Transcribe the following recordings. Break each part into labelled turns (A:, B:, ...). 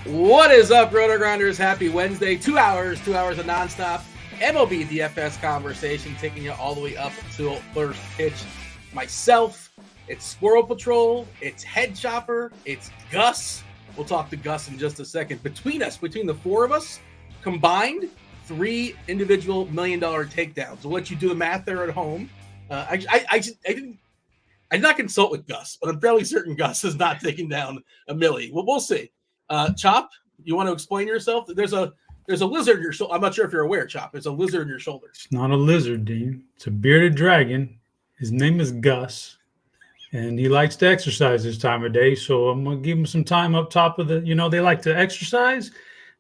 A: What is up, RotoGrinders? Happy Wednesday. 2 hours of nonstop MLB DFS conversation, taking you all the way up until first pitch. Myself, it's Squirrel Patrol, it's Head Chopper, it's Gus. We'll talk to Gus in just a second. Between the four of us, combined, 3 individual $1 million takedowns. We'll let you do the math there at home. I did not consult with Gus, but I'm fairly certain Gus is not taking down a milli. Well, we'll see. Chop, you want to explain yourself? There's a lizard in your shoulder. I'm not sure if you're aware, Chop. There's a lizard in your shoulder.
B: It's not a lizard, Dean. It's a bearded dragon. His name is Gus, and he likes to exercise this time of day. So I'm going to give him some time up top of the, they like to exercise.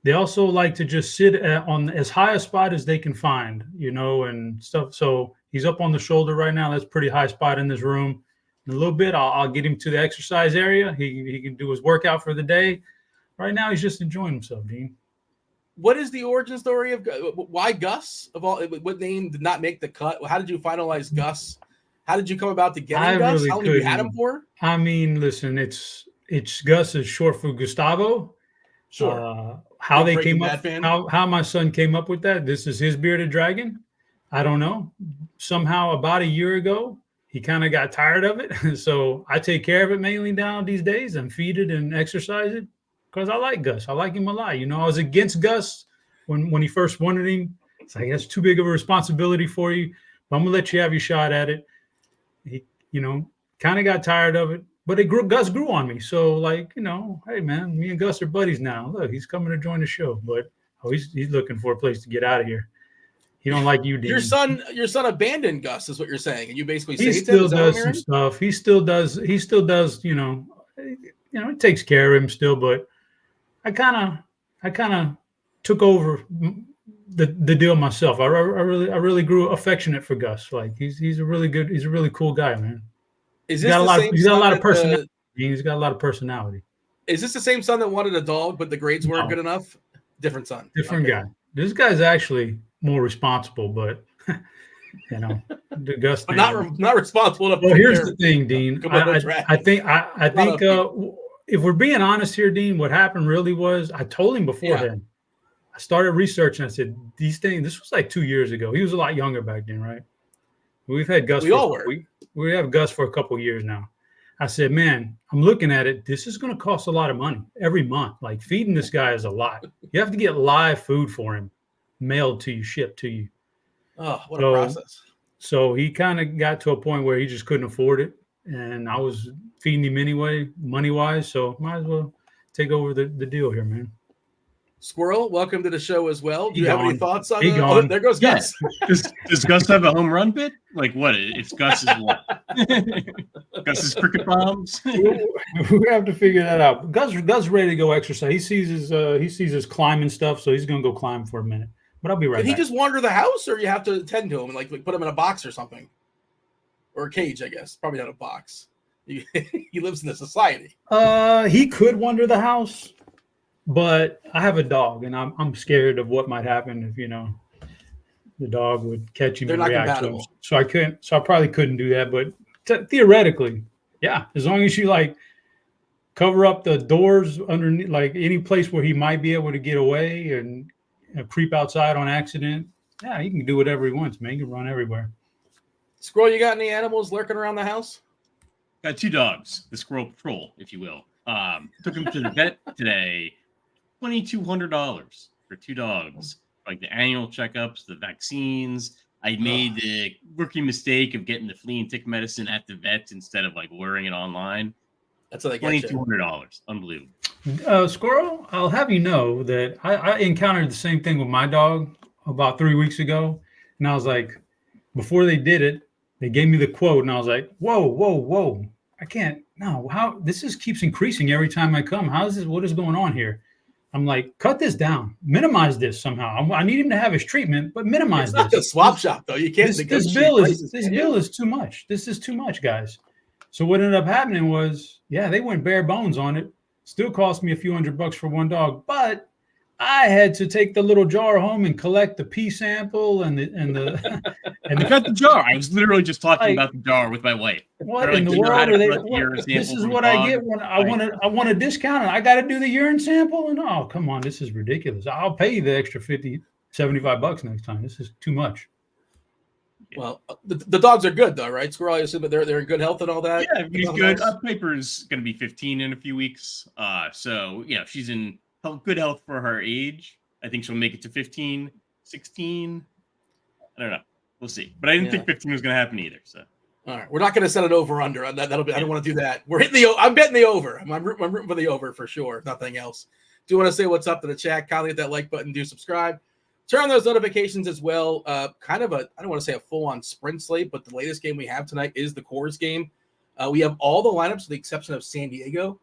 B: They also like to just sit on as high a spot as they can find, and stuff. So he's up on the shoulder right now. That's a pretty high spot in this room. In a little bit, I'll get him to the exercise area. He can do his workout for the day. Right now, he's just enjoying himself, Dean.
A: What is the origin story of why Gus? Of all, what name did not make the cut? How did you finalize Gus? How did you come about to getting Gus? How long have you had him for?
B: I mean, listen, it's Gus is short for Gustavo.
A: Sure.
B: How they came up, how my son came up with that. This is his bearded dragon. I don't know. Somehow, about a year ago, he kind of got tired of it. So I take care of it mainly now these days and feed it and exercise it. Because I like Gus. I like him a lot. I was against Gus when he first wanted him. It's like, that's too big of a responsibility for you. But I'm going to let you have your shot at it. He, kind of got tired of it. But Gus grew on me. So, hey, man, me and Gus are buddies now. Look, he's coming to join the show. But he's looking for a place to get out of here. He don't like you, Dean.
A: Your son abandoned Gus is what you're saying. And you basically
B: he still does some stuff. He still does, he takes care of him still, but I kind of took over the deal myself. I really grew affectionate for Gus. Like he's a really cool guy, man. He's got a lot of personality. He's got a lot of personality.
A: Is this the same son that wanted a dog, but the grades weren't good enough? Different son.
B: Different guy. This guy's actually more responsible, but the Gus.
A: But not responsible enough.
B: Well, here's the thing, Dean. I think if we're being honest here, Dean, what happened really was I told him beforehand. I started researching. I said, these things, this was like 2 years ago. He was a lot younger back then, right? We've had Gus. We have Gus for a couple of years now. I said, man, I'm looking at it. This is going to cost a lot of money every month. Like feeding this guy is a lot. You have to get live food for him, mailed to you, shipped to you.
A: Oh, what a process.
B: So he kind of got to a point where he just couldn't afford it. And I was feeding him anyway, money-wise, so might as well take over the deal here, man.
A: Squirrel, welcome to the show as well. Do you have any thoughts on
B: that?
A: Oh, there goes Gus.
C: Does Gus have a home run bit? Like what? It's Gus's what? Gus's cricket bombs?
B: We have to figure that out. Gus ready to go exercise. He sees his climbing stuff, so he's going to go climb for a minute. But I'll be right back.
A: Did he just wander the house, or you have to attend to him and like put him in a box or something? Or a cage, I guess. Probably not a box. He lives in the society.
B: He could wander the house, but I have a dog, and I'm scared of what might happen if the dog would catch him and react to him. So I probably couldn't do that. But theoretically, yeah, as long as you cover up the doors underneath, like any place where he might be able to get away and creep outside on accident. Yeah, he can do whatever he wants, man. He can run everywhere.
A: Squirrel, you got any animals lurking around the house?
C: Got 2 dogs, the Squirrel Patrol, if you will. Took them to the vet today. $2,200 for 2 dogs. Like the annual checkups, the vaccines. I made the rookie mistake of getting the flea and tick medicine at the vet instead of ordering it online.
A: That's what I get.
C: $2,200. Unbelievable.
B: Squirrel, I'll have you know that I encountered the same thing with my dog about 3 weeks ago. And I was like, before they did it, they gave me the quote, and I was like, whoa. I can't. No, how this keeps increasing every time I come. How is this? What is going on here? I'm like, cut this down. Minimize this somehow. I need him to have his treatment, but minimize this.
A: It's not a swap shop, though. You can't.
B: This bill is too much. This is too much, guys. So what ended up happening was, they went bare bones on it. Still cost me a few $100 for one dog, but I had to take the little jar home and collect the pea sample and the
C: I got the jar. I was literally just talking about the jar with my wife.
B: What in the world are they? This is what I get when I want a discount and I got to do the urine sample. And oh, come on, this is ridiculous. I'll pay you the extra $75 next time. This is too much.
A: Well, the dogs are good though, right? Squirrel, I assume that they're in good health and all that.
C: Yeah, he's good. Piper's going to be 15 in a few weeks. So she's in good health for her age. I think she'll make it to 15, 16. I don't know. We'll see. But I didn't think 15 was going to happen either. So.
A: All right, we're not going to set it over under. That'll be. I don't want to do that. We're hitting the. I'm betting the over. I'm rooting for the over for sure. If nothing else. Do you want to say what's up to the chat? Kindly hit that like button. Do subscribe. Turn on those notifications as well. I don't want to say a full-on sprint slate, but the latest game we have tonight is the Coors game. We have all the lineups with the exception of San Diego.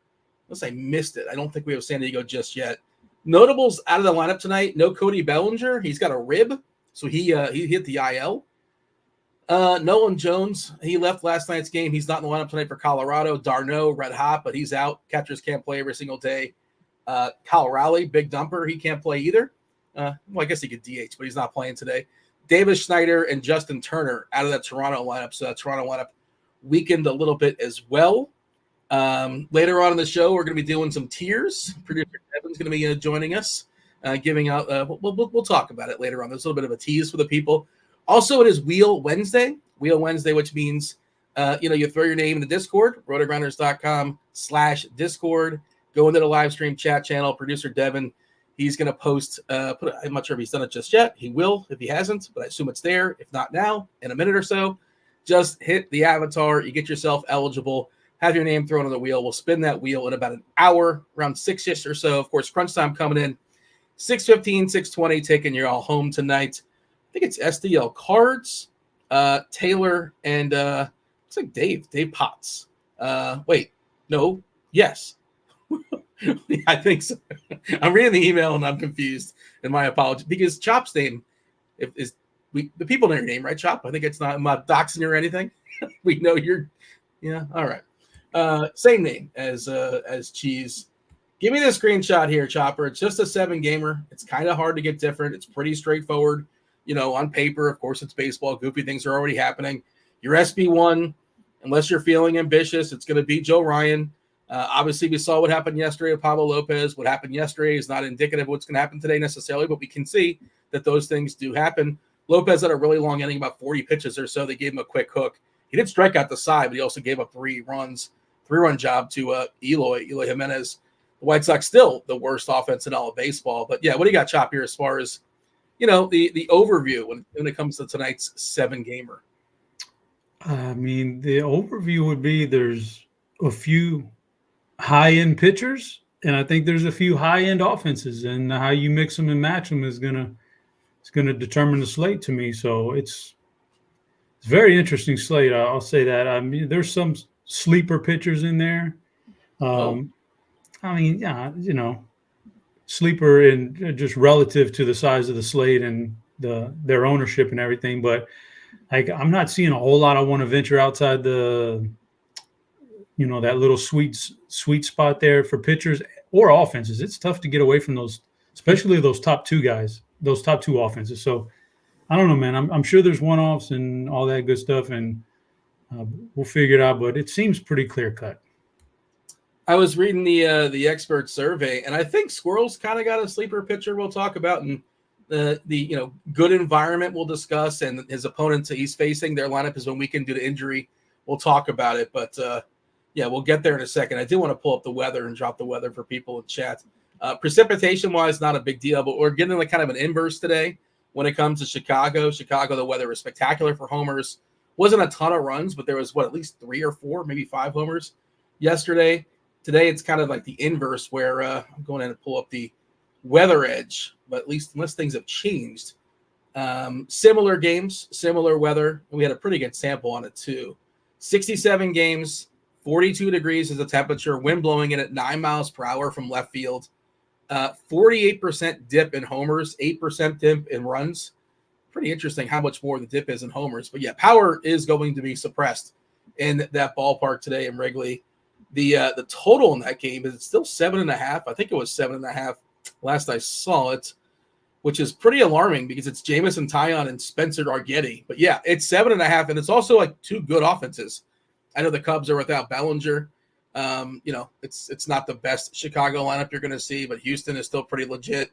A: Unless I missed it. I don't think we have San Diego just yet. Notables out of the lineup tonight. No Cody Bellinger. He's got a rib, so he hit the IL. Nolan Jones, he left last night's game. He's not in the lineup tonight for Colorado. D'Arnaud, red hot, but he's out. Catchers can't play every single day. Kyle Rowley, big dumper. He can't play either. Well, I guess he could DH, but he's not playing today. Davis Schneider and Justin Turner out of that Toronto lineup. So that Toronto lineup weakened a little bit as well. Later on in the show, we're going to be doing some tiers. Producer Devin's going to be joining us, giving out. We'll talk about it later on. There's a little bit of a tease for the people. Also, it is Wheel Wednesday, which means you throw your name in the Discord, RotoGrinders.com/Discord. Go into the live stream chat channel. Producer Devin, he's going to post. I'm not sure if he's done it just yet. He will if he hasn't, but I assume it's there. If not now, in a minute or so, just hit the avatar. You get yourself eligible. Have your name thrown on the wheel. We'll spin that wheel in about an hour, around 6-ish or so. Of course, crunch time coming in 6:15, 6:20, taking you all home tonight. I think it's SDL Cards, Taylor, and looks like Dave Potts. Yes. I think so. I'm reading the email and I'm confused. And my apology, because Chop's name is the people know your name, right, Chop? I think it's not. I'm not doxing you or anything. We know you're. Yeah. All right. Same name as Cheese. Give me the screenshot here, Chopper. It's just a 7-gamer. It's kind of hard to get different. It's pretty straightforward. On paper, of course, it's baseball. Goofy things are already happening. Your SB1, unless you're feeling ambitious, it's going to be Joe Ryan. Obviously, we saw what happened yesterday with Pablo Lopez. What happened yesterday is not indicative of what's going to happen today necessarily, but we can see that those things do happen. Lopez had a really long inning, about 40 pitches or so. They gave him a quick hook. He did strike out the side, but he also gave up 3 runs, 3-run job to Eloy Jimenez. The White Sox still the worst offense in all of baseball. But, yeah, what do you got, Chop, here as far as, the overview when it comes to tonight's 7-gamer?
B: I mean, the overview would be there's a few high-end pitchers, and I think there's a few high-end offenses, and how you mix them and match them is gonna determine the slate to me. So it's very interesting slate. I'll say that. I mean, there's some sleeper pitchers in there. Sleeper in just relative to the size of the slate and their ownership and everything. But I'm not seeing a whole lot. I want to venture outside the, that little sweet spot there for pitchers or offenses. It's tough to get away from those, especially those top 2 guys, those top 2 offenses. So I don't know, man. I'm sure there's one-offs and all that good stuff, and we'll figure it out. But it seems pretty clear cut.
A: I was reading the expert survey, and I think Squirrel's kind of got a sleeper pitcher we'll talk about, and the good environment we'll discuss, and his opponents that he's facing, their lineup has been weakened due to injury. We'll talk about it, but we'll get there in a second. I do want to pull up the weather and drop the weather for people in chat. Precipitation-wise, not a big deal, but we're getting like kind of an inverse today when it comes to Chicago. Chicago, the weather was spectacular for homers. Wasn't a ton of runs, but there was, at least 3 or 4, maybe 5 homers yesterday. Today, it's kind of like the inverse where I'm going in to pull up the weather edge, but at least unless things have changed. Similar games, similar weather. We had a pretty good sample on it too. 67 games, 42 degrees is the temperature, wind blowing in at 9 miles per hour from left field. 48% dip in homers, 8% dip in runs. Pretty interesting how much more the dip is in homers. But, yeah, power is going to be suppressed in that ballpark today in Wrigley. The total in that game is still 7.5. I think it was 7.5 last I saw it, which is pretty alarming because it's Jameson Taillon and Spencer Arrighetti. But yeah, it's 7.5, and it's also like two good offenses. I know the Cubs are without Bellinger. It's not the best Chicago lineup you're going to see, but Houston is still pretty legit.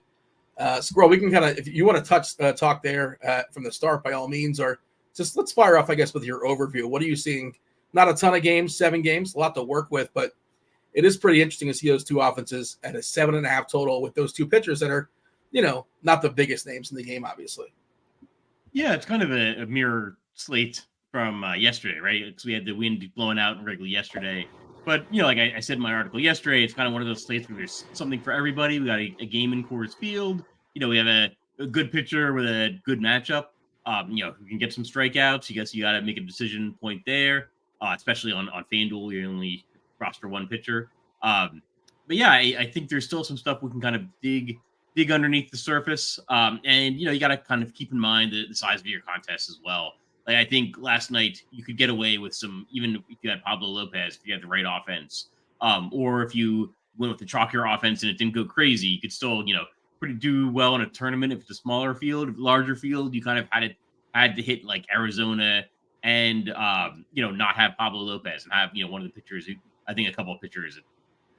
A: Squirrel, we can kind of, if you want to talk there from the start, by all means, or just let's fire off, I guess, with your overview. What are you seeing? Not a ton of games, 7 games, a lot to work with, but it is pretty interesting to see those two offenses at a 7.5 total with those two pitchers that are, not the biggest names in the game, obviously.
C: Yeah, it's kind of a mirror slate from yesterday, right? Because we had the wind blowing out in Wrigley yesterday. But, like I said in my article yesterday, it's kind of one of those slates where there's something for everybody. We got a game in Coors Field. We have a good pitcher with a good matchup, who can get some strikeouts. You guess you got to make a decision point there, especially on FanDuel. You only roster one pitcher. But yeah, I think there's still some stuff we can kind of dig underneath the surface. And, you got to kind of keep in mind the size of your contest as well. Like, I think last night you could get away with some, even if you had Pablo Lopez, if you had the right offense, or if you went with the chalkier offense and it didn't go crazy, you could still, pretty do well in a tournament. If it's a smaller field, larger field, you kind of had to hit like Arizona and, not have Pablo Lopez and have, one of the pitchers who, I think a couple of pitchers,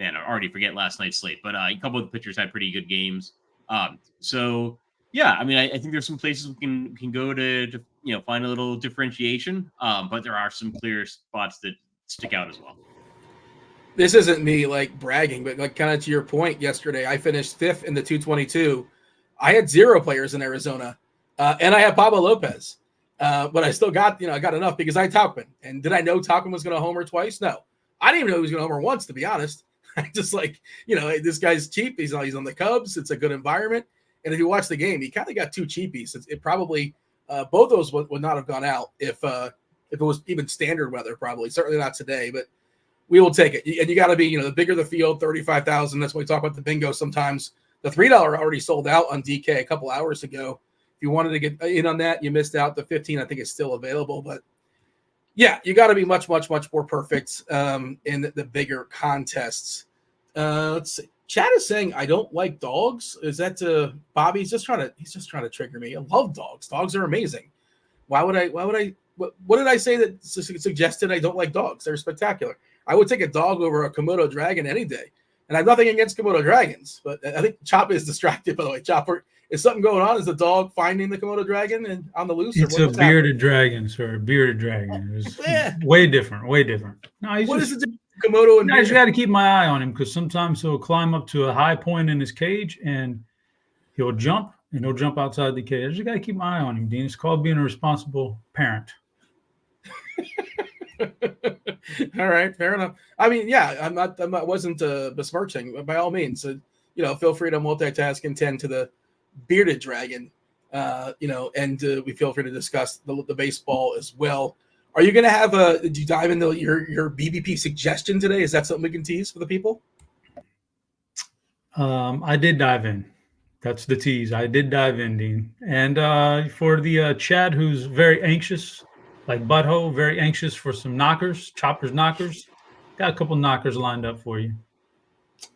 C: man, I already forget last night's slate, but a couple of the pitchers had pretty good games. So yeah, I mean, I think there's some places we can go to find a little differentiation, but there are some clear spots that stick out as well.
A: This isn't me like bragging, but like kind of to your point yesterday, I finished 5th in the 222. I had 0 players in Arizona, and I had Pablo Lopez, but I still got I got enough because I had Tauchman. And did I know Tauchman was going to homer twice? No, I didn't even know he was going to homer once, to be honest. I just this guy's cheap. He's on the Cubs. It's a good environment. And if you watch the game, he kind of got 2 cheapies. It probably both those would not have gone out if it was even standard weather. Probably, certainly not today. But we will take it. And you got to be, the bigger the field, 35,000. That's why we talk about the bingo sometimes. The $3 already sold out on DK a couple hours ago. If you wanted to get in on that, you missed out. The 15, I think, is still available. But yeah, you got to be much, much, much more perfect in the bigger contests. Let's see. Chad is saying I don't like dogs. Is that Bobby? He's just trying to trigger me. I love dogs. Dogs are amazing. What did I say that suggested I don't like dogs? They're spectacular. I would take a dog over a Komodo dragon any day. And I have nothing against Komodo dragons, but I think Chop is distracted, by the way. Chopper, is something going on? Is the dog finding the Komodo dragon and on the loose?
B: It's a bearded dragon, sir. A bearded dragon. It's way different. Way different. No,
A: what is it? Komodo and
B: I just got to keep my eye on him because sometimes he'll climb up to a high point in his cage and he'll jump outside the cage. I just got to keep my eye on him, Dean. It's called being a responsible parent.
A: All right, fair enough. I mean, yeah, I wasn't besmirching, by all means. Feel free to multitask and tend to the bearded dragon, and we feel free to discuss the baseball as well. Are you going to have did you dive into your BBP suggestion today? Is that something we can tease for the people?
B: I did dive in. That's the tease. I did dive in, Dean. And for the Chad, who's very anxious, like Butthole, very anxious for some knockers, Chopper's knockers, got a couple knockers lined up for you.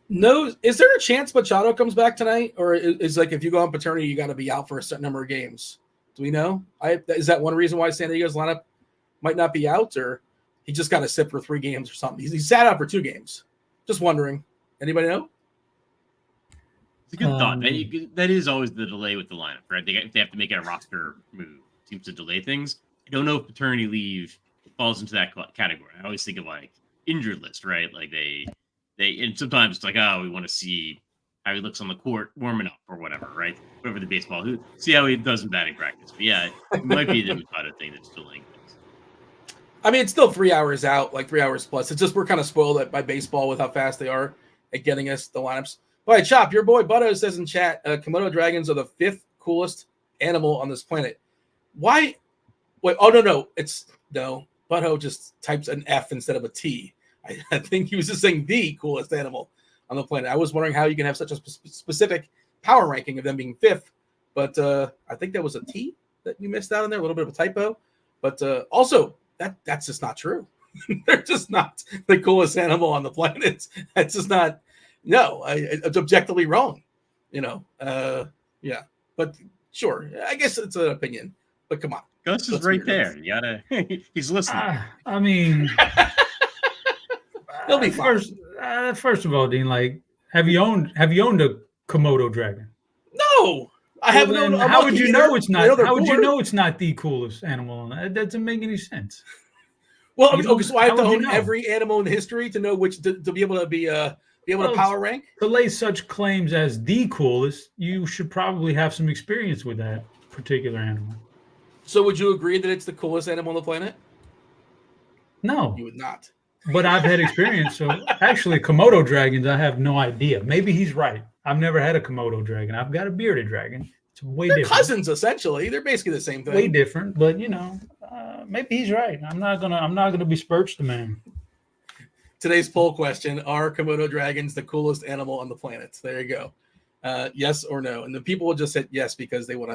A: No, is there a chance Machado comes back tonight? Or is like if you go on paternity, you got to be out for a certain number of games? Do we know? Is that one reason why San Diego's lineup might not be out, or he just got to sit for 3 games or something? He sat out for 2 games. Just wondering. Anybody know?
C: It's a good thought. That is always the delay with the lineup, right? If they have to make a roster move, it seems to delay things. I don't know if paternity leave falls into that category. I always think of like injured list, right? Like they and sometimes it's like, oh, we want to see how he looks on the court warming up or whatever, right? Whatever the baseball, see how he does in batting practice. But yeah, it might be the Machado thing that's delaying things.
A: I mean, it's still 3 hours out, like 3 hours plus. It's just we're kind of spoiled by baseball with how fast they are at getting us the lineups. All right, Chop, your boy Butto says in chat, Komodo dragons are the 5th coolest animal on this planet. Why? Wait, oh, no. Butto just types an F instead of a T. I think he was just saying the coolest animal on the planet. I was wondering how you can have such a specific power ranking of them being 5th, but I think that was a T that you missed out on there, a little bit of a typo. But also, that's just not true. They're just not the coolest animal on the planet. That's just not. No, it's objectively wrong. Yeah, but sure, I guess it's an opinion. But come on,
C: Gus is right there. You gotta. He's listening.
B: I mean,
A: he'll be fine.
B: First of all, Dean, like, have you owned a Komodo dragon?
A: No, I haven't owned.
B: How would you know it's not? How would you
A: cooler.
B: know it's not the coolest animal? That doesn't make any sense.
A: Well, I mean, okay, so I have to own every animal in history to know which to be able to be able to power rank.
B: To lay such claims as the coolest, you should probably have some experience with that particular animal.
A: So would you agree that it's the coolest animal on the planet?
B: No.
A: You would not.
B: But I've had experience. So actually, Komodo dragons, I have no idea. Maybe he's right. I've never had a Komodo dragon. I've got a bearded dragon. It's way
A: They're
B: different.
A: cousins, essentially. They're basically the same thing.
B: Way different, but maybe he's right. I'm not gonna besmirch the man.
A: Today's poll question: are Komodo dragons the coolest animal on the planet? There you go. Yes or no, and the people will just hit yes because they want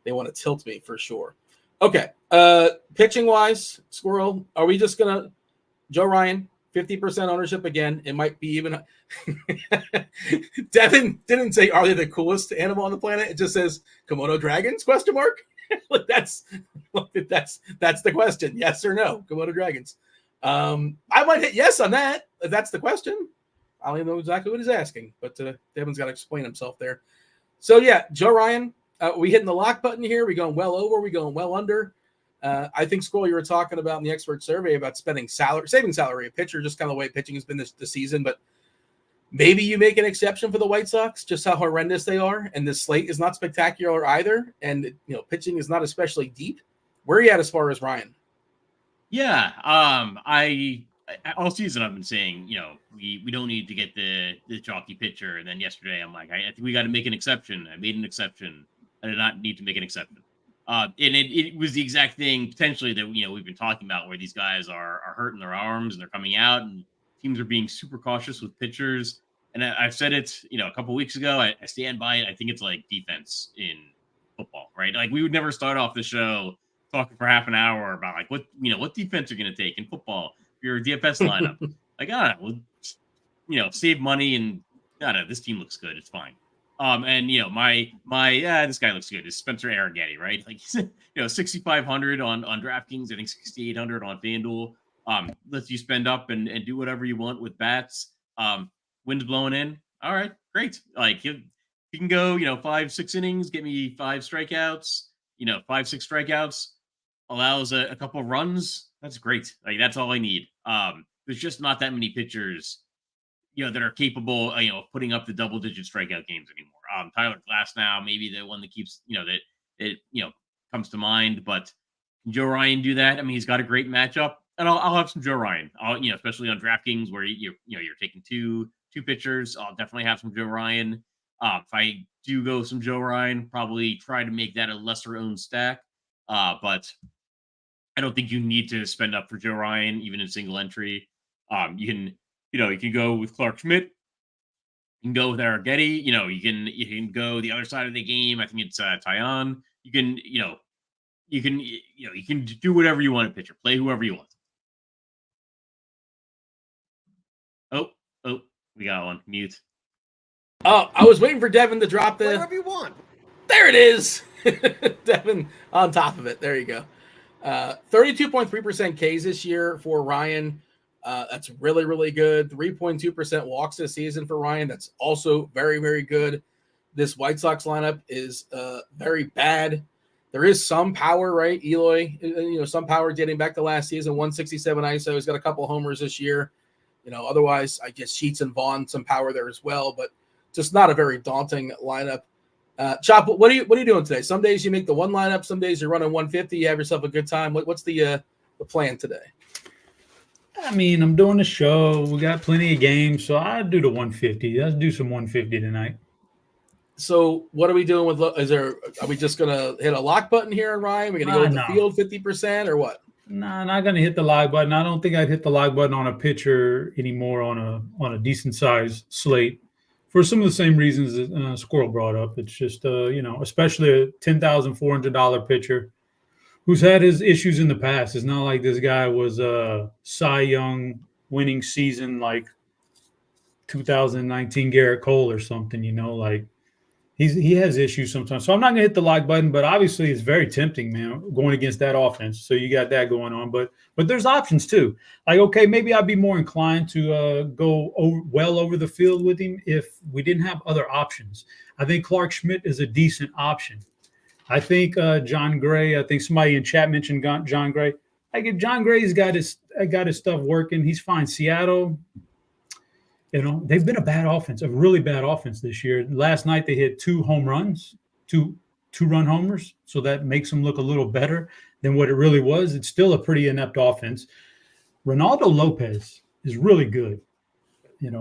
A: to tilt me for sure. Okay. Pitching wise, Squirrel, are we just gonna Joe Ryan 50% ownership again? It might be even. Devin didn't say are they the coolest animal on the planet. It just says Komodo dragons ? That's the question. Yes or no? Komodo dragons. I might hit yes on that if that's the question. I don't even know exactly what he's asking, but Devin's got to explain himself there. So yeah, Joe Ryan, we hitting the lock button here. We going well over. We going well under. I think, Squirrel, you were talking about in the expert survey about saving salary, a pitcher, just kind of the way pitching has been this season. But maybe you make an exception for the White Sox, just how horrendous they are. And this slate is not spectacular either. And, pitching is not especially deep. Where are you at as far as Ryan?
C: Yeah. All season I've been saying, we don't need to get the chalky pitcher. And then yesterday I'm like, I think we got to make an exception. I made an exception. I did not need to make an exception. And it was the exact thing potentially that we've been talking about, where these guys are hurting their arms and they're coming out, and teams are being super cautious with pitchers. And I've said it, a couple of weeks ago. I stand by it. I think it's like defense in football, right? Like, we would never start off the show talking for half an hour about like what defense you're going to take in football for your DFS lineup. Like, we'll save money, and this team looks good. It's fine. And this guy looks good. It's Spencer Arrighetti, right? Like, 6,500 on DraftKings. I think 6,800 on FanDuel. Lets you spend up and do whatever you want with bats. Wind's blowing in. All right, great. Like, you can go, 5-6 innings, get me 5 strikeouts. 5-6 strikeouts, allows a couple of runs. That's great. Like, that's all I need. There's just not that many pitchers that are capable, of putting up the double-digit strikeout games anymore. Tyler Glasnow, maybe the one that keeps, that it comes to mind. But can Joe Ryan do that? I mean, he's got a great matchup, and I'll have some Joe Ryan. Especially on DraftKings where you're taking two pitchers. I'll definitely have some Joe Ryan. If I do go some Joe Ryan, probably try to make that a lesser-owned stack. But I don't think you need to spend up for Joe Ryan, even in single entry. You can go with Clark Schmidt. You can go with Arrighetti. You can go the other side of the game. I think it's Tyon. You can do whatever you want to pitcher. Play whoever you want. Oh, we got one. Mute.
A: Oh, I was waiting for Devin to drop the.
D: Whatever you want.
A: There it is. Devin on top of it. There you go. 32.3% Ks this year for Ryan. That's really, really good. 3.2% walks this season for Ryan. That's also very, very good. This White Sox lineup is very bad. There is some power, right? Eloy, some power dating back to last season, 167 ISO. He's got a couple homers this year. Otherwise, I guess Sheets and Vaughn, some power there as well, but just not a very daunting lineup. Chop, what are you doing today? Some days you make the one lineup. Some days you're running 150. You have yourself a good time. What's the plan today?
B: I mean, I'm doing the show. We got plenty of games, so I'll do the 150. Let's do some 150 tonight.
A: So what are we doing with? Are we just gonna hit a lock button here, Ryan? We're gonna go with the field 50% or what?
B: No, not gonna hit the lock button. I don't think I'd hit the lock button on a pitcher anymore on a decent size slate. For some of the same reasons that Squirrel brought up. It's just, especially a $10,400 pitcher who's had his issues in the past. It's not like this guy was a Cy Young winning season like 2019 Garrett Cole or something, like He has issues sometimes. So I'm not going to hit the lock button, but obviously it's very tempting, man, going against that offense. So you got that going on. But there's options too. Like, okay, maybe I'd be more inclined to go over the field with him if we didn't have other options. I think Clark Schmidt is a decent option. I think John Gray, I think somebody in chat mentioned John Gray. Like, if John Gray's got his stuff working, he's fine. Seattle, they've been a really bad offense this year. Last night they hit 2 home runs, two-run homers, so that makes them look a little better than what it really was. It's still a pretty inept offense. Ronaldo Lopez is really good,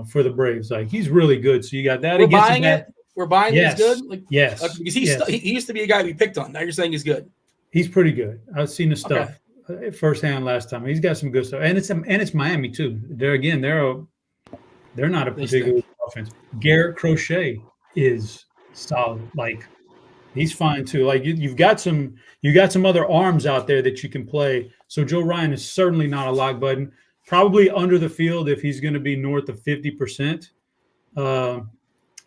B: for the Braves. Like, he's really good. So you got that.
A: We're buying it. We're buying
B: yes.
A: He's good. Like,
B: yes,
A: because he used to be a guy we picked on. Now you're saying he's good.
B: He's pretty good. I've seen the stuff firsthand last time. He's got some good stuff, and it's Miami too. They're not a particular offense. Garrett Crochet is solid. Like, he's fine too. Like, you've got some other arms out there that you can play. So Joe Ryan is certainly not a lock button. Probably under the field if he's going to be north of 50%.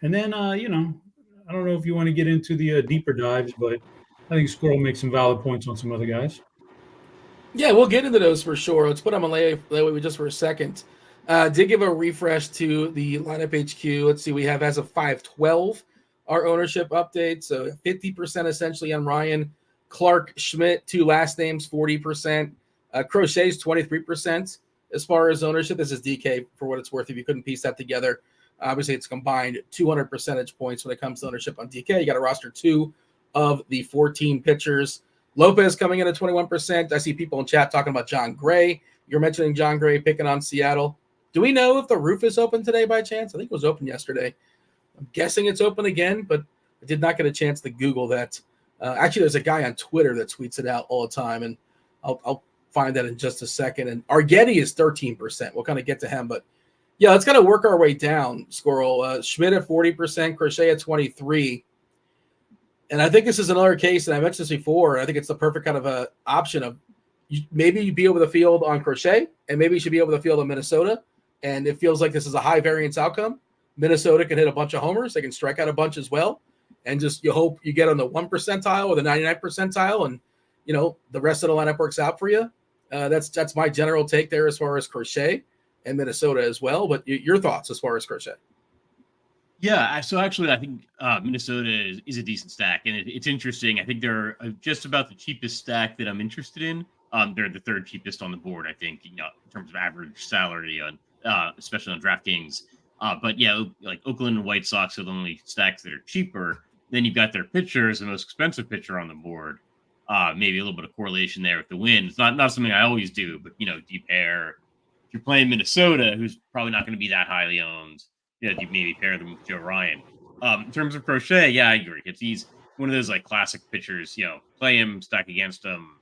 B: And then I don't know if you want to get into the deeper dives, but I think Squirrel makes some valid points on some other guys.
A: Yeah, we'll get into those for sure. Let's put them on layaway just for a second. Did give a refresh to the lineup HQ. Let's see, we have as of 5/12 our ownership update. So 50% essentially on Ryan. Clark Schmidt, 2 last names, 40%. Crochet's 23% as far as ownership. This is DK for what it's worth if you couldn't piece that together. Obviously, it's combined 200 percentage points when it comes to ownership on DK. You got to roster 2 of the 14 pitchers. Lopez coming in at 21%. I see people in chat talking about John Gray. You're mentioning John Gray picking on Seattle. Do we know if the roof is open today by chance? I think it was open yesterday. I'm guessing it's open again, but I did not get a chance to Google that. Actually, there's a guy on Twitter that tweets it out all the time, and I'll find that in just a second. And Arrighetti is 13%. We'll kind of get to him, but yeah, let's kind of work our way down, Squirrel. Schmidt at 40%, Crochet at 23%. And I think this is another case, and I mentioned this before, I think it's the perfect kind of a option of maybe you'd be over the field on Crochet, and maybe you should be over the field on Minnesota. And it feels like this is a high variance outcome. Minnesota can hit a bunch of homers. They can strike out a bunch as well. And just you hope you get on the 1 percentile or the 99th percentile, and the rest of the lineup works out for you. That's my general take there as far as Crochet and Minnesota as well. But your thoughts as far as Crochet?
C: Yeah, so actually, I think Minnesota is a decent stack, and it's interesting. I think they're just about the cheapest stack that I'm interested in. They're the 3rd cheapest on the board, I think, in terms of average salary, on especially on DraftKings. But yeah, like Oakland and White Sox are the only stacks that are cheaper. Then you've got their pitchers, the most expensive pitcher on the board. Maybe a little bit of correlation there with the win. It's not something I always do, but do you pair? If you're playing Minnesota, who's probably not going to be that highly owned, you maybe pair them with Joe Ryan. In terms of Crochet, yeah, I agree. He's one of those like classic pitchers. Play him, stack against him.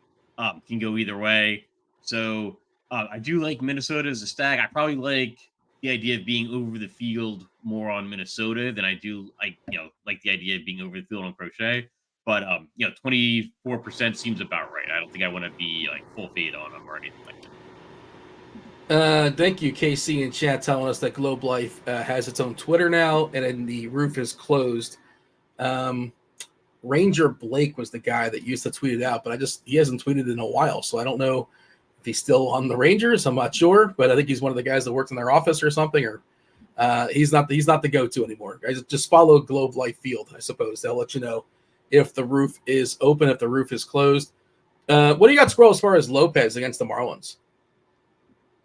C: Can go either way. So I do like Minnesota as a stack. I probably like the idea of being over the field more on Minnesota than I do like the idea of being over the field on Crochet. But 24% seems about right. I don't think I want to be like full fade on him or anything like that.
A: Thank you, KC in chat telling us that Globe Life has its own Twitter now, and then the roof is closed. Ranger Blake was the guy that used to tweet it out, but he hasn't tweeted in a while, so I don't know if he's still on the Rangers. I'm not sure, but I think he's one of the guys that works in their office or something, or he's not the go-to anymore. Guys, just follow Globe Life Field, I suppose. They'll let you know if the roof is open, if the roof is closed. What do you got, Squirrel, as far as Lopez against the Marlins?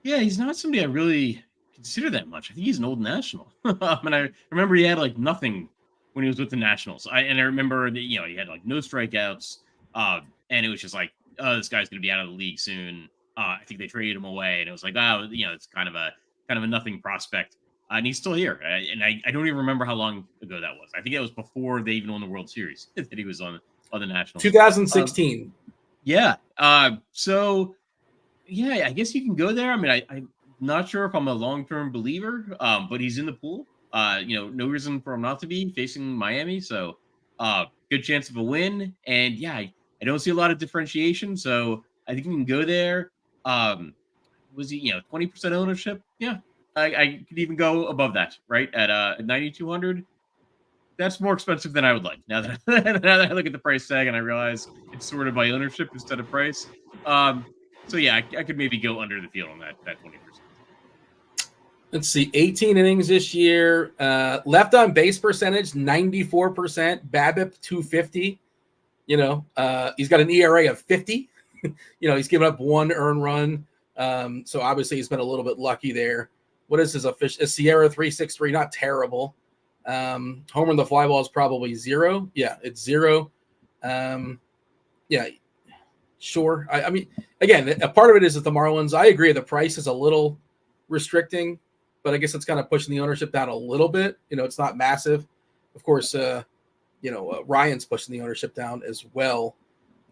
C: Yeah, he's not somebody I really consider that much. I think he's an old national. And I remember he had like nothing when he was with the Nationals. I remember that, he had like no strikeouts. And it was just like, oh, this guy's going to be out of the league soon. I think they traded him away, and it was like, oh, it's kind of a nothing prospect. And he's still here. And I don't even remember how long ago that was. I think that was before they even won the World Series that he was on the Nationals.
A: 2016.
C: Yeah. So yeah, I guess you can go there. I mean, I'm not sure if I'm a long-term believer, but he's in the pool. No reason for him not to be facing Miami. So good chance of a win. And yeah, I don't see a lot of differentiation. So I think you can go there. Was he, 20% ownership? Yeah. I could even go above that, right? At 9,200. That's more expensive than I would like. Now that, now that I look at the price tag and I realize it's sorted by ownership instead of price. So yeah, I could maybe go under the field on that 20%.
A: Let's see, 18 innings this year. Left on base percentage, 94%. BABIP, 250. He's got an ERA of 50. He's given up 1 earned run. So obviously he's been a little bit lucky there. What is his official? Sierra 363, not terrible. Homer in the fly ball is probably 0. Yeah, it's 0. Yeah, sure. I mean, again, a part of it is that the Marlins, I agree, the price is a little restricting, but I guess it's kind of pushing the ownership down a little bit. It's not massive. Of course, Ryan's pushing the ownership down as well.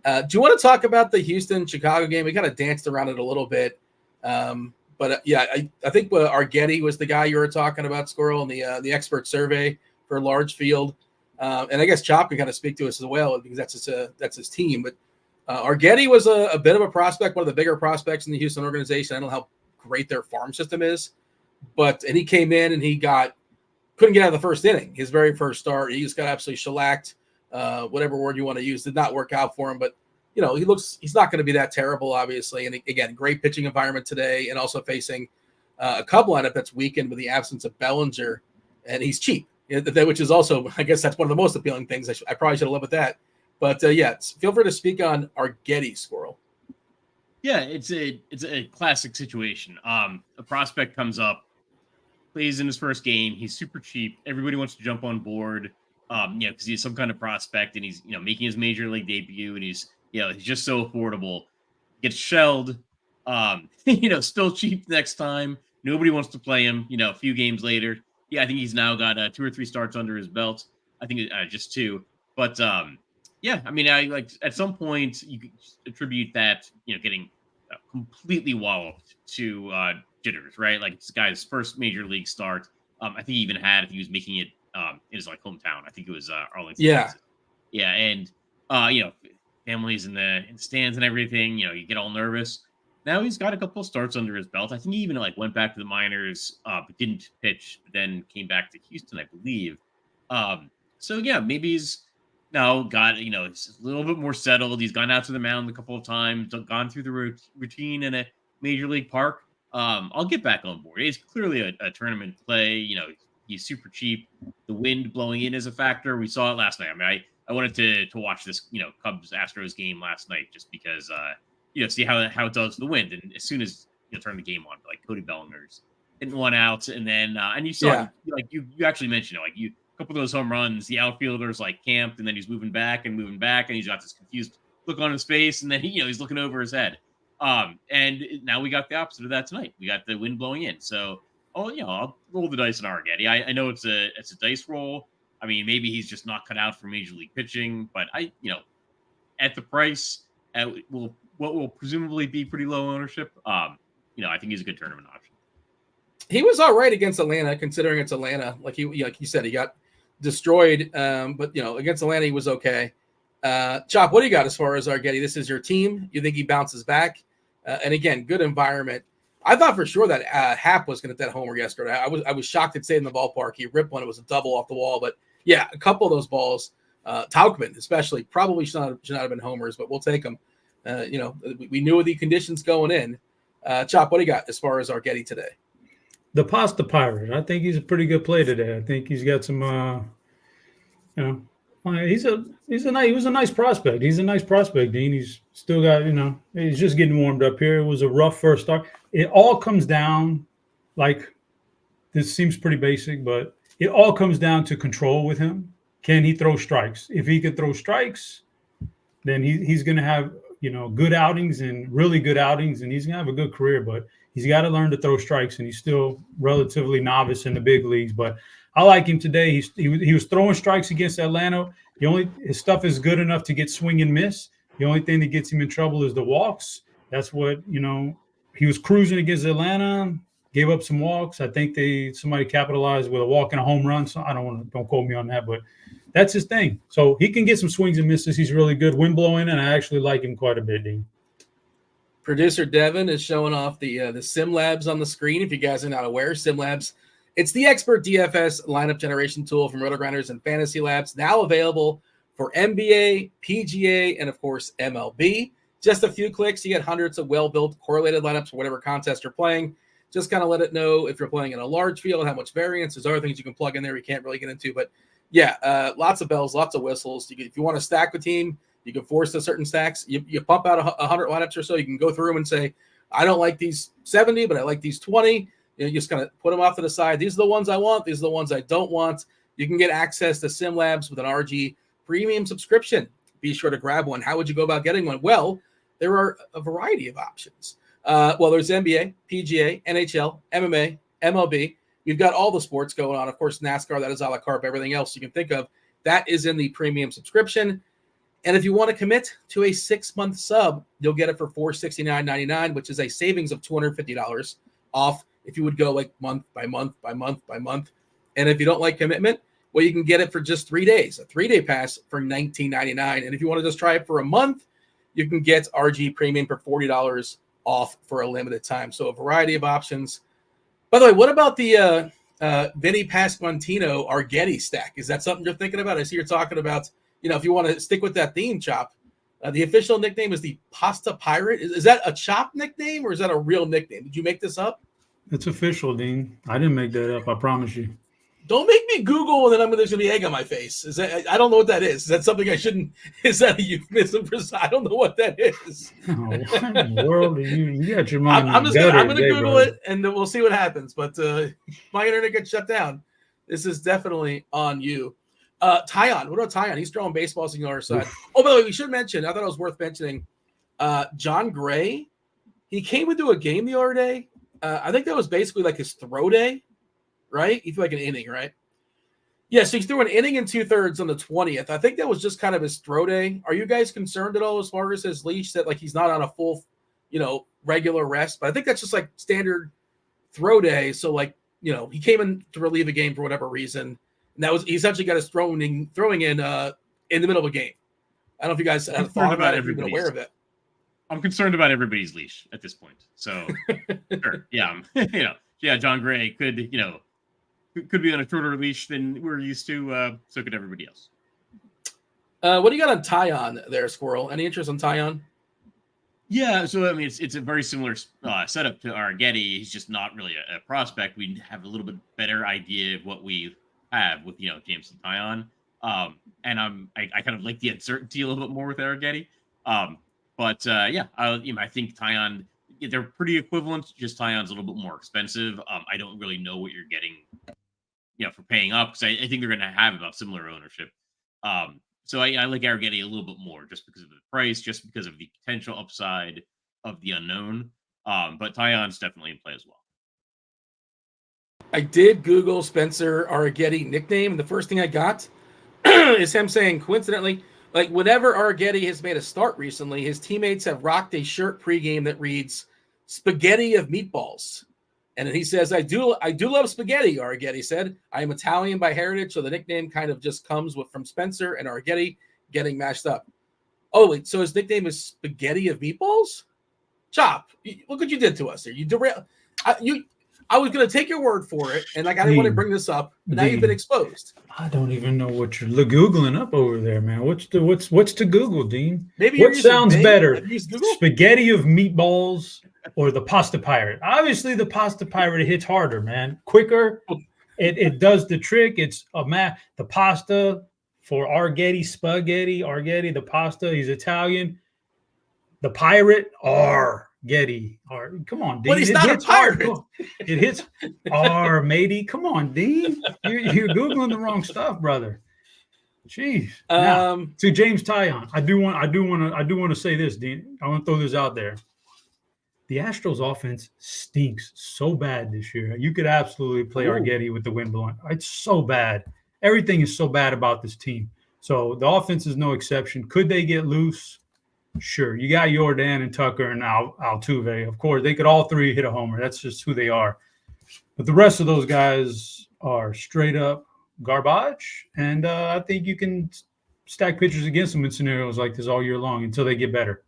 A: Do you want to talk about the Houston-Chicago game? We kind of danced around it a little bit. But I think Arrighetti was the guy you were talking about, Squirrel, in the expert survey for large field. And I guess Chop can kind of speak to us as well because that's his team. But Arrighetti was a bit of a prospect, one of the bigger prospects in the Houston organization. I don't know how great their farm system is, and he came in and couldn't get out of the first inning. His very first start, he just got absolutely shellacked. Whatever word you want to use, did not work out for him. But he's not going to be that terrible, obviously. And again, great pitching environment today, and also facing a Cub lineup that's weakened with the absence of Bellinger, and he's cheap, which is also, I guess, that's one of the most appealing things. I probably should have lived with that. But feel free to speak on Arrighetti, Squirrel.
C: Yeah, it's a classic situation. A prospect comes up, plays in his first game. He's super cheap. Everybody wants to jump on board, because he's some kind of prospect and he's making his major league debut and he's just so affordable. Gets shelled, still cheap next time. Nobody wants to play him. A few games later, I think he's now got 2 or 3 starts under his belt. I think just 2, but I mean, I like at some point you could attribute that getting completely walloped to jitters, right? Like this guy's first major league start. I think he even had, if he was making it in his hometown, I think it was Arlington.
A: Yeah,
C: and families in the stands and everything. You get all nervous. Now he's got a couple of starts under his belt. I think he even went back to the minors, but didn't pitch. But then came back to Houston, I believe. So maybe he's now got it's a little bit more settled. He's gone out to the mound a couple of times, gone through the routine in a major league park. I'll get back on board. It's clearly a tournament play. He's super cheap. The wind blowing in is a factor. We saw it last night. I mean, I wanted to watch this, Cubs Astros game last night just because, see how it does the wind. And as soon as you turn the game on, like Cody Bellinger's hitting one out, and then and you saw you actually mentioned a couple of those home runs, the outfielders camped, and then he's moving back, and he's got this confused look on his face, and then he's looking over his head. And now we got the opposite of that tonight. We got the wind blowing in. So, I'll roll the dice on Arrighetti. I know it's a dice roll. I mean, maybe he's just not cut out for major league pitching, but at the price, what will presumably be pretty low ownership, I think he's a good tournament option.
A: He was all right against Atlanta, considering it's Atlanta. Like you said, he got destroyed, but against Atlanta he was okay. Chop, what do you got as far as Arrighetti? This is your team. You think he bounces back? And again, good environment. I thought for sure that Happ was going to hit that homer yesterday. I was shocked it stayed in the ballpark. He ripped one. It was a double off the wall. But yeah, a couple of those balls, Tauchman especially, probably should not have been homers, but we'll take them. We knew the conditions going in. Chop, what do you got as far as Arrighetti today?
B: The Pasta Pirate. I think he's a pretty good play today. I think he's got some, he was a nice prospect. He's a nice prospect, Dean. He's still got, he's just getting warmed up here. It was a rough first start. It all comes down, this seems pretty basic, but it all comes down to control with him. Can he throw strikes? If he could throw strikes, then he's going to have, good outings and really good outings, and he's going to have a good career, but he's got to learn to throw strikes, and he's still relatively novice in the big leagues. But I like him today. He was throwing strikes against Atlanta. His stuff is good enough to get swing and miss. The only thing that gets him in trouble is the walks. That's what, he was cruising against Atlanta, gave up some walks. I think somebody capitalized with a walk and a home run. So don't quote me on that, but that's his thing. So he can get some swings and misses. He's really good. Wind blowing, and I actually like him quite a bit, Dean.
A: Producer Devin is showing off the SimLabs on the screen. If you guys are not aware, SimLabs It's the expert DFS lineup generation tool from RotoGrinders and Fantasy Labs, now available for NBA, PGA, and of course MLB. Just a few clicks, you get hundreds of well-built correlated lineups for whatever contest you're playing. Just kind of let it know if you're playing in a large field, how much variance. There's other things you can plug in there we can't really get into, but yeah, lots of bells, lots of whistles. If you want to stack the team, you can force to certain stacks. You pump out 100 lineups or so. You can go through them and say, I don't like these 70, but I like these 20. You just kind of put them off to the side. These are the ones I want. These are the ones I don't want. You can get access to SimLabs with an RG premium subscription. Be sure to grab one. How would you go about getting one? Well, there are a variety of options. There's NBA, PGA, NHL, MMA, MLB. You've got all the sports going on. Of course, NASCAR, that is a la carte. Everything else you can think of, that is in the premium subscription. And if you want to commit to a 6-month sub, you'll get it for $469.99, which is a savings of $250 off if you would go like month by month by month by month. And if you don't like commitment, well, you can get it for just 3 days, a 3-day pass for $19.99. And if you want to just try it for a month, you can get RG Premium for $40 off for a limited time. So a variety of options. By the way, what about the Vinny Pasquantino Arrighetti stack? Is that something you're thinking about? I see you're talking about, if you want to stick with that theme, Chop. The official nickname is the Pasta Pirate. Is that a Chop nickname or is that a real nickname? Did you make this up?
B: It's official, Dean. I didn't make that up. I promise you.
A: Don't make me Google and then there's going to be egg on my face. I don't know what that is. Is that something I shouldn't? Is that a euphemism for? I don't know what that is.
B: Oh, what in the world are you got your mind?
A: I'm going to Google it and we'll see what happens. But my internet gets shut down. This is definitely on you. Tyon. What about Tyon? He's throwing baseballs on the other side. Oh, by the way, we should mention, I thought it was worth mentioning, John Gray. He came into a game the other day. I think that was basically like his throw day. Right? He threw like an inning, right? Yeah, so he threw an inning and 2/3 on the 20th. I think that was just kind of his throw day. Are you guys concerned at all as far as his leash that like he's not on a full, regular rest? But I think that's just like standard throw day. So like, he came in to relieve a game for whatever reason. And he essentially got his throwing in the middle of a game. I don't know if you guys have thought about it, if you've been aware of it.
C: I'm concerned about everybody's leash at this point. So sure. Yeah. Yeah, John Gray could be on a shorter leash than we're used to. So could everybody else.
A: What do you got on Tyon there, Squirrel? Any interest on Tyon?
C: Yeah, so I mean, it's a very similar setup to Arrighetti. He's just not really a prospect. We have a little bit better idea of what we have with James and Tyon. And I kind of like the uncertainty a little bit more with Arrighetti. I think Tyon, they're pretty equivalent. Just Tyon's a little bit more expensive. I don't really know what you're getting, for paying up because I think they're going to have about similar ownership. So I like Arrighetti a little bit more just because of the price, just because of the potential upside of the unknown. But Tyon's definitely in play as well.
A: I did Google Spencer Arrighetti nickname, and the first thing I got is him saying, coincidentally, like whenever Arrighetti has made a start recently, his teammates have rocked a shirt pregame that reads "Spaghetti of Meatballs," and he says, "I do love spaghetti." Arrighetti said, "I am Italian by heritage, so the nickname kind of just comes from Spencer and Arrighetti getting mashed up." Oh wait, so his nickname is Spaghetti of Meatballs? Chop, look what you did to us here. You derailed. I was going to take your word for it, and I didn't want to bring this up, but now you've been exposed.
B: I don't even know what you're Googling up over there, man. What's to Google, Dean?
A: Maybe
B: what sounds better,
A: Spaghetti
B: of Meatballs or the Pasta Pirate? Obviously, the Pasta Pirate hits harder, man. Quicker. It does the trick. It's the pasta for Arrighetti, spaghetti, Arrighetti, the pasta. He's Italian. The pirate, Getty. Come on, Dean.
A: But he's not a pirate.
B: It hits matey. Come on, Dean. You're Googling the wrong stuff, brother. Jeez. Now, to James Tyon, I do want to say this, Dean. I want to throw this out there. The Astros offense stinks so bad this year. You could absolutely play Arrighetti with the wind blowing. It's so bad. Everything is so bad about this team. So the offense is no exception. Could they get loose? Sure, you got Jordan and Tucker and Altuve. Of course, they could all three hit a homer. That's just who they are. But the rest of those guys are straight up garbage. And I think you can stack pitchers against them in scenarios like this all year long until they get better.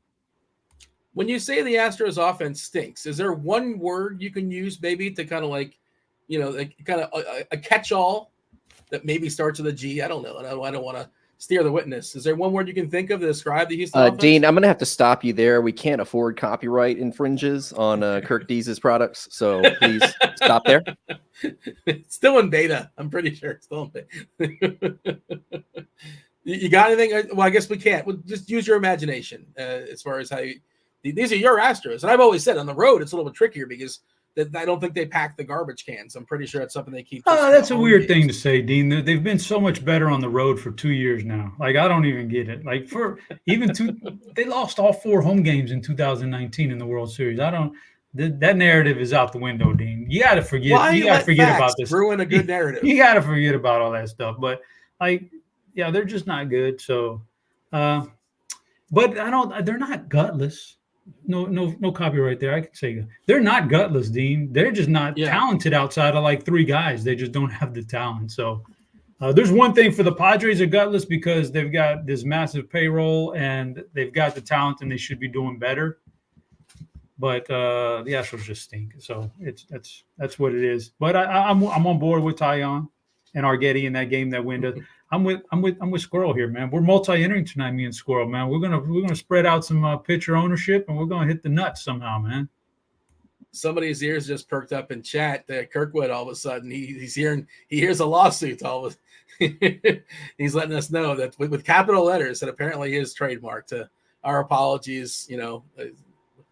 A: When you say the Astros offense stinks, is there one word you can use maybe to kind of like like kind of a catch-all that maybe starts with a G. I don't know. I don't want to steer the witness. Is there one word you can think of to describe the Houston offense?
D: Dean, I'm going to have to stop you there. We can't afford copyright infringes on Kirk Dees' products, so please stop there.
A: It's still in beta. I'm pretty sure it's still in beta. You got anything? Well, I guess we can't. We'll just use your imagination as far as how these are your Astros. And I've always said on the road, it's a little bit trickier because I don't think they pack the garbage cans. I'm pretty sure it's something they keep.
B: That's a weird thing to say, Dean. They've been so much better on the road for 2 years now. Like, I don't even get it. Like, they lost all 4 home games in 2019 in the World Series. That narrative is out the window, Dean. You got to forget. You got to forget about this.
A: Ruin a good narrative.
B: You got to forget about all that stuff. But yeah, they're just not good. So, but they're not gutless. No copyright there. I can say they're not gutless, Dean. They're just not talented outside of like 3 guys. They just don't have the talent. So there's one thing for the Padres are gutless because they've got this massive payroll and they've got the talent and they should be doing better. But the Astros just stink. So that's what it is. But I'm on board with Taillon and Arrighetti in that game that window. I'm with Squirrel here, man. We're multi-entering tonight, me and Squirrel, man. We're gonna spread out some pitcher ownership, and we're gonna hit the nuts somehow, man.
A: Somebody's ears just perked up in chat. Kirkwood, all of a sudden, he hears a lawsuit. He's letting us know that with capital letters that apparently is trademarked. Our apologies. We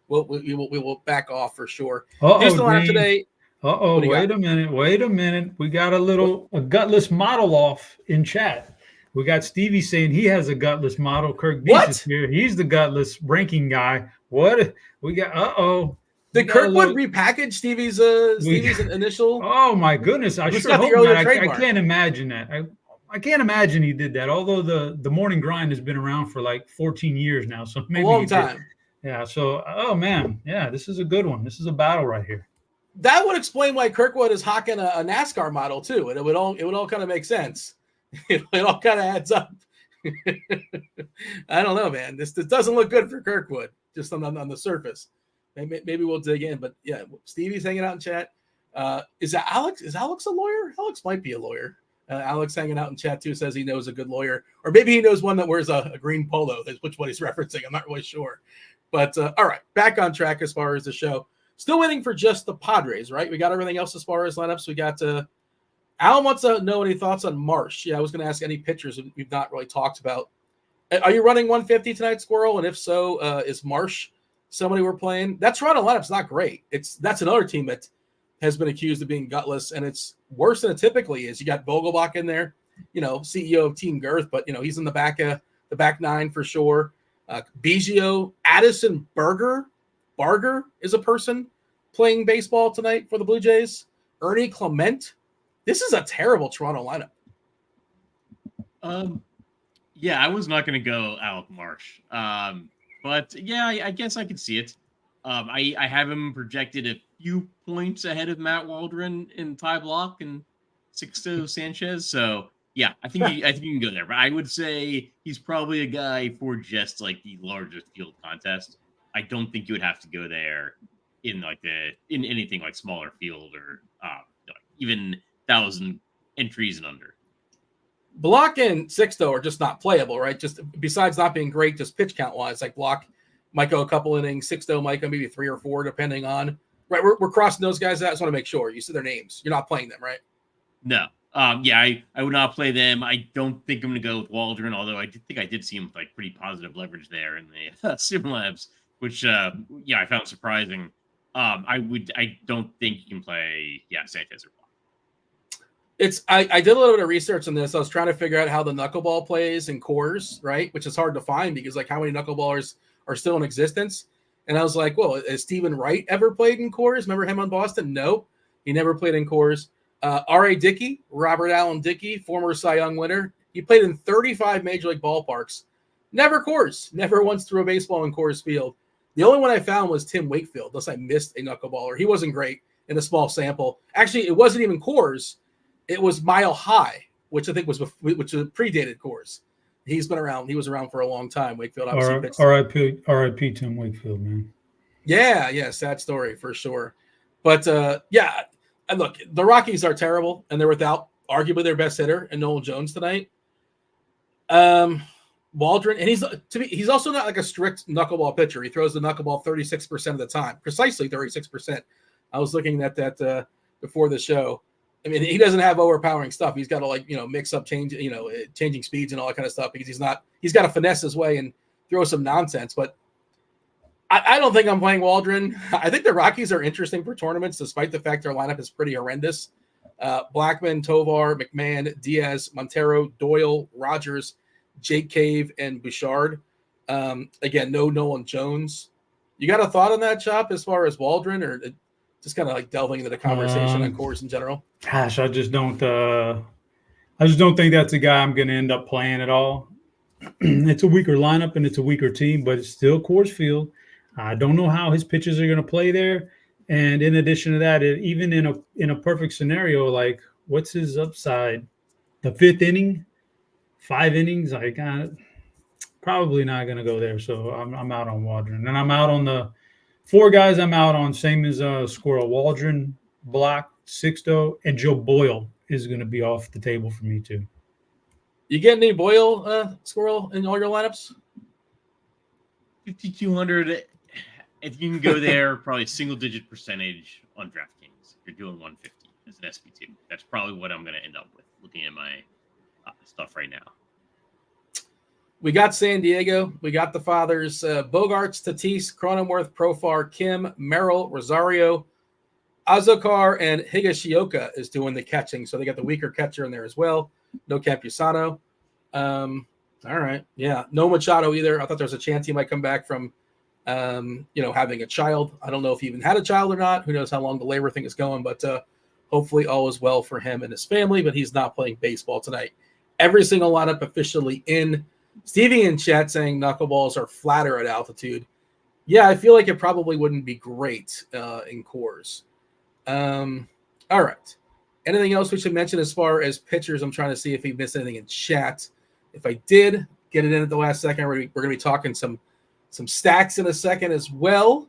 A: will back off for sure. Houston lineup today.
B: Wait a minute. We got a gutless model off in chat. We got Stevie saying he has a gutless model. Kirk Dees is here. He's the gutless ranking guy. What? We got
A: Did Kirkwood repackage Stevie's initial?
B: Oh my goodness. I sure hope not. I can't imagine that. I can't imagine he did that. Although the morning grind has been around for like 14 years now. So maybe
A: a long time.
B: Yeah. So man. Yeah, this is a good one. This is a battle right here.
A: That would explain why Kirkwood is hawking a NASCAR model too, and it would all kind of make sense. It all kind of adds up. I don't know, man. This doesn't look good for Kirkwood, just on the surface. Maybe we'll dig in, but yeah, Stevie's hanging out in chat. Is that Alex? Is Alex a lawyer? Alex might be a lawyer. Alex hanging out in chat too says he knows a good lawyer, or maybe he knows one that wears a green polo. That's which one he's referencing. I'm not really sure, but all right, back on track as far as the show. Still waiting for just the Padres, right? We got everything else as far as lineups. We got Alan wants to know any thoughts on Marsh. Yeah, I was going to ask any pitchers we've not really talked about. Are you running 150 tonight, Squirrel? And if so, is Marsh somebody we're playing? That Toronto lineup's not great. That's another team that has been accused of being gutless, and it's worse than it typically is. You got Vogelbach in there, CEO of Team Girth, but he's in the back 9 for sure. Biggio, Addison, Barger is a person playing baseball tonight for the Blue Jays. Ernie Clement. This is a terrible Toronto lineup.
C: Yeah, I was not going to go Alec Marsh. But yeah, I guess I could see it. I have him projected a few points ahead of Matt Waldron in Ty Block and Sixto Sanchez. So yeah, I think you can go there. But I would say he's probably a guy for just like the largest field contest. I don't think you would have to go there in in anything like smaller field or even 1,000 entries and under.
A: Block and Sixto are just not playable, right? Just besides not being great, just pitch count wise, like Block might go a couple innings, Sixto might go maybe 3 or 4, depending on. Right, we're crossing those guys out. I just want to make sure you see their names. You're not playing them, right?
C: No. I would not play them. I don't think I'm going to go with Waldron, although I did see him with like pretty positive leverage there in the SimLabs. Which, I found surprising. I don't think you can play, Sanchez or Block.
A: I did a little bit of research on this. I was trying to figure out how the knuckleball plays in Coors, right? Which is hard to find because, like, how many knuckleballers are still in existence? And I was like, well, has Stephen Wright ever played in Coors? Remember him on Boston? No, he never played in Coors. R.A. Dickey, Robert Allen Dickey, former Cy Young winner. He played in 35 Major League ballparks. Never Coors. Never once threw a baseball in Coors Field. The only one I found was Tim Wakefield, unless I missed a knuckleballer. He wasn't great in a small sample. Actually, it wasn't even Coors. It was Mile High, which I think was predated Coors. He's been around. He was around for a long time. Wakefield obviously.
B: R.I.P. Tim Wakefield, man.
A: Yeah, sad story for sure. But And look, the Rockies are terrible, and they're without arguably their best hitter and Nolan Jones tonight. Waldron, and he's also not like a strict knuckleball pitcher. He throws the knuckleball 36% of the time, precisely 36%. I was looking at that before the show. I mean, he doesn't have overpowering stuff. He's got to mix up changing speeds and all that kind of stuff because he's got to finesse his way and throw some nonsense. But I don't think I'm playing Waldron. I think the Rockies are interesting for tournaments, despite the fact their lineup is pretty horrendous. Blackman, Tovar, McMahon, Diaz, Montero, Doyle, Rogers, Jake Cave, and Bouchard. Again, no Nolan Jones. You got a thought on that, Chop, as far as Waldron, or just kind of like delving into the conversation on cores in general?
B: Gosh, I just don't think that's a guy I'm going to end up playing at all. It's a weaker lineup and it's a weaker team, but it's still Coors Field. I don't know how his pitches are going to play there. And in addition to that, even in a perfect scenario, like what's his upside? The fifth inning, 5 innings, like probably not going to go there. So I'm out on Waldron, and I'm out on the 4 guys. I'm out on same as Squirrel, Waldron, Block, Sixto, and Joe Boyle is going to be off the table for me too.
A: You get any Boyle, Squirrel, in all your lineups?
C: 5,200. If you can go there, probably single-digit percentage on DraftKings. If you're doing 150 as an SP2, that's probably what I'm going to end up with looking at my stuff right now.
A: We got San Diego. We got the fathers, Bogarts, Tatis, Cronenworth, Profar, Kim, Merrill, Rosario, Azokar, and Higashioka is doing the catching. So they got the weaker catcher in there as well. No Campusano. All right. Yeah. No Machado either. I thought there was a chance he might come back from, having a child. I don't know if he even had a child or not. Who knows how long the labor thing is going, but hopefully all is well for him and his family, but he's not playing baseball tonight. Every single lineup officially in. Stevie in chat saying knuckleballs are flatter at altitude. Yeah, I feel like it probably wouldn't be great in cores. All right. Anything else we should mention as far as pitchers? I'm trying to see if we missed anything in chat. If I did, get it in at the last second. We're going to be talking some stacks in a second as well.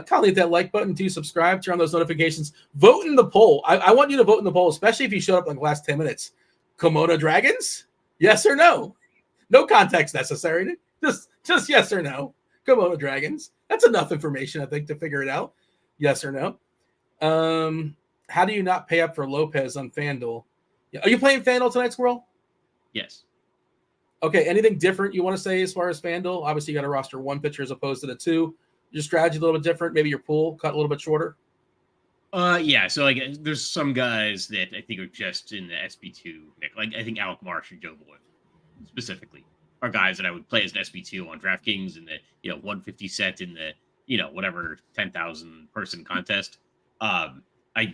A: Kindly hit that like button, do subscribe, turn on those notifications. Vote in the poll. I want you to vote in the poll, especially if you showed up like the last 10 minutes. Komodo Dragons? Yes or no? No context necessary. Just yes or no. Komodo Dragons. That's enough information, I think, to figure it out. Yes or no. How do you not pay up for Lopez on FanDuel? Are you playing FanDuel tonight, Squirrel?
C: Yes.
A: Okay, anything different you want to say as far as FanDuel? Obviously, you got to roster 1 pitcher as opposed to the 2. Your strategy a little bit different. Maybe your pool cut a little bit shorter.
C: Yeah. So there's some guys that I think are just in the SP2 pick. Like I think Alec Marsh and Joe Boyle specifically are guys that I would play as an SP2 on DraftKings in the 150 set in the whatever 10,000 person contest. I'm not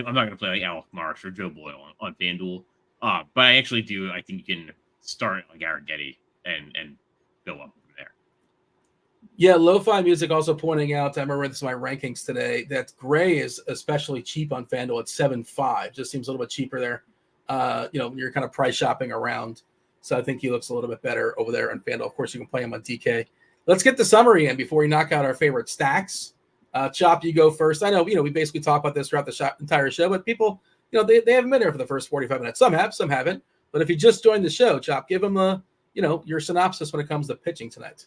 C: going to play like Alec Marsh or Joe Boyle on FanDuel. But I actually do. I think you can start like Arrighetti and go up from there.
A: Yeah, Lo-Fi Music also pointing out, I remember this in my rankings today, that Gray is especially cheap on FanDuel at 7.5. Just seems a little bit cheaper there. When you're kind of price shopping around. So I think he looks a little bit better over there on FanDuel. Of course, you can play him on DK. Let's get the summary in before we knock out our favorite stacks. Chop, you go first. I know, we basically talk about this throughout the entire show, but people, they haven't been there for the first 45 minutes. Some have, some haven't. But if you just joined the show, Chop, give them your synopsis when it comes to pitching tonight.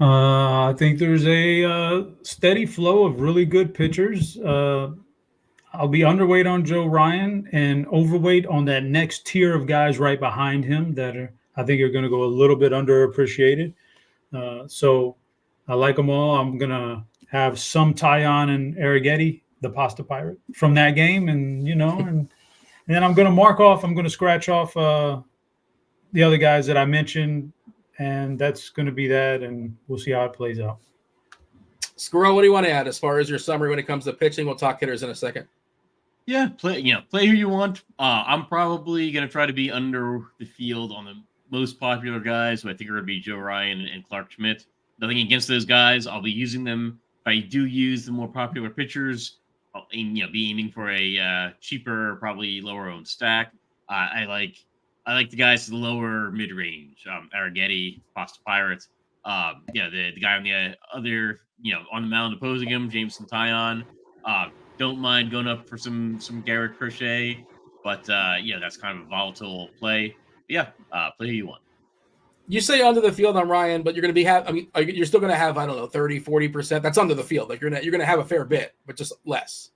B: I think there's a steady flow of really good pitchers. I'll be underweight on Joe Ryan and overweight on that next tier of guys right behind him that I think are going to go a little bit underappreciated. So I like them all. I'm going to have some Taillon and Arrighetti, the pasta pirate, from that game. And then I'm going to mark off, I'm going to scratch off the other guys that I mentioned. And that's going to be that, and we'll see how it plays out.
A: Squirrel, what do you want to add as far as your summary when it comes to pitching? We'll talk hitters in a second.
C: Yeah, play who you want. I'm probably going to try to be under the field on the most popular guys, who I think are going to be Joe Ryan and Clark Schmidt. Nothing against those guys. I'll be using them. If I do use the more popular pitchers, I'll be aiming for a cheaper, probably lower-owned stack. I like the guys in the lower mid-range. Arrighetti, Pasta Pirates. The guy on the other, on the mound opposing him, Jameson Taillon. don't mind going up for some Garrett Crochet, but that's kind of a volatile play. But play who you want.
A: You say under the field on Ryan, but you're going to be you're still going to have, I don't know, 30, 40%. That's under the field. Like you're going to have a fair bit, but just less.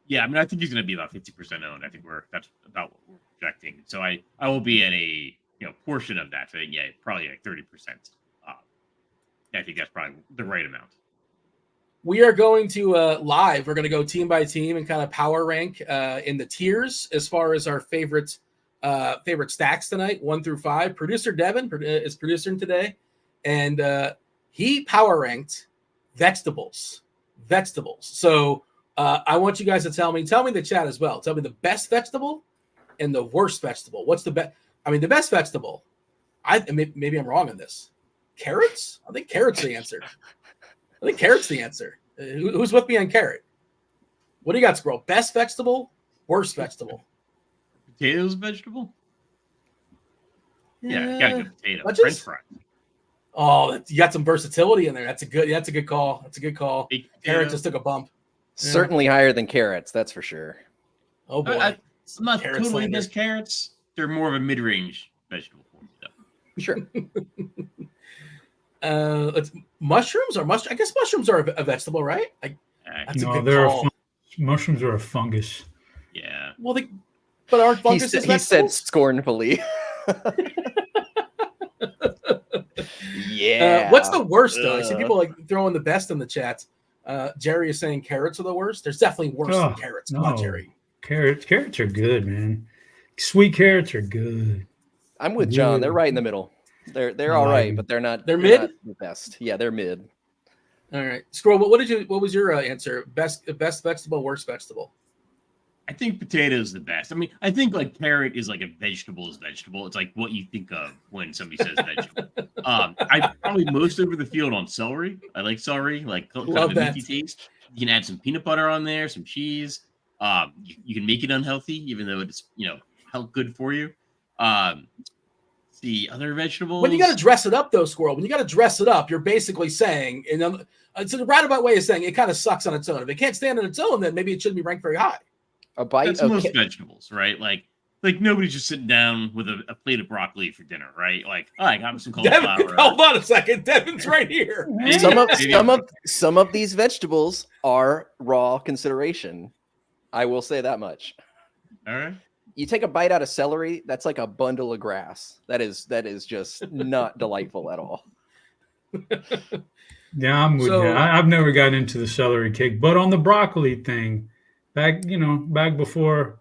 C: Yeah, I mean, I think he's going to be about 50% owned. I think that's about what we're projecting. So I will be at a portion of that. So probably like 30%. I think that's probably the right amount.
A: We are going to live. We're going to go team by team and kind of power rank in the tiers as far as our favorite stacks tonight, 1 through 5. Producer Devin is producing today, and he power ranked vegetables. So I want you guys to tell me the chat as well. Tell me the best vegetable and the worst vegetable. What's the best? I mean, the best vegetable. Maybe I'm wrong on this. Carrots? I think carrots the answer. Who's with me on carrot? What do you got, Squirrel? Best vegetable, worst vegetable?
C: Potatoes vegetable? Yeah, gotta go potato. French fries.
A: Oh, you got some versatility in there. That's a good call. Carrot just took a bump.
D: Certainly higher than carrots, that's for sure.
A: Oh boy.
C: I'm not totally against carrots. They're more of a mid-range vegetable for me, though.
D: Sure.
A: Mushrooms are I guess mushrooms are a vegetable, right? That's a good call.
B: Mushrooms are a fungus.
C: Yeah.
A: Well, but aren't funguses
D: he said scornfully. Yeah.
A: What's the worst though? I see people throwing the best in the chat. Jerry is saying carrots are the worst. There's definitely worse than carrots. Come on, Jerry.
B: Carrots are good, man. Sweet carrots are good.
D: I'm with John. They're right in the middle. They're all right, but they're not.
A: They're mid.
D: Not the best. Yeah, they're mid.
A: All right, Scroll. What was your answer? Best vegetable, worst vegetable?
C: I think potato is the best. I mean, I think like carrot is like a vegetable is vegetable. It's like what you think of when somebody says vegetable. I probably most over the field on celery. I like celery, like kind of a meaty taste. You can add some peanut butter on there, some cheese. You can make it unhealthy, even though it's good for you. The other vegetables.
A: When you got to dress it up, though, Squirrel. When you got to dress it up, you're basically saying, it's a roundabout way of saying it kind of sucks on its own. If it can't stand on its own, then maybe it shouldn't be ranked very high.
D: A bite
C: That's
D: of
C: most vegetables, right? Like nobody's just sitting down with a plate of broccoli for dinner, right? Like, I got some cauliflower.
A: Hold on a second, Devin's right here.
D: Some of these vegetables are raw consideration. I will say that much.
C: All right.
D: You take a bite out of celery, that's like a bundle of grass. That is just not delightful at all.
B: Yeah, I'm with you. I've never gotten into the celery kick, but on the broccoli thing, back before,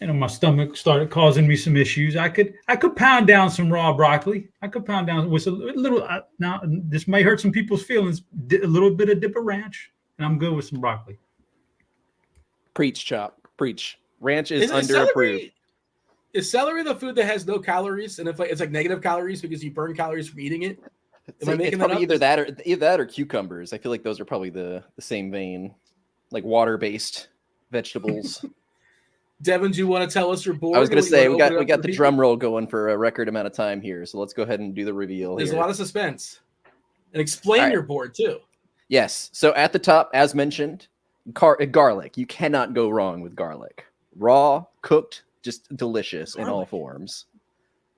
B: my stomach started causing me some issues. I could pound down some raw broccoli. I could pound down with a little. Now this may hurt some people's feelings. A little bit of dip of ranch, and I'm good with some broccoli.
D: Preach, Chop. Preach. Ranch is under-approved.
A: Is celery the food that has no calories, and it's like negative calories because you burn calories from eating it?
D: Am I making that up? Either that or cucumbers. I feel like those are probably the same vein, like water-based vegetables.
A: Devin, do you want to tell us your board?
D: I was going to say we got the drum roll going for a record amount of time here, so let's go ahead and do the reveal.
A: There's a lot of suspense, and explain your board too.
D: Yes. So at the top, as mentioned, garlic. You cannot go wrong with garlic. Raw, cooked, just delicious in all forms.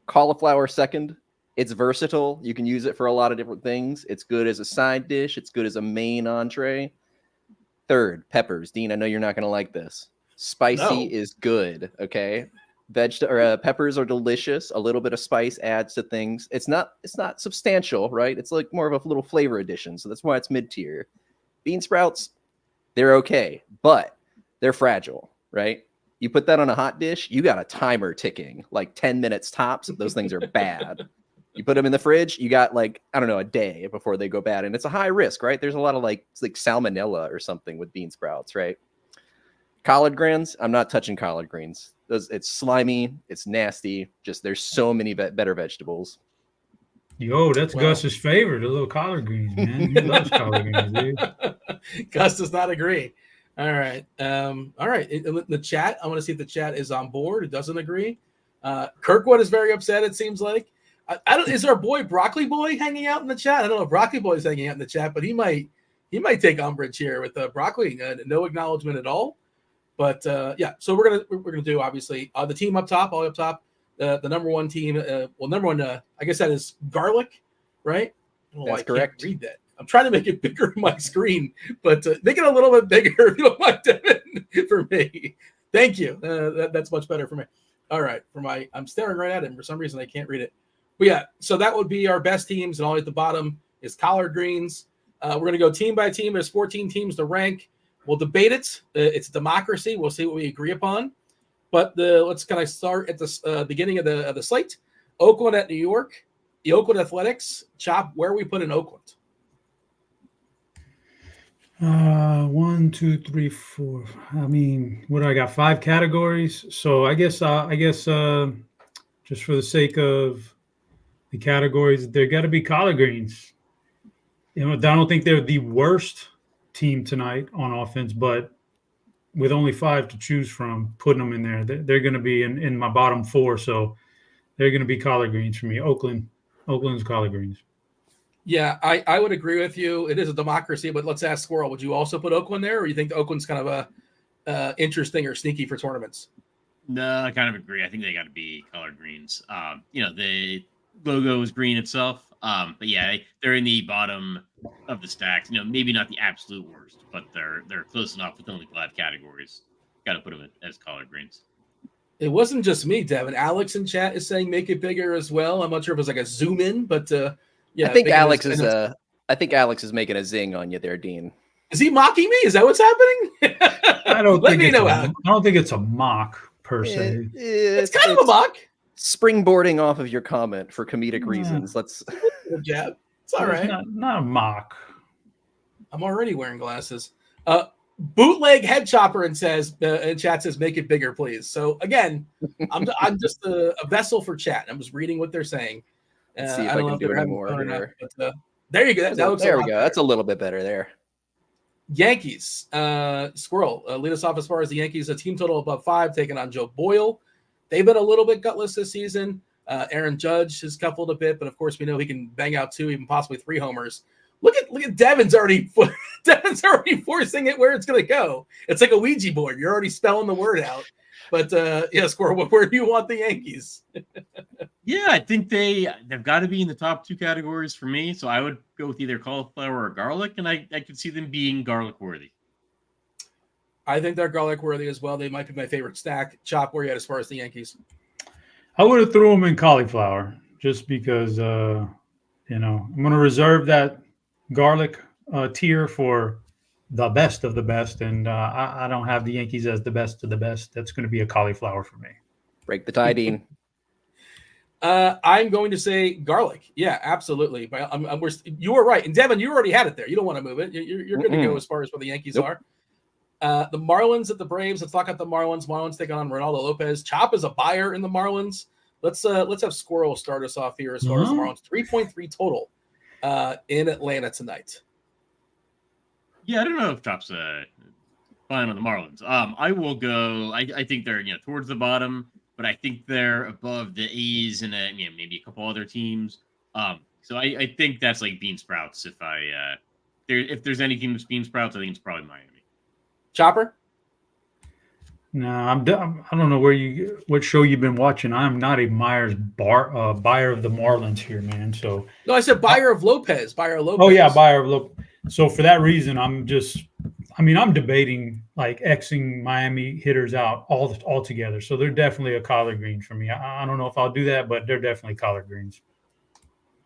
D: Cauliflower second. It's versatile. You can use it for a lot of different things. It's good as a side dish. It's good as a main entree. Third, peppers. Dean, I know you're not going to like this. Spicy is good, okay? Peppers are delicious. A little bit of spice adds to things. It's not substantial, right? It's like more of a little flavor addition, so that's why it's mid-tier. Bean sprouts, they're okay, but they're fragile, right? You put that on a hot dish, you got a timer ticking, like 10 minutes tops. Those things are bad. You put them in the fridge, you got a day before they go bad. And it's a high risk, right? There's a lot of like salmonella or something with bean sprouts, right? Collard greens, I'm not touching collard greens. It's slimy, it's nasty. Just there's so many better vegetables.
B: Yo, that's Gus's favorite, the little collard greens, man. He loves collard greens, dude.
A: Gus does not agree. All right. All right. In the chat, I want to see if the chat is on board. It doesn't agree. Kirkwood is very upset, it seems like. Is our boy Broccoli Boy hanging out in the chat? I don't know if Broccoli Boy is hanging out in the chat, but he might he might take umbrage here with broccoli. No acknowledgement at all. But yeah, so we're gonna do obviously the team up top, all up top. The number one team, number one, I guess that is garlic, right?
D: That's correct.
A: Can't read that. I'm trying to make it bigger on my screen, but make it a little bit bigger if you don't mind, Devin, for me. Thank you. That's much better for me. All right, I'm staring right at it. And for some reason, I can't read it. But yeah, so that would be our best teams, and all at the bottom is collard greens. We're gonna go team by team. There's 14 teams to rank. We'll debate it. It's a democracy. We'll see what we agree upon. But let's kind of start at the beginning of the slate. Oakland at New York. The Oakland Athletics. Chop, where we put in Oakland?
B: 1, 2, 3, 4. I mean, what do I got? 5 categories. So I guess just for the sake of the categories, there got to be collard greens. I don't think they're the worst team tonight on offense, but with only 5 to choose from, putting them in there, they're going to be in my bottom 4. So they're going to be collard greens for me. Oakland's collard greens.
A: Yeah, I would agree with you. It is a democracy, but let's ask Squirrel. Would you also put Oakland there, or you think Oakland's kind of a interesting or sneaky for tournaments?
C: No, I kind of agree. I think they got to be collard greens. The logo is green itself. But yeah, they're in the bottom of the stacks. Maybe not the absolute worst, but they're close enough with only 5 categories. Got to put them as collard greens.
A: It wasn't just me, Devin. Alex in chat is saying make it bigger as well. I'm not sure if it's like a zoom in, but yeah.
D: I think Alex is making a zing on you there, Dean.
A: Is he mocking me? Is that what's happening?
B: I don't
A: Let me know, Alex.
B: I don't think it's a mock per se.
A: It's kind of a mock.
D: Springboarding off of your comment for comedic reasons. Let's
A: jab. It's all right.
B: Not a mock.
A: I'm already wearing glasses. Bootleg head chopper and says in chat says make it bigger, please. So again, I'm just a vessel for chat. I'm just reading what they're saying.
D: Let's see if I can do any more here.
A: But, there you go.
D: There we go. That's a little bit better there.
A: Yankees. Squirrel, lead us off as far as the Yankees. A team total above 5, taking on Joe Boyle. They've been a little bit gutless this season. Aaron Judge has coupled a bit, but of course we know he can bang out 2, even possibly 3 homers. Look at Devin's already forcing it where it's going to go. It's like a Ouija board. You're already spelling the word out. But yeah, Squirrel, where do you want the Yankees?
C: Yeah, I think they've got to be in the top 2 categories for me. So I would go with either cauliflower or garlic, and I could see them being garlic worthy.
A: I think they're garlic worthy as well. They might be my favorite stack. Chop, where you at as far as the Yankees?
B: I would have threw them in cauliflower just because, I'm going to reserve that garlic tier for the best of the best, and I don't have the Yankees as the best of the best. That's going to be a cauliflower for me. Break the tie, Dean.
A: I'm going to say garlic. Yeah, absolutely. But you were right. And Devin, you already had it there. You don't want to move it. You're good to go as far as where the Yankees are. The Marlins at the Braves. Let's talk about the Marlins. Marlins taking on Ronaldo Lopez. Chop is a buyer in the Marlins. Let's have Squirrel start us off here as far as the Marlins. 3.3 total in Atlanta tonight.
C: Yeah, I don't know if Chop's fine on the Marlins. I will go. I think they're towards the bottom, but I think they're above the A's and maybe a couple other teams. So I think that's like bean sprouts. If there's any team that's bean sprouts, I think it's probably Miami.
A: Chopper?
B: No, I don't know what show you've been watching. I'm not a buyer of the Marlins here, man. So
A: no, I said buyer of Lopez.
B: Oh yeah, buyer of Lopez. So for that reason, I'm debating like Xing Miami hitters out all together. So they're definitely a collard green for me. I don't know if I'll do that, but they're definitely collard greens.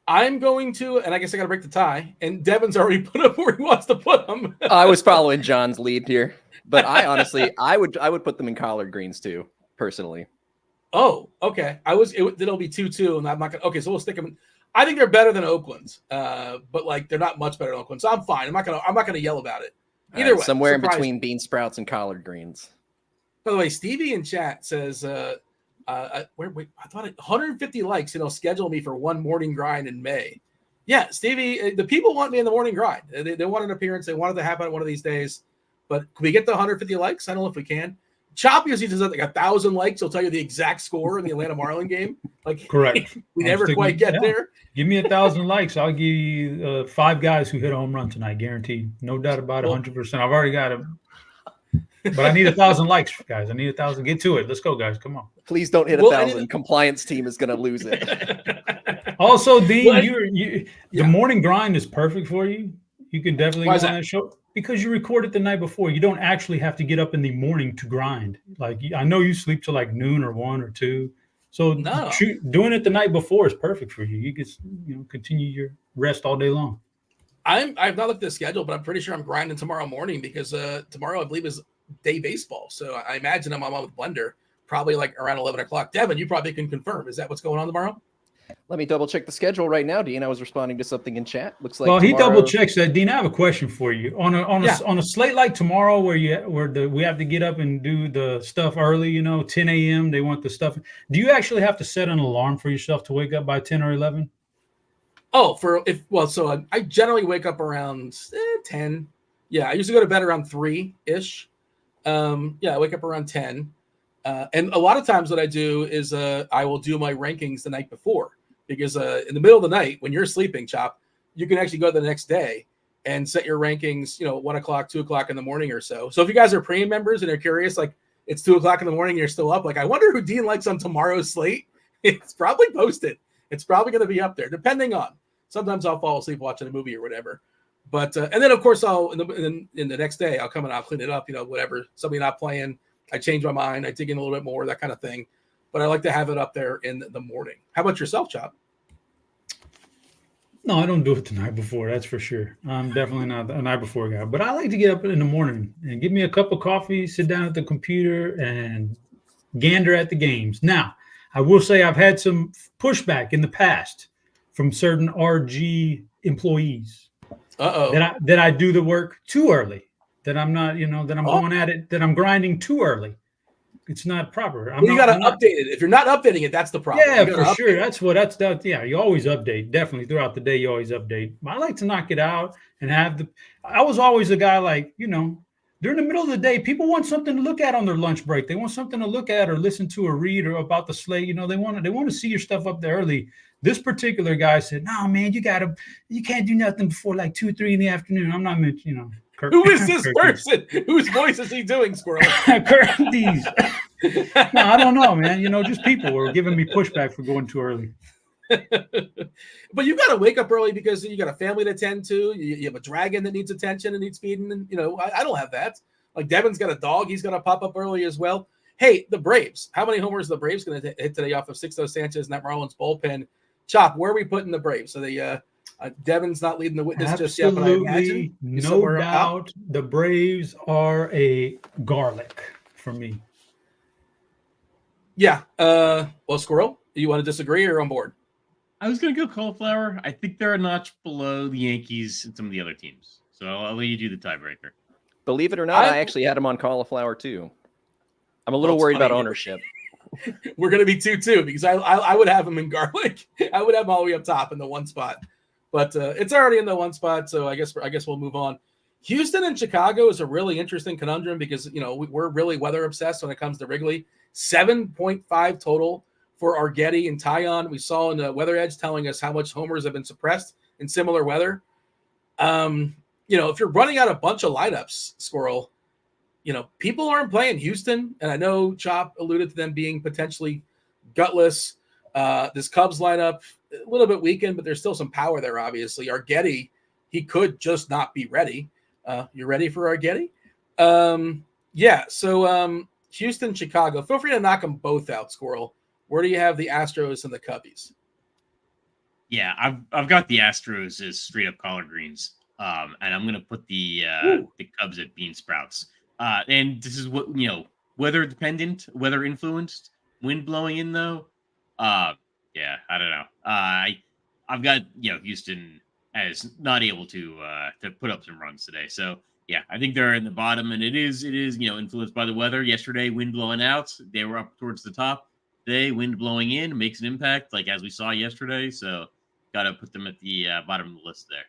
A: I'm going to, and I guess I got to break the tie. And Devin's already put up where he wants to put them.
D: I was following John's lead here, but I honestly, I would put them in collard greens too, personally.
A: Oh, okay. It'll be 2-2, and I'm not gonna. Okay, so we'll stick them. I think they're better than Oakland, but like they're not much better than Oakland, so I'm fine. I'm not gonna yell about it. Either way,
D: somewhere in between bean sprouts and collard greens.
A: By the way, Stevie in chat says, I thought 150 likes, schedule me for one morning grind in May. Yeah, Stevie, the people want me in the morning grind. They want an appearance. They want it to happen one of these days. But can we get the 150 likes? I don't know if we can. Chop usually does like 1,000 likes. He'll tell you the exact score in the Atlanta Marlin game. Like,
B: correct.
A: We never quite get there.
B: Give me 1,000 likes. I'll give you 5 guys who hit a home run tonight, guaranteed. No doubt about it, 100%. I've already got them. But I need 1,000 likes, guys. I need 1,000. Get to it. Let's go, guys. Come on.
D: Please don't hit 1,000. Compliance team is going to lose it.
B: Also, Dean, the morning grind is perfect for you. You can definitely go on that show because you record it the night before. You don't actually have to get up in the morning to grind. Like, I know you sleep till like noon or 1 or 2. So doing it the night before is perfect for you. You can continue your rest all day long.
A: I've not looked at the schedule, but I'm pretty sure I'm grinding tomorrow morning because tomorrow I believe is day baseball. So I imagine I'm on with Blender probably like around 11 o'clock. Devin, you probably can confirm. Is that what's going on tomorrow?
D: Let me double check the schedule right now, Dean. I was responding to something in chat. Looks like
B: he double checks that. Dean, I have a question for you. On a slate like tomorrow, we have to get up and do the stuff early. 10 a.m. They want the stuff. Do you actually have to set an alarm for yourself to wake up by 10 or 11?
A: Oh, I generally wake up around 10. Yeah, I usually go to bed around 3-ish. I wake up around 10. And a lot of times what I do is I will do my rankings the night before because in the middle of the night when you're sleeping, Chop, you can actually go the next day and set your rankings, 1 o'clock, 2 o'clock in the morning or so. So if you guys are premium members and are curious, like it's 2 o'clock in the morning and you're still up, like I wonder who Dean likes on tomorrow's slate. It's probably posted. It's probably going to be up there, depending on. Sometimes I'll fall asleep watching a movie or whatever. But and then of course I'll in the next day I'll come and I'll clean it up, whatever. Somebody not playing, I change my mind, I dig in a little bit more, that kind of thing. But I like to have it up there in the morning. How about yourself, Chop?
B: No, I don't do it the night before. That's for sure. I'm definitely not a night before guy. But I like to get up in the morning and give me a cup of coffee, sit down at the computer, and gander at the games. Now, I will say I've had some pushback in the past from certain RG employees that I do the work too early, that I'm not, that I'm going at it, that I'm grinding too early. It's not proper.
A: You got to update it. If you're not updating it, that's the problem.
B: Yeah, for sure. You always update. Definitely throughout the day, you always update. I like to knock it out and I was always a guy like, during the middle of the day, people want something to look at on their lunch break. They want something to look at or listen to or read or about the slate. They want to see your stuff up there early. This particular guy said, "No, man, you can't do nothing before like 2 or 3 in the afternoon." I'm not meant,
A: Who is this person? Whose voice is he doing, Squirrel?
B: Curtis. No, I don't know, man. Just people were giving me pushback for going too early.
A: But you got to wake up early because you got a family to tend to. You have a dragon that needs attention and needs feeding. And, I don't have that. Like Devin's got a dog. He's going to pop up early as well. Hey, the Braves. How many homers are the Braves going to hit today off of Sixto Sanchez and that Marlins bullpen? Chop, where are we putting the Braves? So Devin's not leading the witness just yet, but I imagine
B: no doubt the Braves are a garlic for me.
A: Yeah. Well, Squirrel, you want to disagree or on board?
C: I was going to go cauliflower. I think they're a notch below the Yankees and some of the other teams. So I'll let you do the tiebreaker.
D: Believe it or not, I actually had him on cauliflower too. I'm a little worried about ownership.
A: We're going to be 2-2 because I would have him in garlic. I would have him all the way up top in the one spot. But it's already in the one spot, so I guess we'll move on. Houston and Chicago is a really interesting conundrum because, we're really weather obsessed when it comes to Wrigley. 7.5 total for Arrighetti and Taillon. We saw in the Weather Edge telling us how much homers have been suppressed in similar weather. If you're running out a bunch of lineups, Squirrel, people aren't playing Houston. And I know Chop alluded to them being potentially gutless. This Cubs lineup, a little bit weakened, but there's still some power there, obviously. Arrighetti, he could just not be ready. You ready for Arrighetti? So Houston, Chicago. Feel free to knock them both out, Squirrel. Where do you have the Astros and the Cubbies?
C: Yeah, I've got the Astros as straight up collard greens, and I'm going to put the Cubs at bean sprouts. And this is what weather dependent, weather influenced, wind blowing in though. I don't know. I've got Houston as not able to put up some runs today. So yeah, I think they're in the bottom, and it is influenced by the weather. Yesterday, wind blowing out, they were up towards the top. Today, wind blowing in makes an impact, like as we saw yesterday. So got to put them at the bottom of the list there.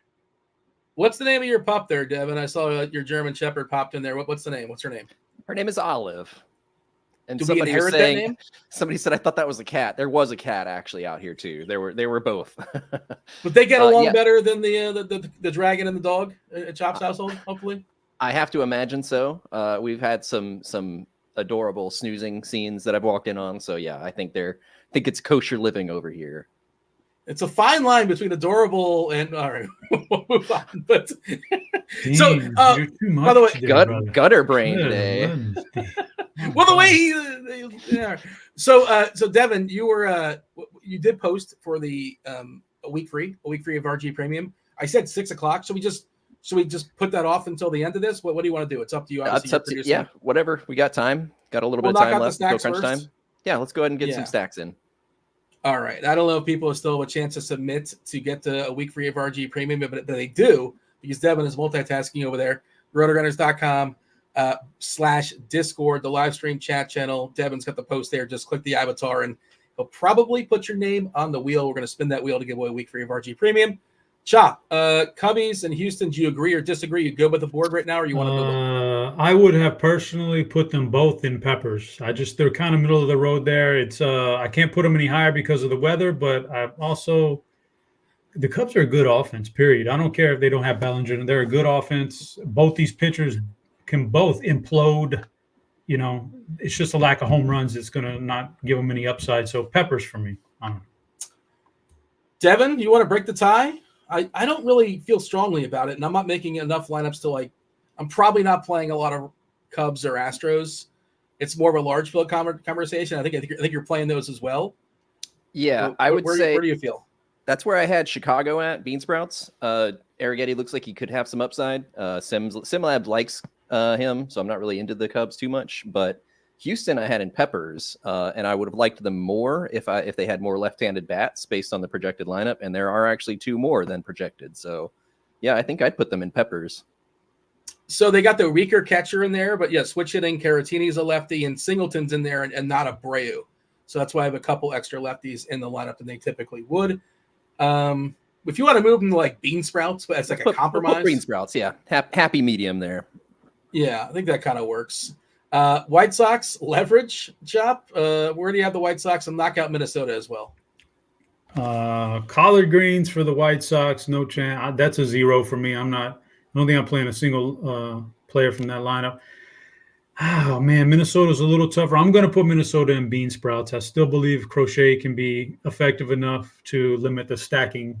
A: What's the name of your pup there, Devin? I saw your German Shepherd popped in there. What's the name? What's her name?
D: Her name is Olive. And
A: Do we
D: somebody was
A: inherit that
D: saying,
A: name?
D: somebody said, I thought that was a cat. There was a cat actually out here too. They were both.
A: But they get along
D: yeah.
A: better than the dragon and the dog at Chop's household, hopefully.
D: I have to imagine so. We've had some adorable snoozing scenes that I've walked in on. So yeah, I think it's kosher living over here.
A: It's a fine line between adorable and all right. We'll move on. But
B: Damn,
A: so,
B: you're too much
A: by the way,
B: today,
D: gutter brain
B: Good
D: today.
B: Wednesday.
A: well, the way yeah. So Devin, you did post for the a week free of RG Premium. I said 6 o'clock. Should we just put that off until the end of this? What do you want to do? It's up to you.
D: It's up to yeah, whatever. We got time. Got a little bit of time left. Go crunch time. Yeah, let's go ahead and get some stacks in. All
A: right. I don't know if people still have a chance to submit to get a week free of RG Premium, but they do because Devin is multitasking over there. RotoGrinders.com/Discord, the live stream chat channel. Devin's got the post there. Just click the avatar and he'll probably put your name on the wheel. We're going to spin that wheel to give away a week free of RG Premium. Chop, Cubbies and Houston, do you agree or disagree? You good with the board right now, or you want to move?
B: I would have personally put them both in peppers. They're kind of middle of the road there. It's I can't put them any higher because of the weather, but I also the Cubs are a good offense, period. I don't care if they don't have Bellinger. They're a good offense. Both these pitchers can both implode. You know, it's just a lack of home runs. It's going to not give them any upside. So peppers for me.
A: Devin, you want to break the tie? I don't really feel strongly about it, and I'm not making enough lineups to I'm probably not playing a lot of Cubs or Astros. It's more of a large field conversation. I think you're playing those as well.
D: Yeah, I would say.
A: Where do you feel?
D: That's where I had Chicago at Bean Sprouts. Arrighetti looks like he could have some upside. SimLabs likes him, so I'm not really into the Cubs too much. But Houston, I had in peppers, and I would have liked them more if they had more left-handed bats based on the projected lineup. And there are actually 2 more than projected. So, yeah, I think I'd put them in peppers.
A: So they got the weaker catcher in there, but yeah, switch hitting. Caratini's a lefty, and Singleton's in there, and not Abreu. So that's why I have a couple extra lefties in the lineup than they typically would. If you want to move them to Bean Sprouts, but it's a compromise.
D: Bean Sprouts, yeah, happy medium there.
A: Yeah, I think that kind of works. White Sox leverage, Chop. Where do you have the White Sox and knock out Minnesota as well?
B: Collard greens for the White Sox, no chance. That's a 0 for me. I don't think I'm playing a single player from that lineup. Oh, man, Minnesota's a little tougher. I'm going to put Minnesota in Bean Sprouts. I still believe Crochet can be effective enough to limit the stacking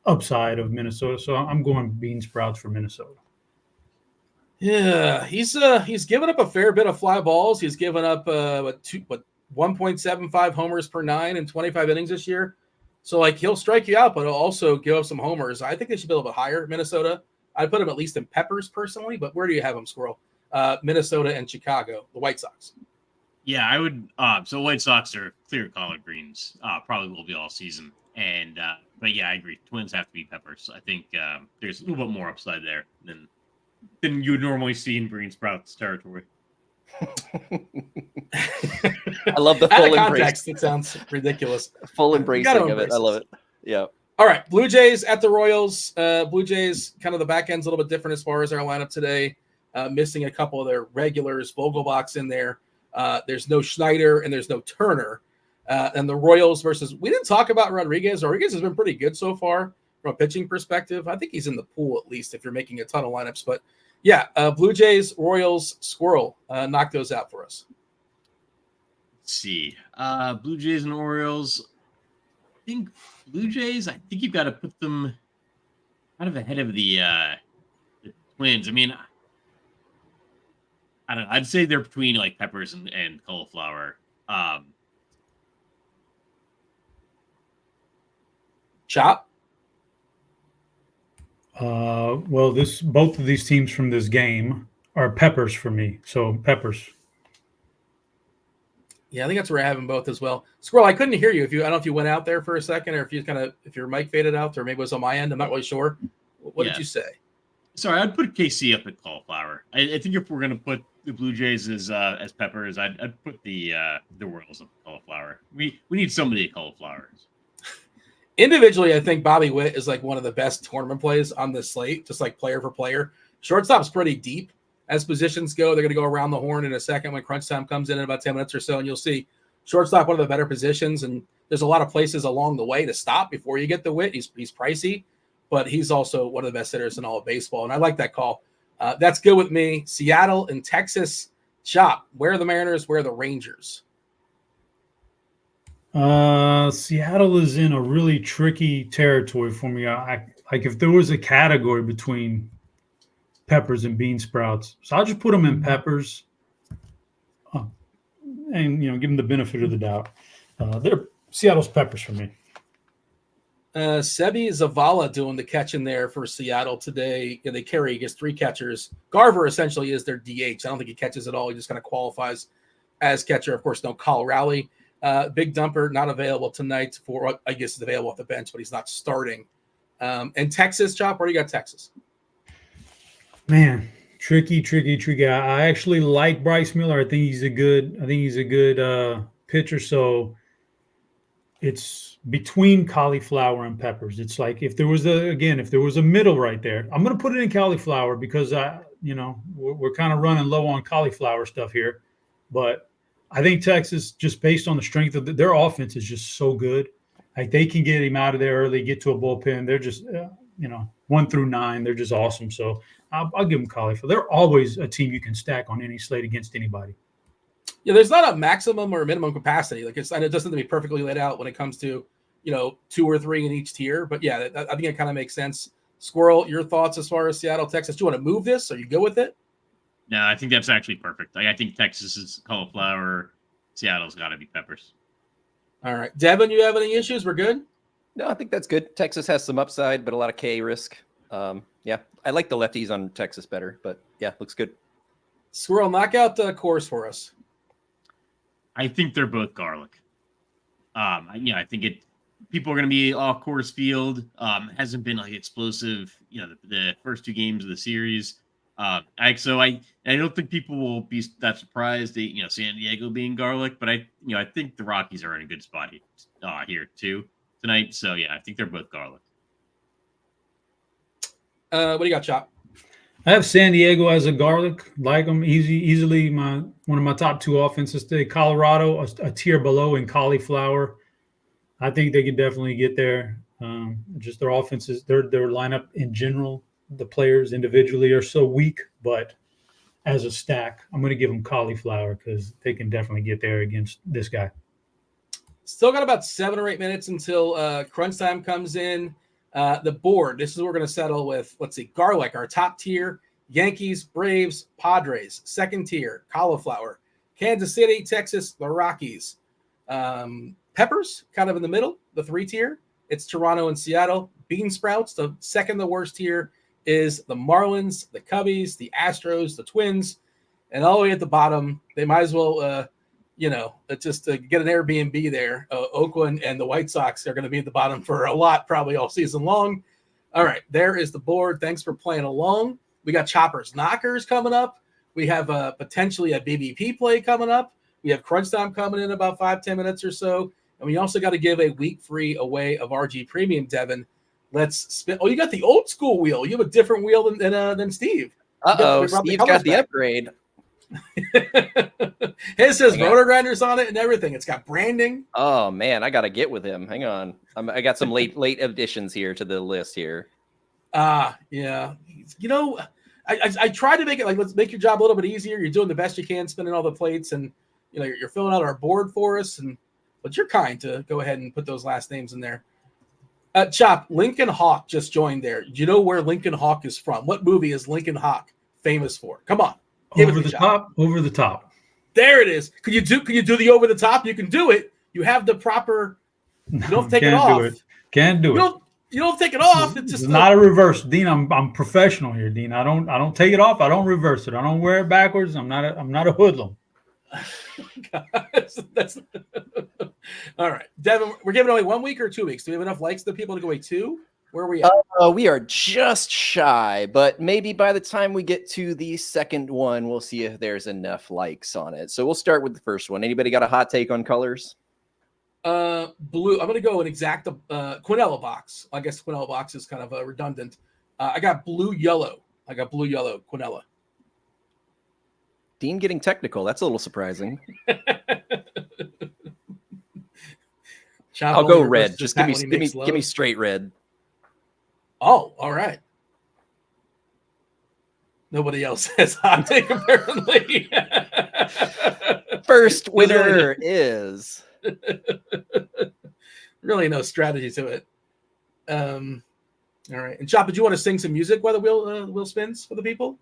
B: upside of Minnesota. So I'm going Bean Sprouts for Minnesota.
A: Yeah, he's given up a fair bit of fly balls. He's given up 1.75 homers per 9 in 25 innings this year. So he'll strike you out, but he'll also give up some homers. I think they should be a little bit higher, Minnesota. I'd put him at least in peppers personally, but where do you have him, Squirrel? Minnesota and Chicago, the White Sox.
C: Yeah, I would. So White Sox are clear collard greens. Probably will be all season. And but yeah, I agree. Twins have to be peppers. I think there's a little bit more upside there than you would normally see in Bean Sprouts territory.
D: I love the full
A: context. It sounds ridiculous.
D: Full embracing of it. I love it. Yeah.
A: All right, Blue Jays at the Royals. Blue Jays, kind of the back end's a little bit different as far as our lineup today. Missing a couple of their regulars. Vogelbach's in there. There's no Schneider and there's no Turner. And the Royals versus, we didn't talk about Rodriguez. Rodriguez has been pretty good so far from a pitching perspective. I think he's in the pool at least if you're making a ton of lineups. But yeah, Blue Jays, Royals, Squirrel, knock those out for us.
C: Let's see. Blue Jays and Orioles. I think Blue Jays, I think you've got to put them kind of ahead of the Twins. I mean, I don't know. I'd say they're between peppers and cauliflower.
A: Chop?
B: Well, both of these teams from this game are peppers for me. So peppers.
A: Yeah, I think that's where I have them both as well. Squirrel, I couldn't hear you. I don't know if you went out there for a second or if your mic faded out or maybe it was on my end. I'm not really sure. What did you say?
C: Sorry, I'd put KC up at cauliflower. I think if we're going to put the Blue Jays as peppers, I'd put the Royals up at cauliflower. We need somebody at cauliflower.
A: Individually, I think Bobby Witt is one of the best tournament plays on this slate, just player for player. Shortstop's pretty deep. as positions go. They're going to go around the horn in a second when crunch time comes in about 10 minutes or so, and you'll see shortstop one of the better positions, and there's a lot of places along the way to stop before you get the Witt. He's pricey, but he's also one of the best hitters in all of baseball, and I like that call. That's good with me. Seattle and Texas. Chop. Where are the Mariners? Where are the Rangers?
B: Seattle is in a really tricky territory for me. Like if there was a category between peppers and bean sprouts, so I'll just put them in peppers, and give them the benefit of the doubt. They're Seattle's peppers for me.
A: Sebi Zavala doing the catching there for Seattle today. They carry, I guess, 3 catchers. Garver essentially is their DH. I don't think he catches at all. He just kind of qualifies as catcher. Of course, no Kyle Rowley. Big Dumper, not available tonight for, I guess, is available off the bench, but he's not starting. And Texas, Chop, where do you got Texas?
B: Man, tricky. I actually like Bryce Miller. I think he's a good pitcher. So it's between cauliflower and peppers. It's like if there was a middle right there, I'm going to put it in cauliflower because we're kind of running low on cauliflower stuff here. But I think Texas, just based on the strength of their offense, is just so good. Like they can get him out of there early, get to a bullpen. They're just 1 through 9. They're just awesome. So I'll give them cauliflower. They're always a team you can stack on any slate against anybody.
A: Yeah, there's not a maximum or a minimum capacity. Like it doesn't have to be perfectly laid out when it comes to 2 or 3 in each tier. But yeah, I think it kind of makes sense. Squirrel, your thoughts as far as Seattle, Texas? Do you want to move this? Are you good with it?
C: No, I think that's actually perfect. I think Texas is cauliflower. Seattle's got to be peppers.
A: All right. Devin, you have any issues? We're good?
D: No, I think that's good. Texas has some upside, but a lot of K risk. Yeah, I like the lefties on Texas better, but yeah, looks good.
A: Squirrel, knock out the course for us.
C: I think they're both garlic. I think people are going to be off Coors Field. Hasn't been like explosive, the first 2 games of the series. I don't think people will be that surprised at San Diego being garlic, but I think the Rockies are in a good spot here too tonight. So yeah, I think they're both garlic.
A: What do you got, Chop?
B: I have San Diego as a garlic. Like them easily. One of my top 2 offenses today. Colorado, a tier below in cauliflower. I think they can definitely get there. Just their offenses, their lineup in general. The players individually are so weak, but as a stack, I'm going to give them cauliflower because they can definitely get there against this guy.
A: Still got about 7 or 8 minutes until crunch time comes in. The board, this is what we're going to settle with. Let's see, garlic, our top tier, Yankees, Braves, Padres. Second tier, cauliflower, Kansas City, Texas, the Rockies. Peppers, kind of in the middle, the 3 tier. It's Toronto and Seattle. Bean sprouts, the second the worst tier, is the Marlins, the Cubbies, the Astros, the Twins, and all the way at the bottom, they might as well, just get an Airbnb there. Oakland and the White Sox are going to be at the bottom for a lot, probably all season long. All right, there is the board. Thanks for playing along. We got Choppers Knockers coming up. We have potentially a BBP play coming up. We have crunch time coming in about 5-10 minutes or so. And we also got to give a week free away of RG Premium, Devin. Let's spin. Oh, you got the old school wheel. You have a different wheel than Steve.
D: Steve's got the upgrade.
A: His says RotoGrinders on it and everything. It's got branding.
D: Oh man, I gotta get with him. Hang on, I got some late additions here to the list here.
A: Yeah. I tried to make it like, let's make your job a little bit easier. You're doing the best you can, spinning all the plates, and you're filling out our board for us. But you're kind to go ahead and put those last names in there. Chop, Lincoln Hawk just joined there. Do you know where Lincoln Hawk is from? What movie is Lincoln Hawk famous for? Come on.
B: Over the top.
A: There it is. Can you do the over the top? You can do it. You have the proper. You don't take it off.
B: Can't do it.
A: You don't take it off. It's just
B: not a reverse, Dean. I'm professional here, Dean. I don't take it off. I don't reverse it. I don't wear it backwards. I'm not a hoodlum.
A: That's all right, Devin. We're giving away 1 week or 2 weeks. Do we have enough likes to people to go away 2? Where are we at?
D: We are just shy, but maybe by the time we get to the second one, we'll see if there's enough likes on it. So we'll start with the first one. Anybody got a hot take on colors?
A: Blue. I'm going to go an exacta Quinella box. I guess Quinella box is kind of redundant. I got blue yellow. Quinella.
D: Dean getting technical. That's a little surprising. I'll go red. Just give me straight red.
A: Oh, all right. Nobody else has hot take, apparently.
D: First winner is...
A: Really no strategy to it. All right. And Chop, did you want to sing some music while the wheel spins for the people?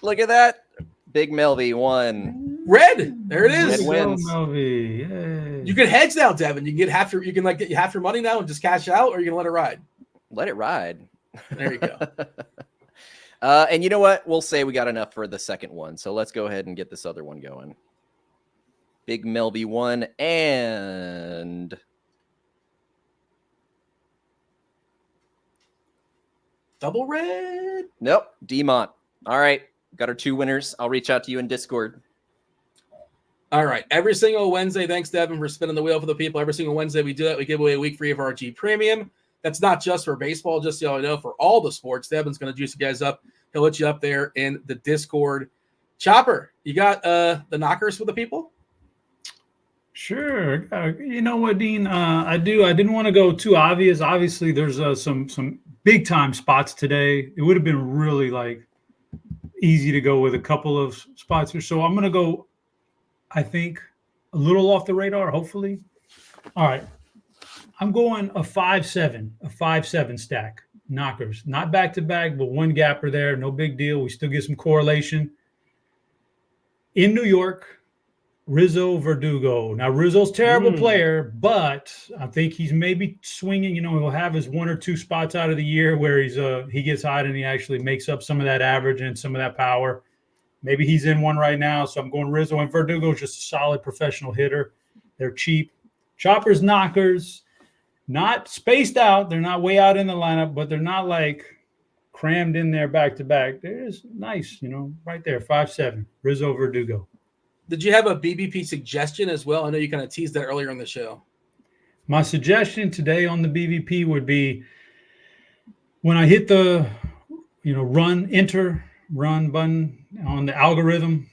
D: Look at that. Big Melvy won.
A: Red. There it is.
D: Red wins.
B: Melvy. Yay.
A: You can hedge now, Devin. You can get half your money now and just cash out, or you can let it ride.
D: Let it ride.
A: There you go.
D: And you know what? We'll say we got enough for the second one. So let's go ahead and get this other one going. Big Melvy won and...
A: Double red.
D: Nope. Demont. All right. Got our 2 winners. I'll reach out to you in Discord.
A: All right. Every single Wednesday, thanks, Devin, for spinning the wheel for the people. Every single Wednesday we do that. We give away a week free of our G Premium. That's not just for baseball, just so you know, for all the sports. Devin's going to juice you guys up. He'll let you up there in the Discord. Chopper, you got the knockers for the people?
B: Sure. You know what, Dean? I do. I didn't want to go too obvious. Obviously, there's some big time spots today. It would have been really easy to go with a couple of spots here. So I'm going to go, I think, a little off the radar, hopefully. All right. I'm going a 5-7 stack knockers. Not back to back, but one gapper there. No big deal. We still get some correlation. In New York, Rizzo Verdugo. Now, Rizzo's terrible player, but I think he's maybe swinging. He'll have his 1 or 2 spots out of the year where he gets hot and he actually makes up some of that average and some of that power. Maybe he's in one right now, so I'm going Rizzo. And Verdugo's just a solid professional hitter. They're cheap. Choppers, knockers, not spaced out. They're not way out in the lineup, but they're not crammed in there back to back. They're just nice, right there, 5-7. Rizzo Verdugo.
A: Did you have a BBP suggestion as well? I know you kind of teased that earlier in the show.
B: My suggestion today on the BBP would be when I hit the, run button on the algorithm.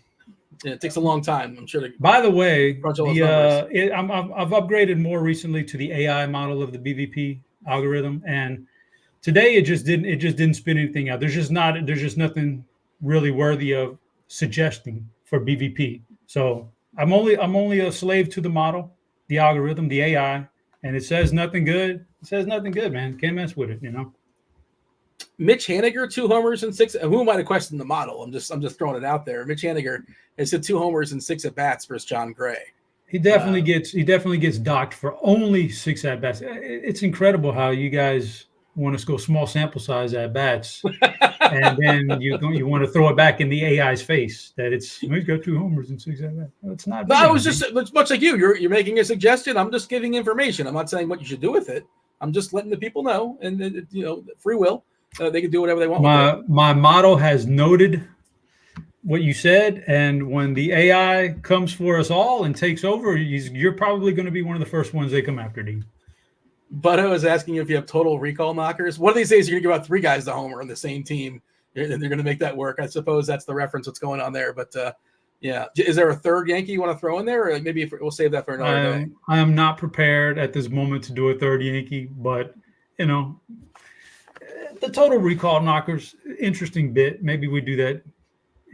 A: Yeah, it takes a long time, I'm sure.
B: By the way, I've upgraded more recently to the AI model of the BVP algorithm, and today it just didn't spit anything out. There's just nothing really worthy of suggesting for BVP. So I'm only a slave to the model, the algorithm, the AI, and it says nothing good. It says nothing good, man. Can't mess with it,
A: Mitch Haniger, 2 homers and 6. Who might have questioned the model? I'm just throwing it out there. Mitch Haniger has hit 2 homers and 6 at bats versus John Gray.
B: He definitely gets docked for only 6 at bats. It's incredible how you guys want to go small sample size at bats, and then you want to throw it back in the AI's face that he's got 2 homers and 6 at bats. It's not.
A: No, I was just much like you. You're making a suggestion. I'm just giving information. I'm not saying what you should do with it. I'm just letting the people know, and free will. They can do whatever they want.
B: My model has noted what you said, and when the AI comes for us all and takes over, you're probably going to be one of the first ones they come after, Dean.
A: But I was asking you if you have total recall knockers. One of these days, you're going to give out 3 guys to homer on the same team. They're going to make that work. I suppose that's the reference what's going on there. But yeah, is there a third Yankee you want to throw in there, or maybe we'll save that for another day?
B: I am not prepared at this moment to do a third Yankee, but the total recall knockers, interesting bit. Maybe we do that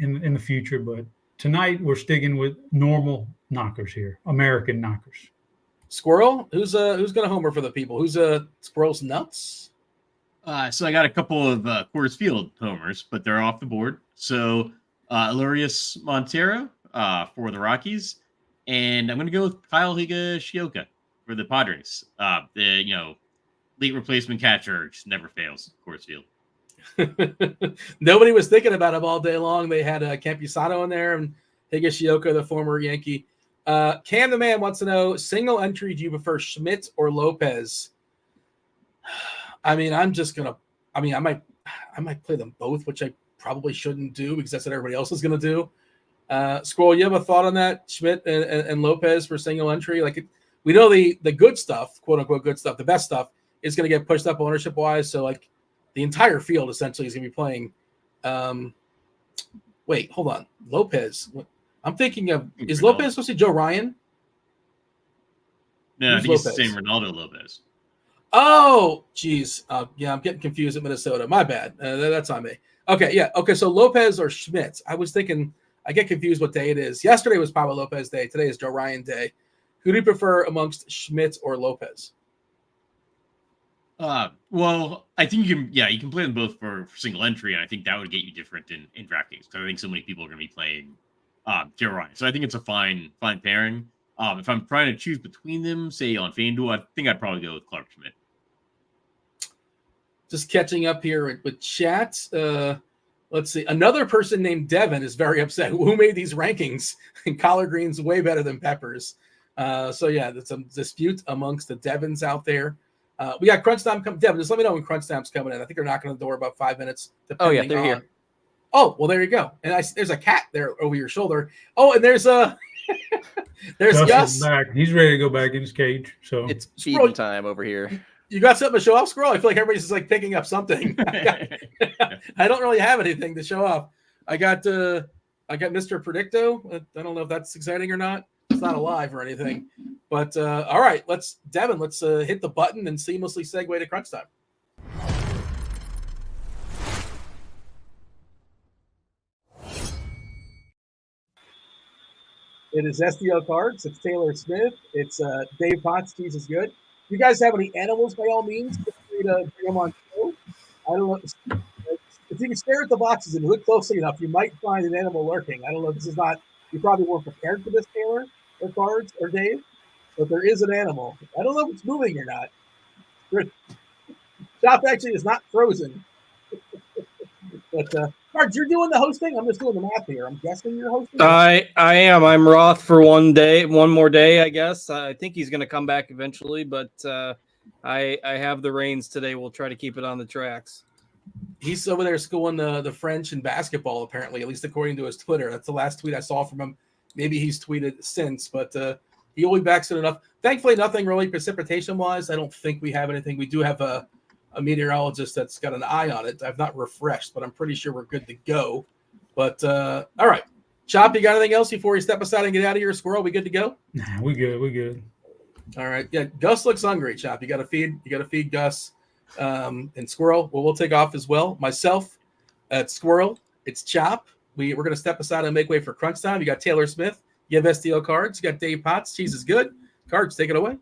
B: in the future, but tonight we're sticking with normal knockers here, American knockers.
A: Squirrel, who's going to homer for the people? Who's Squirrel's nuts?
C: So I got a couple of Coors Field homers, but they're off the board. So Ilarius Montero for the Rockies, and I'm going to go with Kyle Higashioka for the Padres. Late replacement catcher just never fails, Coors Field.
A: Nobody was thinking about him all day long. They had Campusano in there and Higashioka, the former Yankee. Cam the man wants to know, single entry, do you prefer Schmidt or Lopez? I mean, I might play them both, which I probably shouldn't do because that's what everybody else is going to do. Squirrel, you have a thought on that? Schmidt and Lopez for single entry? We know the good stuff, quote unquote good stuff, the best stuff is going to get pushed up ownership wise. So the entire field essentially is going to be playing Wait, hold on. Lopez. I'm thinking of, is
C: Ronaldo.
A: Lopez supposed to be Joe Ryan?
C: No, I
A: Who's
C: think it's the
A: Lopez?
C: same Ronaldo Lopez.
A: Oh, geez. Yeah, I'm getting confused at Minnesota. My bad. That's on me. Okay, yeah. Okay, so Lopez or Schmitz. I was thinking, I get confused what day it is. Yesterday was Pablo Lopez Day. Today is Joe Ryan Day. Who do you prefer amongst Schmitz or Lopez?
C: Well, I think you can play them both for single entry, and I think that would get you different in DraftKings because I think so many people are going to be playing Joe Ryan. So I think it's a fine pairing. If I'm trying to choose between them, say on FanDuel, I think I'd probably go with Clark Schmidt.
A: Just catching up here with chat. Let's see. Another person named Devin is very upset. Who made these rankings? And collard greens way better than peppers. So yeah, there's some dispute amongst the Devins out there. We got Crunch Time coming. Devin, just let me know when Crunch Time's coming in. I think they're knocking on the door about 5 minutes.
D: Oh yeah, they're here.
A: Oh, well, there you go. And there's a cat there over your shoulder. Oh, and there's there's Gus.
B: Back. He's ready to go back in his cage. So
D: It's feeding time over here.
A: You got something to show off, Squirrel? I feel like everybody's just like picking up something. I don't really have anything to show off. I got Mr. Predicto. I don't know if that's exciting or not. It's not alive or anything. But all right, let's hit the button and seamlessly segue to Crunch Time. It is SDL Cards. It's Taylor Smith. It's Dave Potts. Cheeseisgood. If you guys have any animals, by all means, feel free to bring them on show. I don't know. If you can stare at the boxes and look closely enough, you might find an animal lurking. I don't know. This is not. You probably weren't prepared for this, Taylor, or Cards, or Dave. But there is an animal. I don't know if it's moving or not. Shop actually is not frozen. But Cards, you're doing the hosting. I'm just doing the math here. I'm guessing you're hosting.
E: I am. I'm Roth for one more day, I guess. I think he's going to come back eventually, but I have the reins today. We'll try to keep it on the tracks.
A: He's over there schooling the French and basketball, apparently, at least according to his Twitter. That's the last tweet I saw from him. Maybe he's tweeted since, but he will be back soon enough. Thankfully, nothing really precipitation-wise. I don't think we have anything. We do have a meteorologist that's got an eye on it. I've not refreshed, but I'm pretty sure we're good to go. But all right. Chop, you got anything else before we step aside and get out of here, Squirrel? We good to go?
B: Nah, we good.
A: All right. Yeah, Gus looks hungry, Chop. You gotta feed Gus and Squirrel. Well, we'll take off as well. Myself at Squirrel, it's Chop. We're gonna step aside and make way for Crunch Time. You got Taylor Smith, you have STL Cards, you got Dave Potts, Cheeseisgood. Cards, take it away.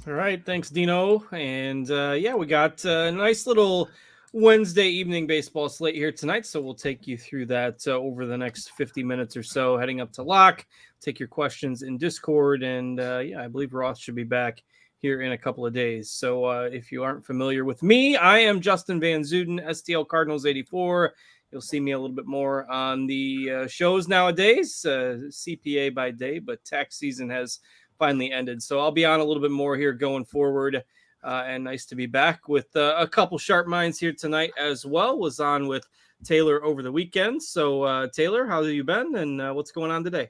E: All right, thanks, Dino. And we got a nice little Wednesday evening baseball slate here tonight, so we'll take you through that over the next 50 minutes or so, heading up to lock, take your questions in Discord, and I believe Roth should be back here in a couple of days. So if you aren't familiar with me, I am Justin Van Zuden, STL Cardinals 84. You'll see me a little bit more on the shows nowadays, CPA by day, but tax season has finally ended. So I'll be on a little bit more here going forward. And nice to be back with a couple sharp minds here tonight as well. Was on with Taylor over the weekend. So Taylor, how have you been and what's going on today?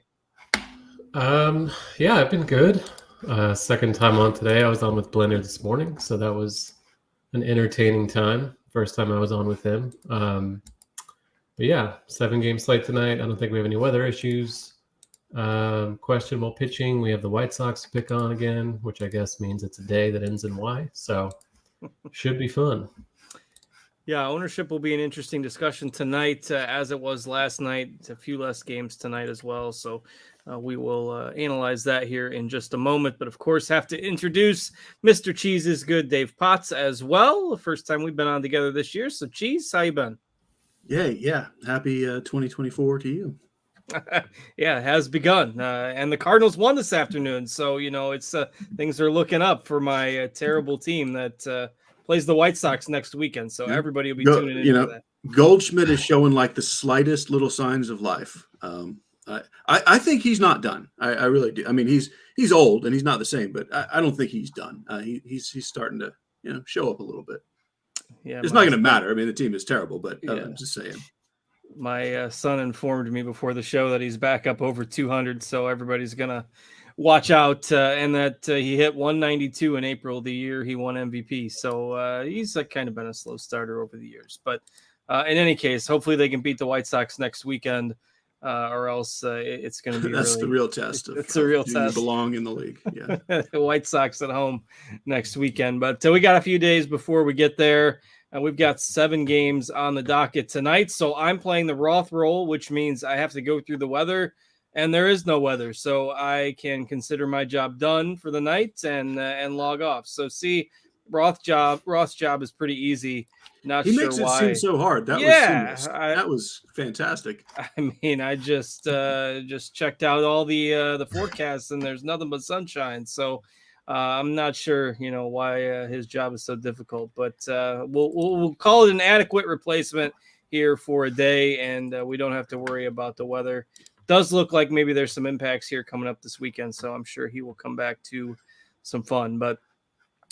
F: I've been good. Second time on today. I was on with Blender this morning, so that was an entertaining time. First time I was on with him. But yeah, 7-game slate tonight. I don't think we have any weather issues. Questionable pitching. We have the White Sox to pick on again, which I guess means it's a day that ends in Y. So should be fun.
E: Yeah, ownership will be an interesting discussion tonight, as it was last night. It's a few less games tonight as well. So we will analyze that here in just a moment. But of course, have to introduce Mr. Cheeseisgood, Dave Potts, as well. The first time we've been on together this year. So Cheese, how you been?
G: Yeah. Happy 2024 to you.
E: Yeah, it has begun. And the Cardinals won this afternoon. So, it's things are looking up for my terrible team that plays the White Sox next weekend. So everybody will be tuning in for that.
G: Goldschmidt is showing like the slightest little signs of life. I think he's not done. I really do. I mean, he's old and he's not the same, but I don't think he's done. He's starting to, show up a little bit. Yeah, it's not going to matter. I mean, the team is terrible, but I'm just saying.
E: My son informed me before the show that he's back up over 200, so everybody's going to watch out, and that he hit 192 in April, the year he won MVP. So he's kind of been a slow starter over the years, but in any case, hopefully they can beat the White Sox next weekend, or else it's going to be
G: that's the real test.
E: It's a real
G: do
E: test.
G: You belong in the league. Yeah.
E: The White Sox at home next weekend. But we got a few days before we get there. And we've got 7 games on the docket tonight. So I'm playing the Roth roll, which means I have to go through the weather. And there is no weather. So I can consider my job done for the night and log off. So see, Roth's job is pretty easy. Not
G: he
E: sure
G: makes
E: why.
G: It seem so hard. That was that was fantastic.
E: I mean, I just checked out all the forecasts, and there's nothing but sunshine. So I'm not sure, why his job is so difficult. But we'll call it an adequate replacement here for a day, and we don't have to worry about the weather. Does look like maybe there's some impacts here coming up this weekend, so I'm sure he will come back to some fun. But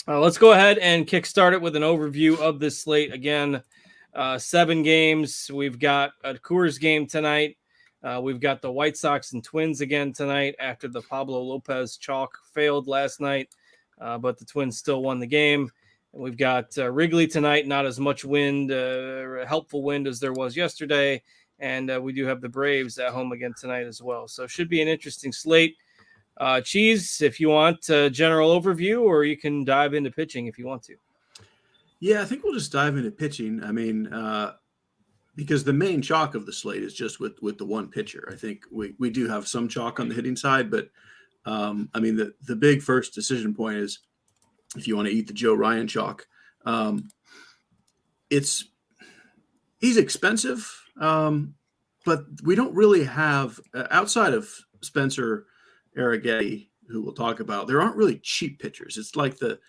E: let's go ahead and kickstart it with an overview of this slate. Again, 7 games. We've got a Coors game tonight. We've got the White Sox and Twins again tonight after the Pablo Lopez chalk failed last night, but the Twins still won the game. And we've got Wrigley tonight, not as much wind, helpful wind as there was yesterday. And we do have the Braves at home again tonight as well. So it should be an interesting slate. Cheese, if you want a general overview, or you can dive into pitching if you want to.
G: Yeah, I think we'll just dive into pitching. I mean, because the main chalk of the slate is just with the one pitcher. I think we do have some chalk on the hitting side, but I mean, the big first decision point is if you want to eat the Joe Ryan chalk. He's expensive, but we don't really have outside of Spencer Arrighetti, who we'll talk about. There aren't really cheap pitchers. It's like the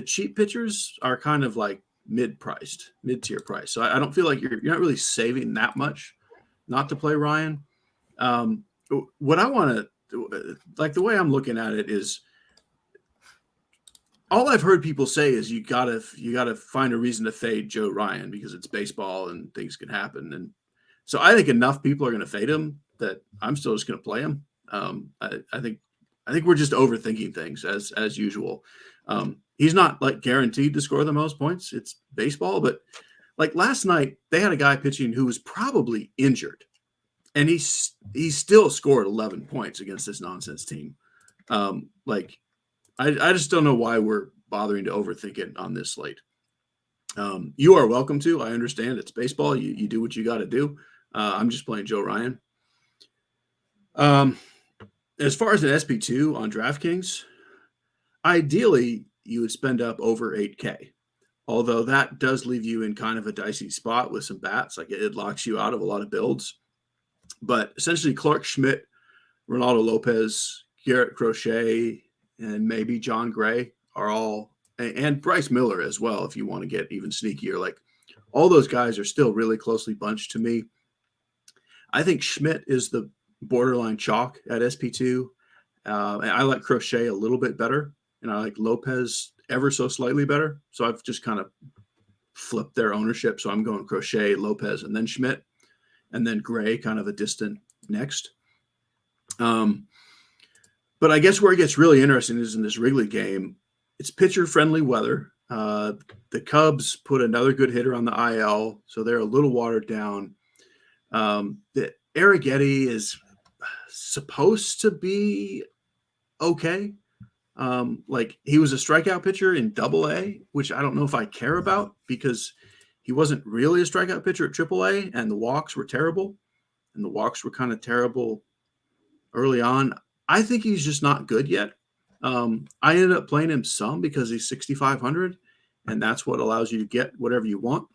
G: cheap pitchers are kind of like mid-tier price. So I don't feel like you're not really saving that much not to play Ryan. What I want to like, the way I'm looking at it is, all I've heard people say is you gotta find a reason to fade Joe Ryan because it's baseball and things can happen. And so I think enough people are going to fade him that I'm still just going to play him. I think we're just overthinking things as usual. He's not like guaranteed to score the most points. It's baseball, but like last night they had a guy pitching who was probably injured, and he still scored 11 points against this nonsense team. I just don't know why we're bothering to overthink it on this slate. You are welcome to. I understand it's baseball. You do what you got to do. I'm just playing Joe Ryan. As far as an SP2 on DraftKings, ideally you would spend up over 8K. Although that does leave you in kind of a dicey spot with some bats. Like it locks you out of a lot of builds. But essentially Clark Schmidt, Ronaldo Lopez, Garrett Crochet, and maybe John Gray are all, and Bryce Miller as well, if you want to get even sneakier. Like all those guys are still really closely bunched to me. I think Schmidt is the borderline chalk at SP2. And I like Crochet a little bit better, and I like Lopez ever so slightly better. So I've just kind of flipped their ownership. So I'm going Crochet, Lopez, and then Schmidt, and then Gray kind of a distant next. But I guess where it gets really interesting is in this Wrigley game. It's pitcher-friendly weather. The Cubs put another good hitter on the IL, so they're a little watered down. The Arrighetti is supposed to be okay. Like he was a strikeout pitcher in Double-A, which I don't know if I care about because he wasn't really a strikeout pitcher at Triple-A, and the walks were terrible. And the walks were kind of terrible early on. I think he's just not good yet. I ended up playing him some because he's 6,500, and that's what allows you to get whatever you want.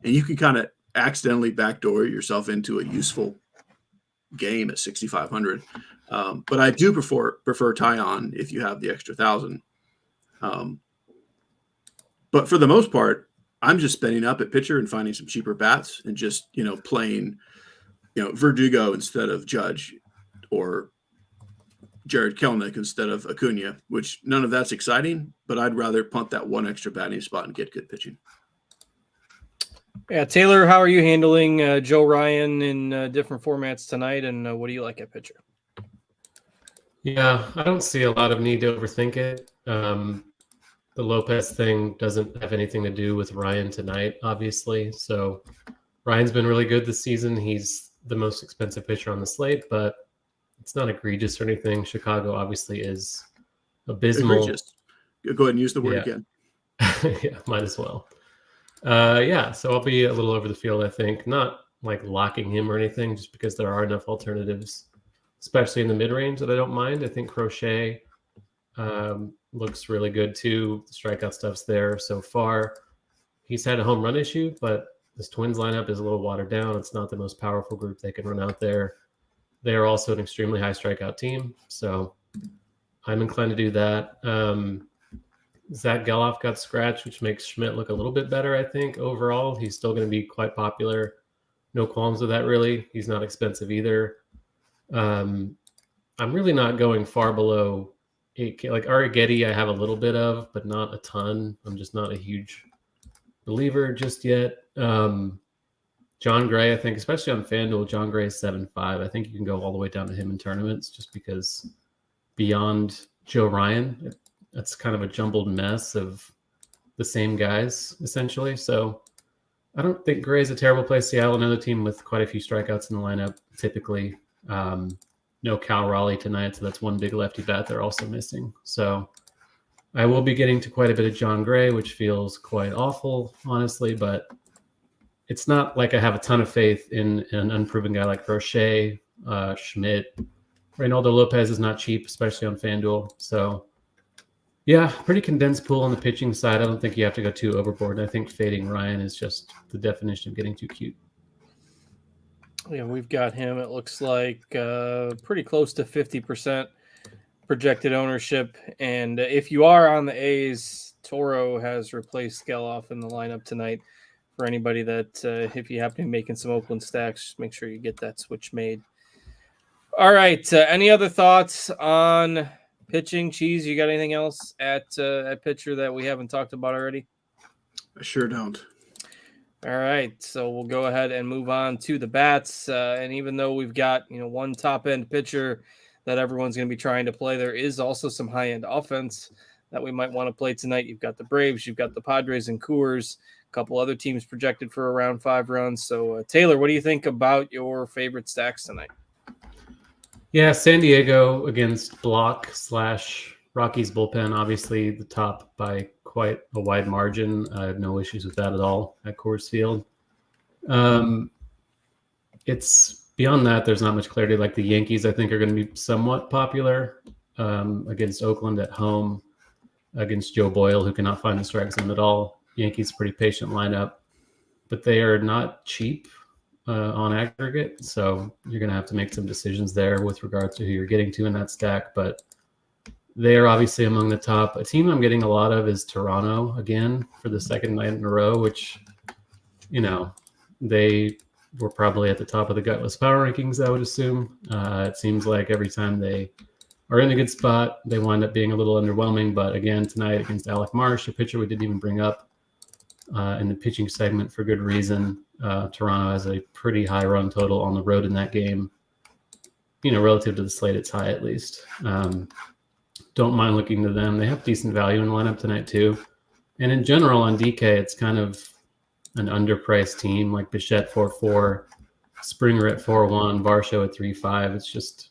G: And you can kind of accidentally backdoor yourself into a useful game at 6,500. But I do prefer Tyon if you have the extra 1,000. But for the most part, I'm just spending up at pitcher and finding some cheaper bats and just, playing, Verdugo instead of Judge or Jared Kelenic instead of Acuna, which none of that's exciting, but I'd rather punt that one extra batting spot and get good pitching.
E: Yeah, Taylor, how are you handling Joe Ryan in different formats tonight, and what do you like at pitcher?
F: Yeah, I don't see a lot of need to overthink it. the Lopez thing doesn't have anything to do with Ryan tonight, obviously. So Ryan's been really good this season. He's the most expensive pitcher on the slate, but it's not egregious or anything. Chicago obviously is abysmal.
G: Egregious. Go ahead and use the word again.
F: Yeah, might as well. So I'll be a little over the field, I think. Not like locking him or anything, just because there are enough alternatives, especially in the mid-range, that I don't mind. I think Crochet looks really good too. The strikeout stuff's there so far. He's had a home run issue, but this Twins lineup is a little watered down. It's not the most powerful group they can run out there. They are also an extremely high strikeout team, so I'm inclined to do that. Zach Geloff got scratched, which makes Schmidt look a little bit better, I think. Overall, he's still going to be quite popular. No qualms with that, really. He's not expensive either. I'm really not going far below 8K. Like Arrighetti, I have a little bit of, but not a ton. I'm just not a huge believer just yet. John Gray, I think, especially on FanDuel, John Gray is 7.5. I think you can go all the way down to him in tournaments just because beyond Joe Ryan, that's kind of a jumbled mess of the same guys, essentially. So I don't think Gray's a terrible play. Seattle, another team with quite a few strikeouts in the lineup, typically. No Cal Raleigh tonight, so that's one big lefty bat they're also missing. So I will be getting to quite a bit of John Gray, which feels quite awful, honestly, but it's not like I have a ton of faith in an unproven guy like Crochet, Schmidt. Reynaldo Lopez is not cheap, especially on FanDuel. So, yeah, pretty condensed pool on the pitching side. I don't think you have to go too overboard. I think fading Ryan is just the definition of getting too cute.
E: Yeah, we've got him, it looks like, pretty close to 50% projected ownership. And if you are on the A's, Toro has replaced Geloff in the lineup tonight. For anybody that, if you happen to be making some Oakland stacks, just make sure you get that switch made. All right. Any other thoughts on pitching? Cheese, you got anything else at pitcher that we haven't talked about already?
G: I sure don't.
E: All right. So we'll go ahead and move on to the bats. And even though we've got, one top end pitcher that everyone's going to be trying to play, there is also some high end offense that we might want to play tonight. You've got the Braves, you've got the Padres and Coors. A couple other teams projected for around 5 runs. So, Taylor, what do you think about your favorite stacks tonight?
F: Yeah, San Diego against Block/Rockies bullpen, obviously the top by quite a wide margin. I have no issues with that at all at Coors Field. It's beyond that, there's not much clarity. Like the Yankees, I think, are going to be somewhat popular against Oakland at home, against Joe Boyle, who cannot find the strike zone at all. Yankees pretty patient lineup, but they are not cheap on aggregate. So you're going to have to make some decisions there with regards to who you're getting to in that stack. But they are obviously among the top. A team I'm getting a lot of is Toronto again for the second night in a row, which, they were probably at the top of the gutless power rankings, I would assume. It seems like every time they are in a good spot, they wind up being a little underwhelming. But again, tonight against Alec Marsh, a pitcher we didn't even bring up in the pitching segment for good reason. Toronto has a pretty high run total on the road in that game. Relative to the slate, it's high at least. Don't mind looking to them. They have decent value in the lineup tonight too. And in general on DK, it's kind of an underpriced team, like Bichette 4.4, Springer at 4.1, Varsho at 3.5. It's just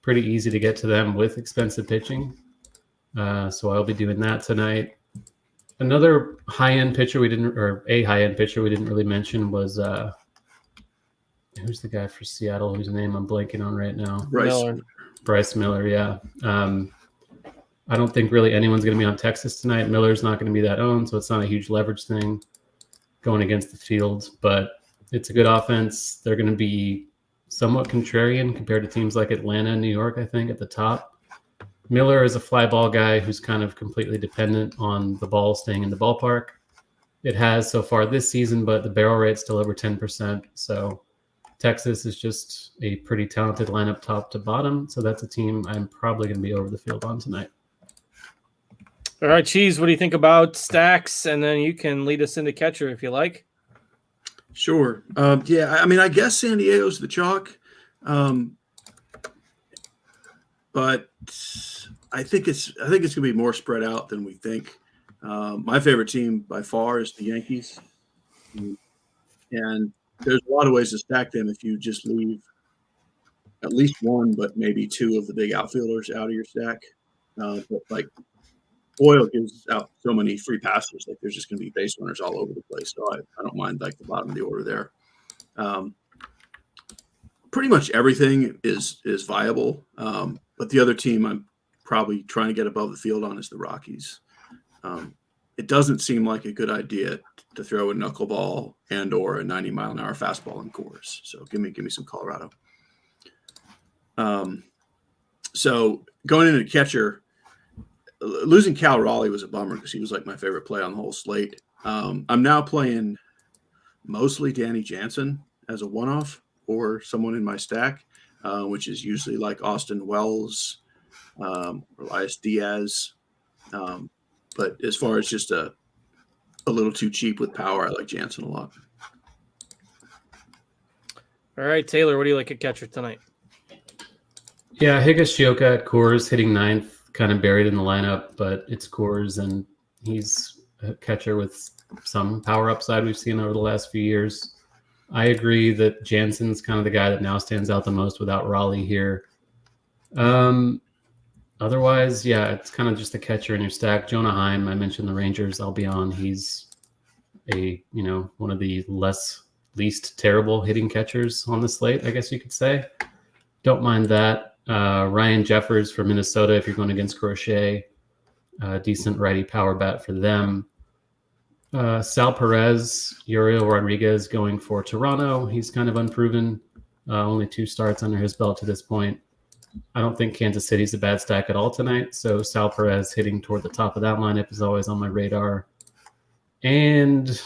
F: pretty easy to get to them with expensive pitching. So I'll be doing that tonight. Another high-end pitcher we didn't really mention was who's the guy for Seattle whose name I'm blanking on right now? Bryce Miller, yeah. I don't think really anyone's going to be on Texas tonight. Miller's not going to be that owned, so it's not a huge leverage thing going against the field, but it's a good offense. They're going to be somewhat contrarian compared to teams like Atlanta and New York, I think, at the top. Miller is a fly ball guy who's kind of completely dependent on the ball staying in the ballpark. It has so far this season, but the barrel rate's still over 10%. So Texas is just a pretty talented lineup top to bottom. So that's a team I'm probably going to be over the field on tonight.
E: All right, Cheese, what do you think about stacks? And then you can lead us into catcher if you like.
G: Sure. I guess San Diego's the chalk. But I think it's going to be more spread out than we think. My favorite team by far is the Yankees. And there's a lot of ways to stack them if you just leave at least one, but maybe two of the big outfielders out of your stack. But like Boyle gives out so many free passes, like there's just going to be base runners all over the place. So I don't mind like the bottom of the order there. Pretty much everything is viable. But the other team I'm probably trying to get above the field on is the Rockies. It doesn't seem like a good idea to throw a knuckleball and or a 90-mile-an-hour fastball in Coors. So give me some Colorado. So going into catcher, losing Cal Raleigh was a bummer because he was like my favorite play on the whole slate. I'm now playing mostly Danny Jansen as a one-off or someone in my stack, which is usually like Austin Wells, Elias Diaz. But as far as just a little too cheap with power, I like Jansen a lot.
E: All right, Taylor, what do you like at catcher tonight?
F: Yeah, Higashioka at Coors hitting ninth, kind of buried in the lineup, but it's Coors, and he's a catcher with some power upside we've seen over the last few years. I agree that Jansen's kind of the guy that now stands out the most without Raleigh here. Otherwise, yeah, it's kind of just a catcher in your stack. Jonah Heim, I mentioned the Rangers. I'll be on. He's one of the least terrible hitting catchers on the slate, I guess you could say. Don't mind that. Ryan Jeffers for Minnesota, if you're going against Crochet, decent righty power bat for them. Sal Perez, Uriel Rodriguez going for Toronto. He's kind of unproven. Only 2 starts under his belt to this point. I don't think Kansas City's a bad stack at all tonight. So Sal Perez hitting toward the top of that lineup is always on my radar. And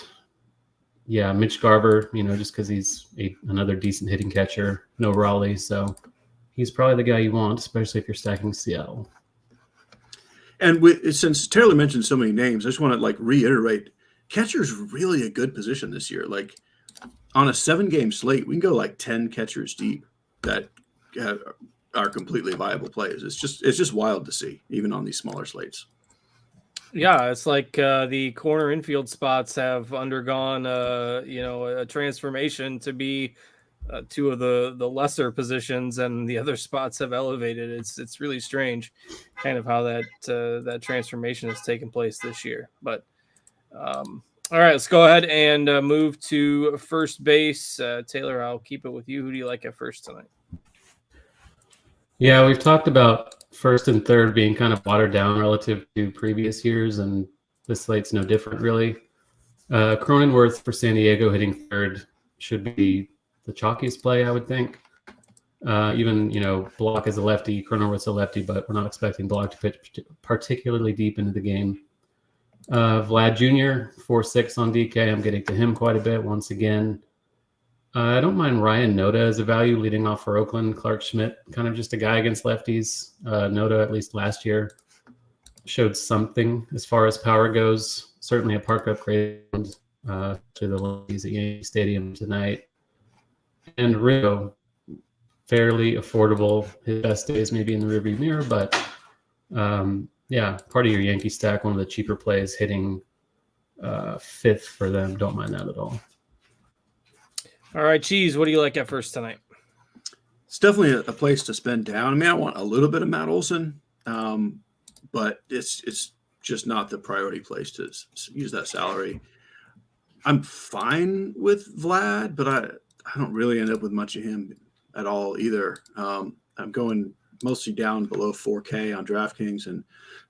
F: yeah, Mitch Garver, just because he's another decent hitting catcher. No Raleigh, so he's probably the guy you want, especially if you're stacking Seattle.
G: And since Taylor mentioned so many names, I just want to reiterate, catcher's really a good position this year. Like on a 7-game slate, we can go 10 catchers deep that are completely viable plays. It's just wild to see, even on these smaller slates.
E: Yeah, it's like the corner infield spots have undergone a transformation to be 2 of the lesser positions, and the other spots have elevated. It's really strange, kind of how that transformation has taken place this year. But all right, let's go ahead and move to first base. Taylor, I'll keep it with you. Who do you like at first tonight?
F: Yeah, we've talked about first and third being kind of watered down relative to previous years, and this slate's no different, really. Cronenworth for San Diego hitting third should be the chalkiest play, I would think. Even, Block is a lefty, Cronenworth's a lefty, but we're not expecting Block to pitch particularly deep into the game. Vlad Jr., 4-6 on DK. I'm getting to him quite a bit once again. I don't mind Ryan Noda as a value leading off for Oakland. Clark Schmidt, kind of just a guy against lefties. Noda, at least last year, showed something as far as power goes. Certainly a park upgrade to the lefties at Yankee Stadium tonight. And Rio, fairly affordable. His best days maybe in the rearview mirror, but part of your Yankee stack, one of the cheaper plays hitting 5th for them. Don't mind that at all.
E: All right, Cheese, what do you like at first tonight?
G: It's definitely a place to spend down. I mean, I want a little bit of Matt Olson, but it's just not the priority place to use that salary. I'm fine with Vlad, but I don't really end up with much of him at all either. I'm going mostly down below 4K on DraftKings and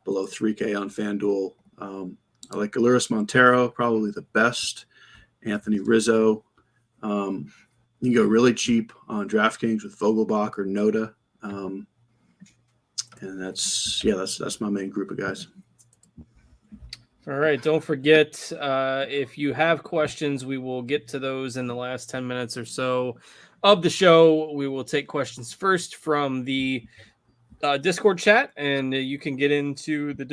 G: below 3K on FanDuel. I like Aluris Montero, probably the best. Anthony Rizzo. You can go really cheap on DraftKings with Vogelbach or Noda. And that's my main group of guys.
E: All right. Don't forget, if you have questions, we will get to those in the last 10 minutes or so of the show. We will take questions first from the Discord chat, and you can get into the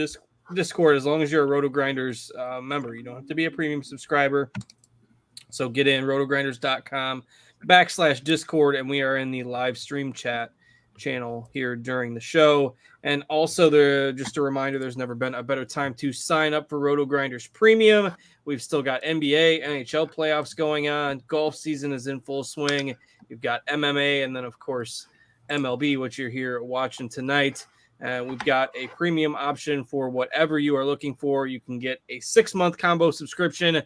E: Discord as long as you're a RotoGrinders member. You don't have to be a premium subscriber. So get in rotogrinders.com/Discord, and we are in the live stream chat channel here during the show. And also, just a reminder, there's never been a better time to sign up for RotoGrinders Premium. We've still got NBA, NHL playoffs going on. Golf season is in full swing. You've got MMA, and then, of course, MLB, which you're here watching tonight. We've got a premium option for whatever you are looking for. You can get a 6-month combo subscription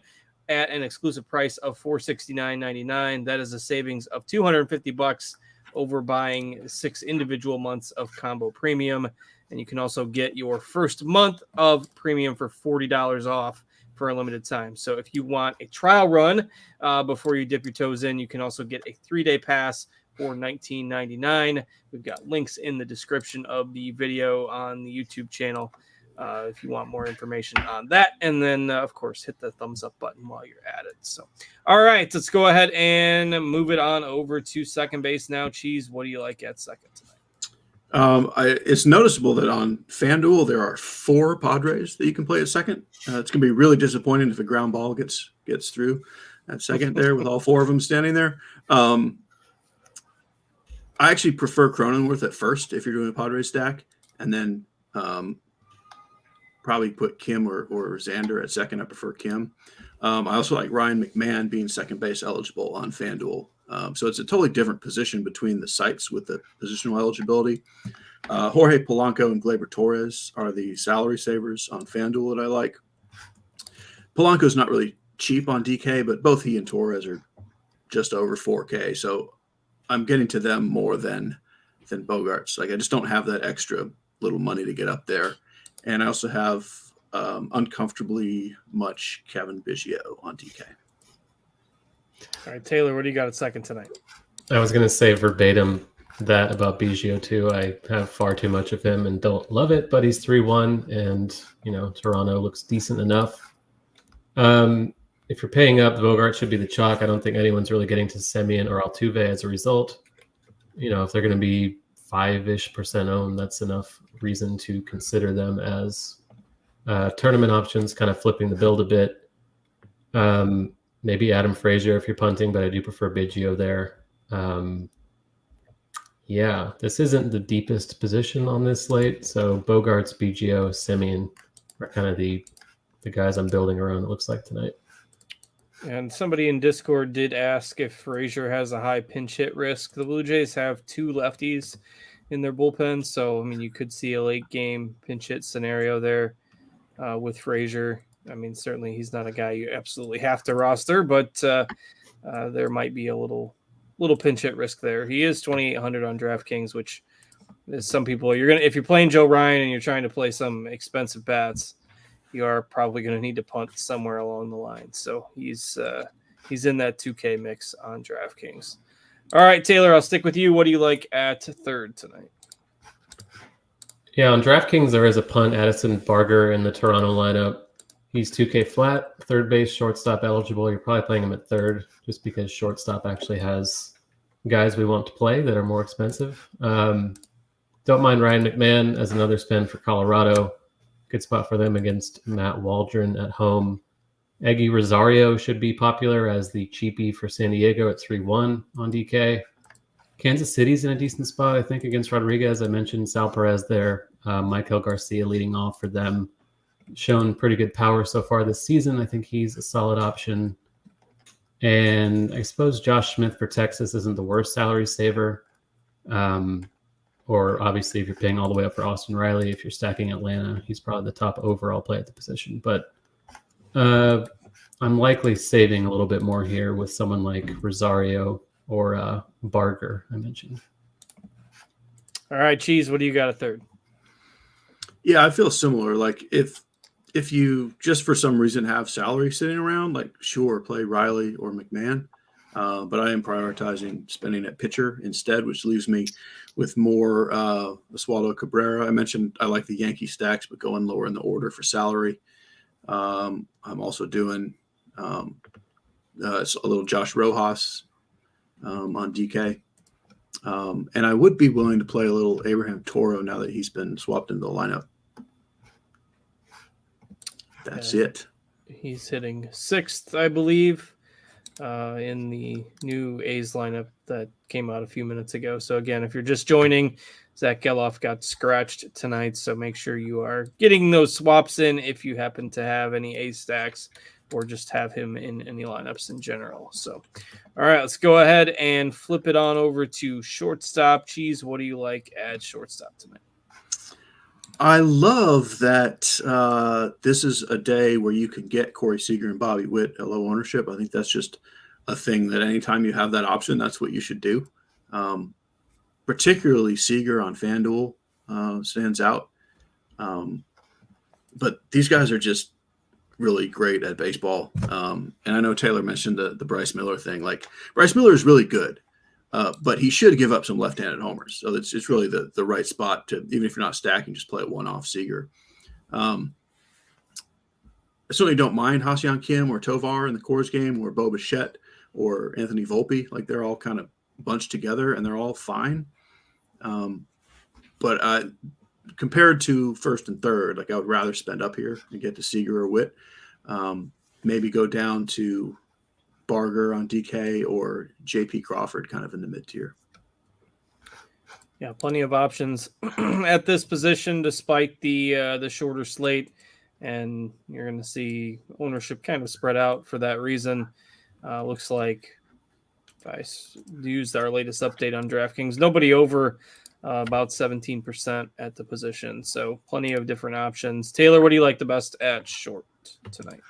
E: at an exclusive price of $469.99. That is a savings of $250 over buying 6 individual months of combo premium. And you can also get your first month of premium for $40 off for a limited time. So if you want a trial run before you dip your toes in, you can also get a 3-day pass for $19.99. We've got links in the description of the video on the YouTube channel if you want more information on that. And then, of course, hit the thumbs up button while you're at it. So, all right, let's go ahead and move it on over to second base now. Cheese, what do you like at second tonight?
G: It's noticeable that on FanDuel there are 4 Padres that you can play at second. It's going to be really disappointing if a ground ball gets through at second there with all 4 of them standing there. I actually prefer Cronenworth at first if you're doing a Padres stack, and then probably put Kim or Xander at second. I prefer Kim. I also like Ryan McMahon being second base eligible on FanDuel. So it's a totally different position between the sites with the positional eligibility. Jorge Polanco and Gleyber Torres are the salary savers on FanDuel that I like. Polanco's not really cheap on DK, but both he and Torres are just over 4K. So I'm getting to them more than Bogarts. Like, I just don't have that extra little money to get up there. And I also have uncomfortably much Kevin Biggio on DK.
E: All right, Taylor, what do you got at second tonight?
F: I was going to say verbatim that about Biggio too. I have far too much of him and don't love it, but he's 3-1 and, Toronto looks decent enough. If you're paying up, Bogart should be the chalk. I don't think anyone's really getting to Semien or Altuve as a result. If they're going to be 5-ish% owned, that's enough reason to consider them as tournament options, kind of flipping the build a bit. Maybe Adam Frazier if you're punting, but I do prefer Biggio there. This isn't the deepest position on this slate, so Bogarts, Biggio, Semien are kind of the guys I'm building around, it looks like, tonight.
E: And somebody in Discord did ask if Frazier has a high pinch hit risk. The Blue Jays have 2 lefties in their bullpen, so you could see a late game pinch hit scenario there with Frazier. Certainly he's not a guy you absolutely have to roster, but there might be a little pinch hit risk there. He is 2,800 on DraftKings, which is some people if you're playing Joe Ryan and you're trying to play some expensive bats, you are probably going to need to punt somewhere along the line. So he's in that 2K mix on DraftKings. All right, Taylor, I'll stick with you. What do you like at third tonight?
F: Yeah, on DraftKings, there is a punt, Addison Barger in the Toronto lineup. He's 2K flat, third base, shortstop eligible. You're probably playing him at third just because shortstop actually has guys we want to play that are more expensive. Don't mind Ryan McMahon as another spin for Colorado. Good spot for them against Matt Waldron at home. Eggy Rosario should be popular as the cheapie for San Diego at 3-1 on DK. Kansas City's in a decent spot, I think, against Rodriguez. I mentioned Sal Perez there. Michael Garcia leading off for them. Shown pretty good power so far this season. I think he's a solid option. And I suppose Josh Smith for Texas isn't the worst salary saver. Or obviously, if you're paying all the way up for Austin Riley, if you're stacking Atlanta, he's probably the top overall play at the position. But I'm likely saving a little bit more here with someone like Rosario or Barger, I mentioned.
E: All right, Cheese, what do you got at third?
G: Yeah, I feel similar. Like if you just for some reason have salary sitting around, like sure, play Riley or McMahon. But I am prioritizing spending at pitcher instead, which leaves me with more Oswaldo Cabrera. I mentioned I like the Yankee stacks, but going lower in the order for salary. I'm also doing a little Josh Rojas on DK. And I would be willing to play a little Abraham Toro now that he's been swapped into the lineup. That's it.
E: He's hitting 6th, I believe. in the new A's lineup that came out a few minutes ago. So again, if you're just joining, Zach Geloff got scratched tonight, so make sure you are getting those swaps in if you happen to have any A's stacks or just have him in any lineups in general. So, all right, let's go ahead and flip it on over to shortstop. Cheese, what do you like at shortstop tonight?
G: I love that this is a day where you can get Corey Seager and Bobby Witt at low ownership. I think that's just a thing that anytime you have that option, that's what you should do. Particularly Seager on FanDuel stands out. But these guys are just really great at baseball. And I know Taylor mentioned the Bryce Miller thing. Like, Bryce Miller is really good. But he should give up some left-handed homers. So it's really the right spot to, even if you're not stacking, just play a one-off Seager. I certainly don't mind Ha-Seong Kim or Tovar in the Coors game, or Bo Bichette or Anthony Volpe. Like, they're all kind of bunched together and they're all fine. But compared to first and third, like, I would rather spend up here and get to Seager or Witt. Maybe go down to Barger on DK or JP Crawford kind of in the mid-tier.
E: Yeah, plenty of options at this position despite the shorter slate, and you're going to see ownership kind of spread out for that reason. Looks like if I used our latest update on DraftKings, nobody over about 17% at the position, so plenty of different options. Taylor, what do you like the best at short tonight?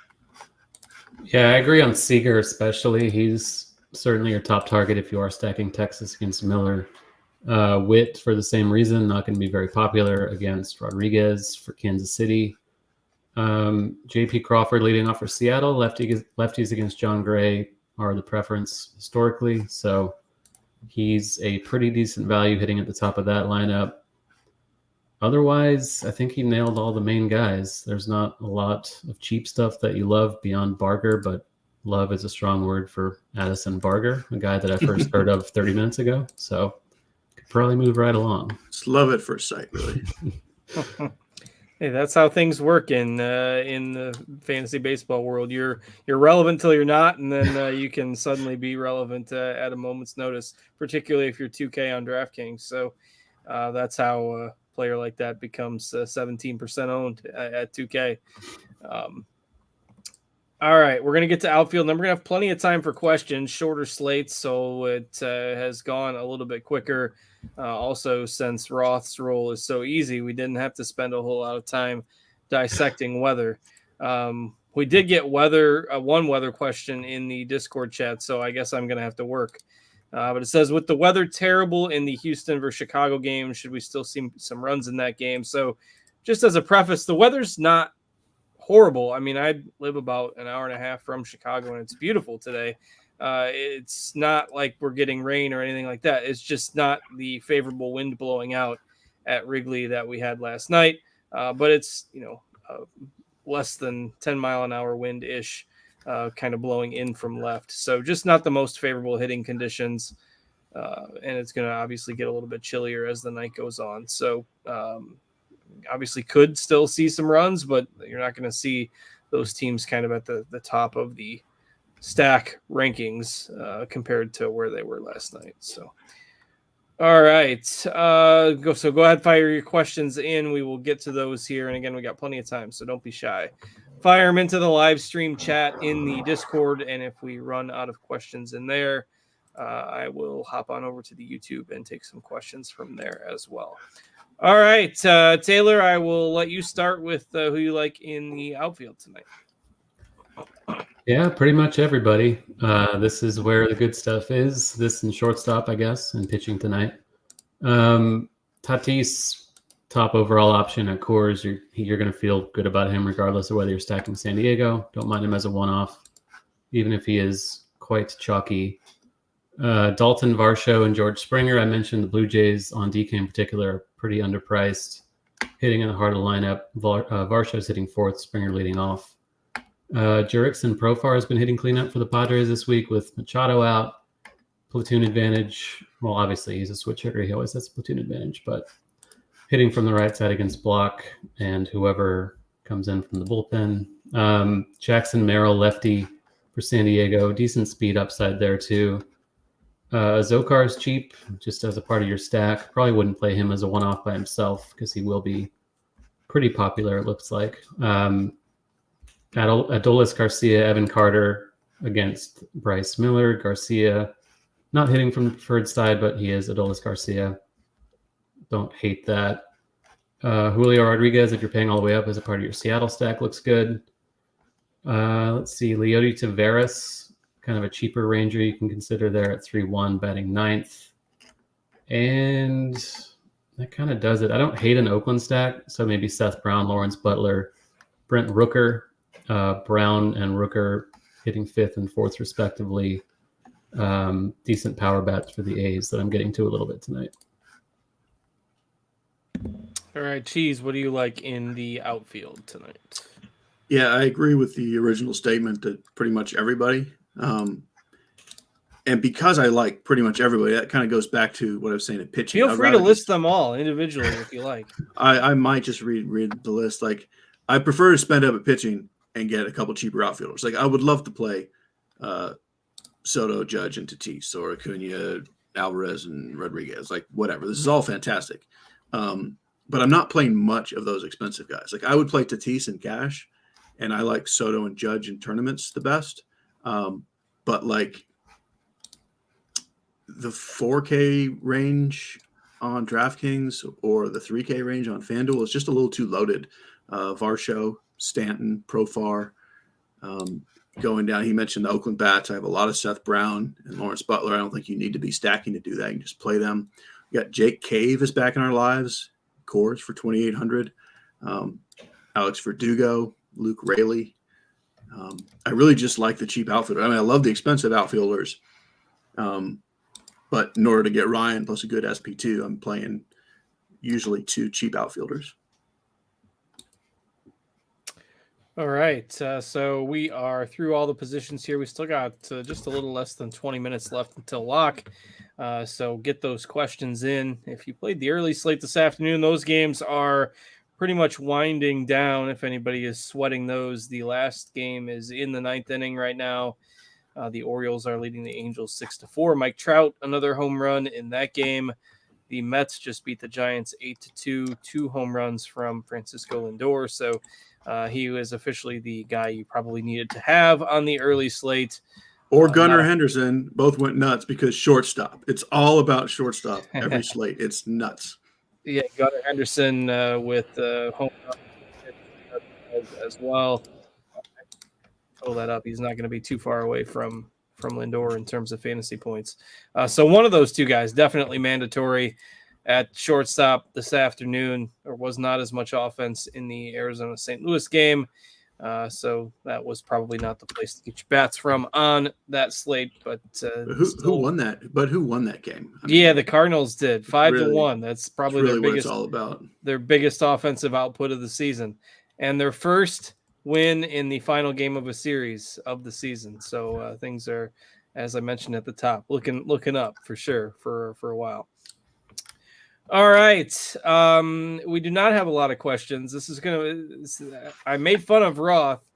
F: Yeah, I agree on Seager especially. He's certainly your top target if you are stacking Texas against Miller. Witt, for the same reason, not going to be very popular against Rodriguez for Kansas City. JP Crawford leading off for Seattle. Lefties against John Gray are the preference historically, so he's a pretty decent value hitting at the top of that lineup. Otherwise, I think he nailed all the main guys. There's not a lot of cheap stuff that you love beyond Barger, but love is a strong word for Addison Barger, a guy that I first heard of 30 minutes ago. So could probably move right along.
G: Just love at first sight, really.
E: Hey, that's how things work in the fantasy baseball world. You're relevant till you're not, and then you can suddenly be relevant at a moment's notice, particularly if you're 2K on DraftKings. So that's how player like that becomes 17% owned at 2K. All right, we're going to get to outfield, and then we're going to have plenty of time for questions, shorter slates, so it has gone a little bit quicker. Also, since Roth's role is so easy, we didn't have to spend a whole lot of time dissecting weather. We did get one weather question in the Discord chat, so I guess I'm going to have to work. But it says, with the weather terrible in the Houston versus Chicago game, should we still see some runs in that game? So just as a preface, the weather's not horrible. I mean, I live about an hour and a half from Chicago, and it's beautiful today. It's not like we're getting rain or anything like that. It's just not the favorable wind blowing out at Wrigley that we had last night. But it's, less than 10 mile an hour wind-ish. Kind of blowing in from left. So just not the most favorable hitting conditions. And it's going to obviously get a little bit chillier as the night goes on. So obviously could still see some runs, but you're not going to see those teams kind of at the top of the stack rankings compared to where they were last night. So, all right. Go ahead, fire your questions in. We will get to those here. And again, we got plenty of time, so don't be shy. Fire them into the live stream chat in the Discord, and if we run out of questions in there, I will hop on over to the YouTube and take some questions from there as well. All right, Taylor, I will let you start with who you like in the outfield tonight.
F: Yeah, pretty much everybody. This is where the good stuff is. This and shortstop, I guess, and pitching tonight. Tatis, top overall option at Coors. You're going to feel good about him regardless of whether you're stacking San Diego. Don't mind him as a one-off, even if he is quite chalky. Dalton Varsho and George Springer. I mentioned the Blue Jays on DK in particular are pretty underpriced, hitting in the heart of the lineup. Varsho's hitting fourth, Springer leading off. Jurickson Profar has been hitting cleanup for the Padres this week with Machado out. Platoon advantage. Well, obviously he's a switch hitter. He always has a platoon advantage, but hitting from the right side against block and whoever comes in from the bullpen. Jackson Merrill, lefty, for San Diego. Decent speed upside there too. Zokar's cheap, just as a part of your stack. Probably wouldn't play him as a one-off by himself because he will be pretty popular, it looks like. Adolis Garcia, Evan Carter against Bryce Miller. Garcia not hitting from the preferred side, but he is Adolis Garcia. Don't hate that. Julio Rodriguez, if you're paying all the way up as a part of your Seattle stack, looks good. Let's see, Leody Taveras, kind of a cheaper ranger you can consider there at 3-1, batting 9th. And that kind of does it. I don't hate an Oakland stack, so maybe Seth Brown, Lawrence Butler, Brent Rooker, Brown and Rooker hitting 5th and 4th respectively. Decent power bats for the A's that I'm getting to a little bit tonight.
E: All right, Cheese, what do you like in the outfield tonight?
G: Yeah, I agree with the original statement that pretty much everybody. And because I like pretty much everybody, that kind of goes back to what I was saying at pitching.
E: Feel free to list them all individually if you like.
G: I might just read the list. Like, I prefer to spend up at pitching and get a couple cheaper outfielders. Like, I would love to play Soto, Judge, and Tatis, or Acuna, Alvarez, and Rodriguez. Like, whatever. This is all fantastic. But I'm not playing much of those expensive guys. Like, I would play Tatis in cash, and I like Soto and Judge in tournaments the best. But, like, the 4K range on DraftKings or the 3K range on FanDuel is just a little too loaded. Varsho, Stanton, Profar, going down. He mentioned the Oakland bats. I have a lot of Seth Brown and Lawrence Butler. I don't think you need to be stacking to do that. You can just play them. We got Jake Cave is back in our lives. Coors for 2,800. Alex Verdugo, Luke Raley. I really just like the cheap outfielder. I mean, I love the expensive outfielders. But in order to get Ryan plus a good SP2, I'm playing usually 2 cheap outfielders.
E: All right. So we are through all the positions here. We still got just a little less than 20 minutes left until lock. So get those questions in. If you played the early slate this afternoon, those games are pretty much winding down. If anybody is sweating those, the last game is in the 9th inning right now. The Orioles are leading the Angels 6-4. Mike Trout, another home run in that game. The Mets just beat the Giants 8-2, 2 home runs from Francisco Lindor. So he was officially the guy you probably needed to have on the early slate.
G: Or Gunnar Henderson both went nuts because shortstop. It's all about shortstop every slate. It's nuts.
E: Yeah, Gunnar Henderson with home run as well. Pull that up. He's not going to be too far away from Lindor in terms of fantasy points. So one of those two guys definitely mandatory at shortstop this afternoon. There was not as much offense in the Arizona St. Louis game. So that was probably not the place to get your bats from on that slate. But
G: who won that? But who won that game?
E: I mean, the Cardinals did 5-1. That's probably
G: really
E: their biggest,
G: what it's all about.
E: Their biggest offensive output of the season, and their first win in the final game of a series of the season. So things are, as I mentioned at the top, looking up for sure for a while. All right. We do not have a lot of questions. I made fun of Roth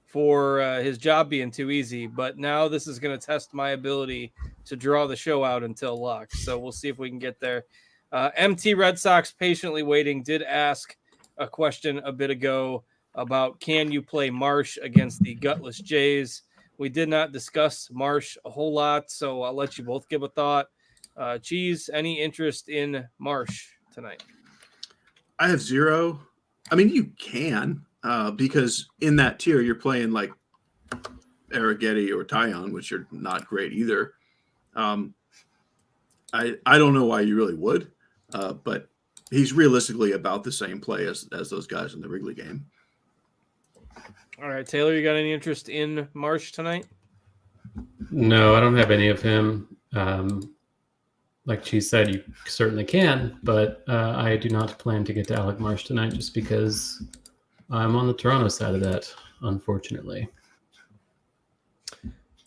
E: for his job being too easy, but now this is going to test my ability to draw the show out until lock. So we'll see if we can get there. MT Red Sox patiently waiting did ask a question a bit ago about can you play Marsh against the gutless Jays. We did not discuss Marsh a whole lot, so I'll let you both give a thought. Cheese, any interest in Marsh tonight?
G: I have 0. I mean, you can because in that tier you're playing like Arrighetti or Taillon, which are not great either. I don't know why you really would, but he's realistically about the same play as those guys in the Wrigley game.
E: All right, Taylor, you got any interest in Marsh tonight?
F: No, I don't have any of him. Like Cheese said, you certainly can, but I do not plan to get to Alec Marsh tonight just because I'm on the Toronto side of that, unfortunately.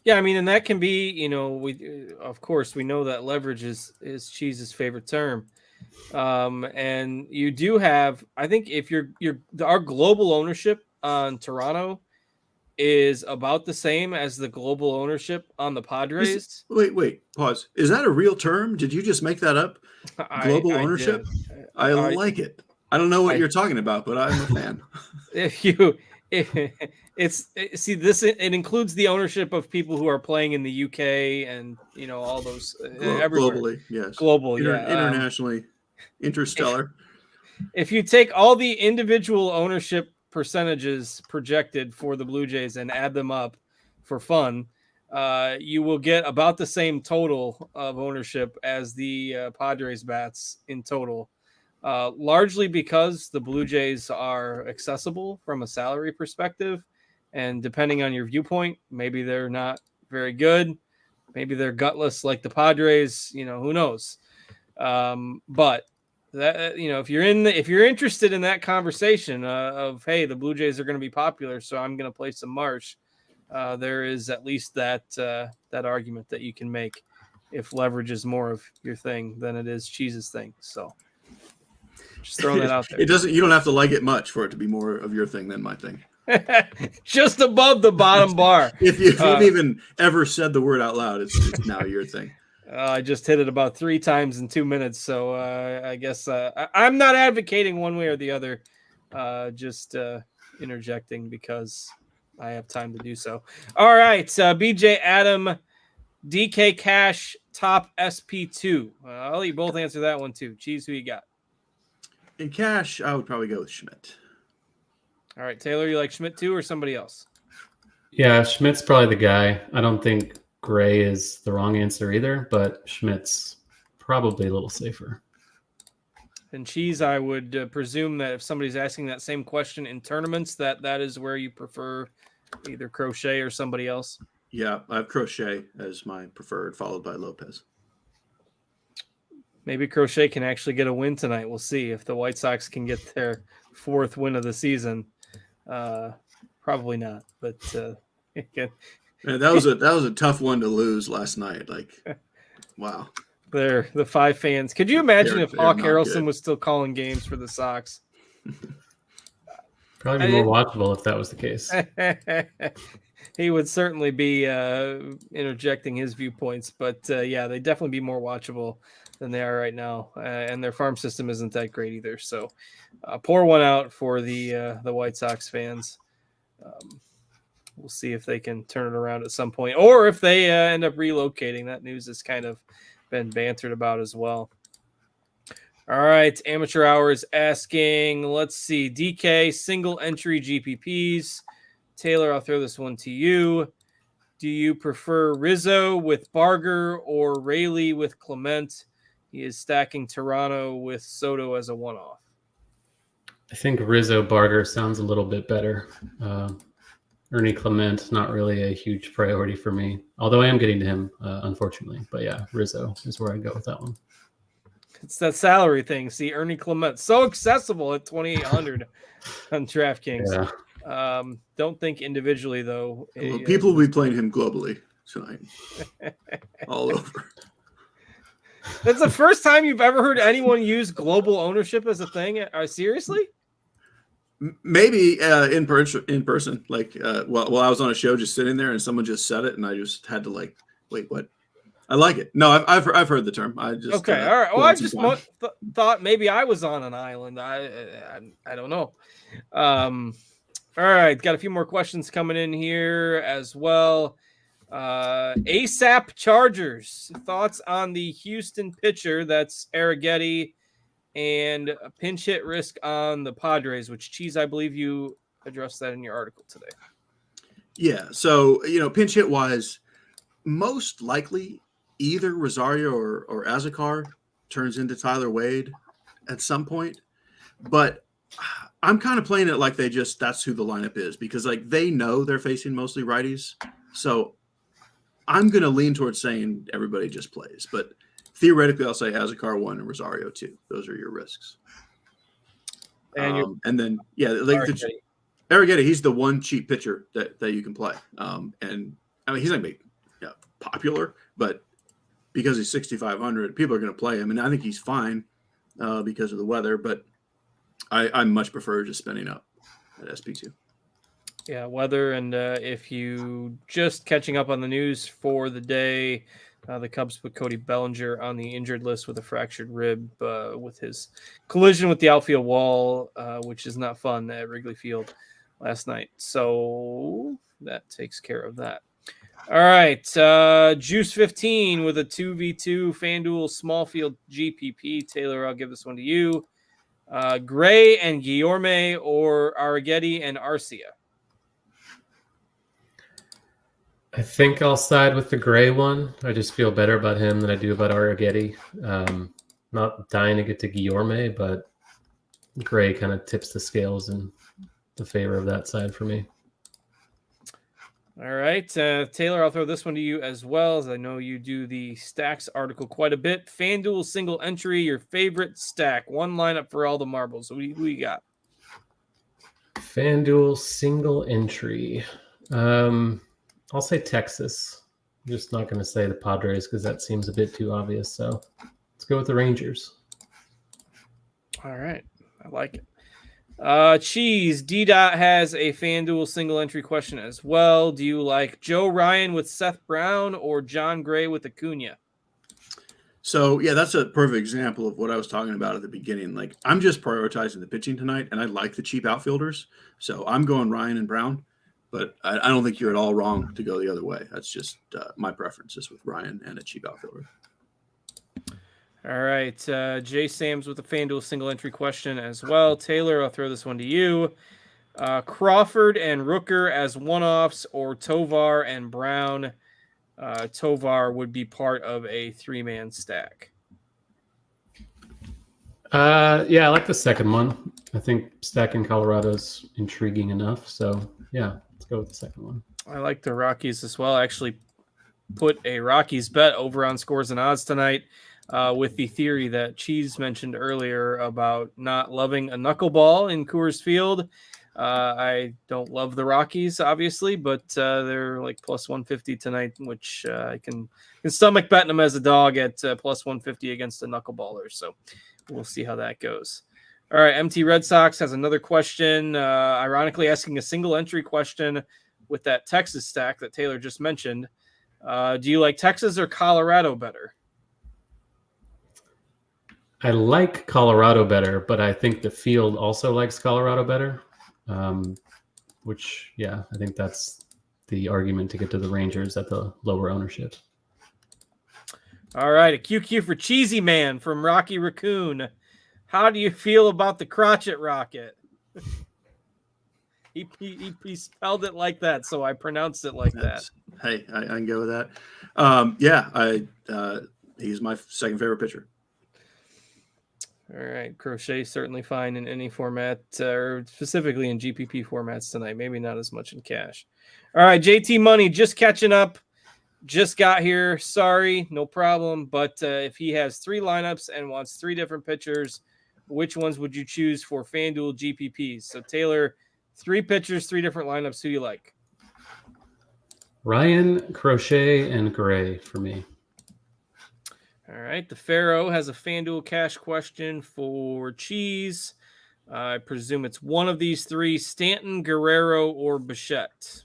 E: Yeah, I mean, and that can be, of course, we know that leverage is Cheese's favorite term. And you do have, I think if our global ownership on Toronto is about the same as the global ownership on the Padres.
G: Wait, pause. Is that a real term? Did you just make that up? Global ownership? I like it. I don't know what you're talking about, but I'm a fan.
E: It includes the ownership of people who are playing in the UK and all those
G: globally, yes,
E: global,
G: internationally, interstellar.
E: If you take all the individual ownership percentages projected for the Blue Jays and add them up for fun, you will get about the same total of ownership as the Padres bats in total. Largely because the Blue Jays are accessible from a salary perspective, and depending on your viewpoint, maybe they're not very good, maybe they're gutless like the Padres. Who knows? But that if you're interested in that conversation of hey, the Blue Jays are going to be popular, so I'm going to play some Marsh. There is at least that argument that you can make if leverage is more of your thing than it is Cheese's thing. So. Just throwing that out there.
G: You don't have to like it much for it to be more of your thing than my thing.
E: Just above the bottom bar.
G: If you've even ever said the word out loud, it's now your thing.
E: I just hit it about 3 times in 2 minutes. So I guess I'm not advocating one way or the other. Just interjecting because I have time to do so. All right. BJ Adam, DK Cash, top SP2. I'll let you both answer that one too. Cheese, who you got?
G: In cash, I would probably go with Schmidt.
E: All right, Taylor, you like Schmidt too or somebody else?
F: Yeah, Schmidt's probably the guy. I don't think Gray is the wrong answer either, but Schmidt's probably a little safer.
E: And Cheese, I would presume that if somebody's asking that same question in tournaments, that is where you prefer either Crochet or somebody else.
G: Yeah, I have Crochet as my preferred, followed by Lopez.
E: Maybe Crochet can actually get a win tonight. We'll see if the White Sox can get their 4th win of the season. Probably not, but
G: that was a tough one to lose last night. Like, wow.
E: They're the 5 fans. Could you imagine if Hawk Harrelson
G: good.
E: Was still calling games for the Sox?
F: Probably be more watchable if that was the case.
E: He would certainly be interjecting his viewpoints, but yeah, they'd definitely be more watchable than they are right now, and their farm system isn't that great either. So, pour one out for the White Sox fans. We'll see if they can turn it around at some point, or if they end up relocating. That news has kind of been bantered about as well. All right, Amateur Hours asking. Let's see, DK single entry GPPs. Taylor, I'll throw this one to you. Do you prefer Rizzo with Barger or Rayleigh with Clement? He is stacking Toronto with Soto as a one-off.
F: I think Rizzo Barger sounds a little bit better. Ernie Clement, not really a huge priority for me, although I am getting to him, unfortunately. But yeah, Rizzo is where I'd go with that one.
E: It's that salary thing. See, Ernie Clement, so accessible at $2,800 on DraftKings.
F: Yeah.
E: Don't think individually, though.
G: Well, people will be playing him globally tonight. All over.
E: That's the first time you've ever heard anyone use global ownership as a thing? Seriously?
G: Maybe in person. Like, while I was on a show just sitting there and someone just said it and I just had to like, wait, what? I like it. No, I've heard the term. I just
E: okay. All right. Well, I just thought maybe I was on an island. I don't know. All right, got a few more questions coming in here as well. ASAP Chargers, thoughts on the Houston pitcher that's Arrighetti and a pinch hit risk on the Padres, which, Cheese, I believe you addressed that in your article today.
G: Yeah, so, pinch hit wise, most likely either Rosario or Azekar turns into Tyler Wade at some point, but I'm kind of playing it like that's who the lineup is because like they know they're facing mostly righties. So I'm going to lean towards saying everybody just plays, but theoretically I'll say Azekar 1 and Rosario 2. Those are your risks. And then, yeah, like Arrighetti, he's the one cheap pitcher that you can play. And I mean, he's not going to be popular, but because he's 6,500, people are going to play him. And I think he's fine because of the weather, but I much prefer just spending up at SP2.
E: Yeah, weather. And if you just catching up on the news for the day, the Cubs put Cody Bellinger on the injured list with a fractured rib with his collision with the outfield wall, which is not fun at Wrigley Field last night. So that takes care of that. All right. Juice 15 with a 2v2 FanDuel small field GPP. Taylor, I'll give this one to you. Gray and Guillorme or Arrighetti and Arcia?
F: I think I'll side with the Gray one. I just feel better about him than I do about Arrighetti. Not dying to get to Guillorme, but Gray kind of tips the scales in the favor of that side for me.
E: All right. Taylor, I'll throw this one to you as well, as I know you do the stacks article quite a bit. FanDuel single entry, your favorite stack. One lineup for all the marbles. Who you got?
F: FanDuel single entry. I'll say Texas. I'm just not going to say the Padres because that seems a bit too obvious. So let's go with the Rangers.
E: All right. I like it. Cheese, D-Dot has a FanDuel single entry question as well. Do you like Joe Ryan with Seth Brown or John Gray with Acuna?
G: So, yeah, that's a perfect example of what I was talking about at the beginning. Like, I'm just prioritizing the pitching tonight, and I like the cheap outfielders. So I'm going Ryan and Brown, but I don't think you're at all wrong to go the other way. That's just my preferences with Ryan and a cheap outfielder.
E: All right. Jay Sams with a FanDuel single entry question as well. Taylor, I'll throw this one to you. Crawford and Rooker as one-offs or Tovar and Brown. Tovar would be part of a three-man stack.
F: Yeah, I like the second one. I think stacking Colorado's intriguing enough. So, yeah, let's go with the second one.
E: I like the Rockies as well. I actually put a Rockies bet over on Scores and Odds tonight. With the theory that Cheese mentioned earlier about not loving a knuckleball in Coors Field. I don't love the Rockies, obviously, but they're like plus 150 tonight, which I can stomach betting them as a dog at plus 150 against the knuckleballer. So we'll see how that goes. All right, MT Red Sox has another question, ironically asking a single entry question with that Texas stack that Taylor just mentioned. Do you like Texas or Colorado better?
F: I like Colorado better, but I think the field also likes Colorado better, which, yeah, I think that's the argument to get to the Rangers at the lower ownership.
E: All right, a QQ for Cheesy Man from Rocky Raccoon. How do you feel about the crotchet rocket? He spelled it like that, so I pronounced it like that.
G: Hey, I can go with that. He's my second favorite pitcher.
E: All right, Crochet certainly fine in any format, or specifically in GPP formats tonight. Maybe not as much in cash. All right, JT Money just catching up. Just got here. Sorry, no problem. But if he has three lineups and wants three different pitchers, which ones would you choose for FanDuel GPPs? So Taylor, three pitchers, three different lineups. Who you like?
F: Ryan, Crochet, and Gray for me.
E: All right. The Pharaoh has a FanDuel cash question for Cheese. I presume it's one of these three: Stanton, Guerrero, or Bichette.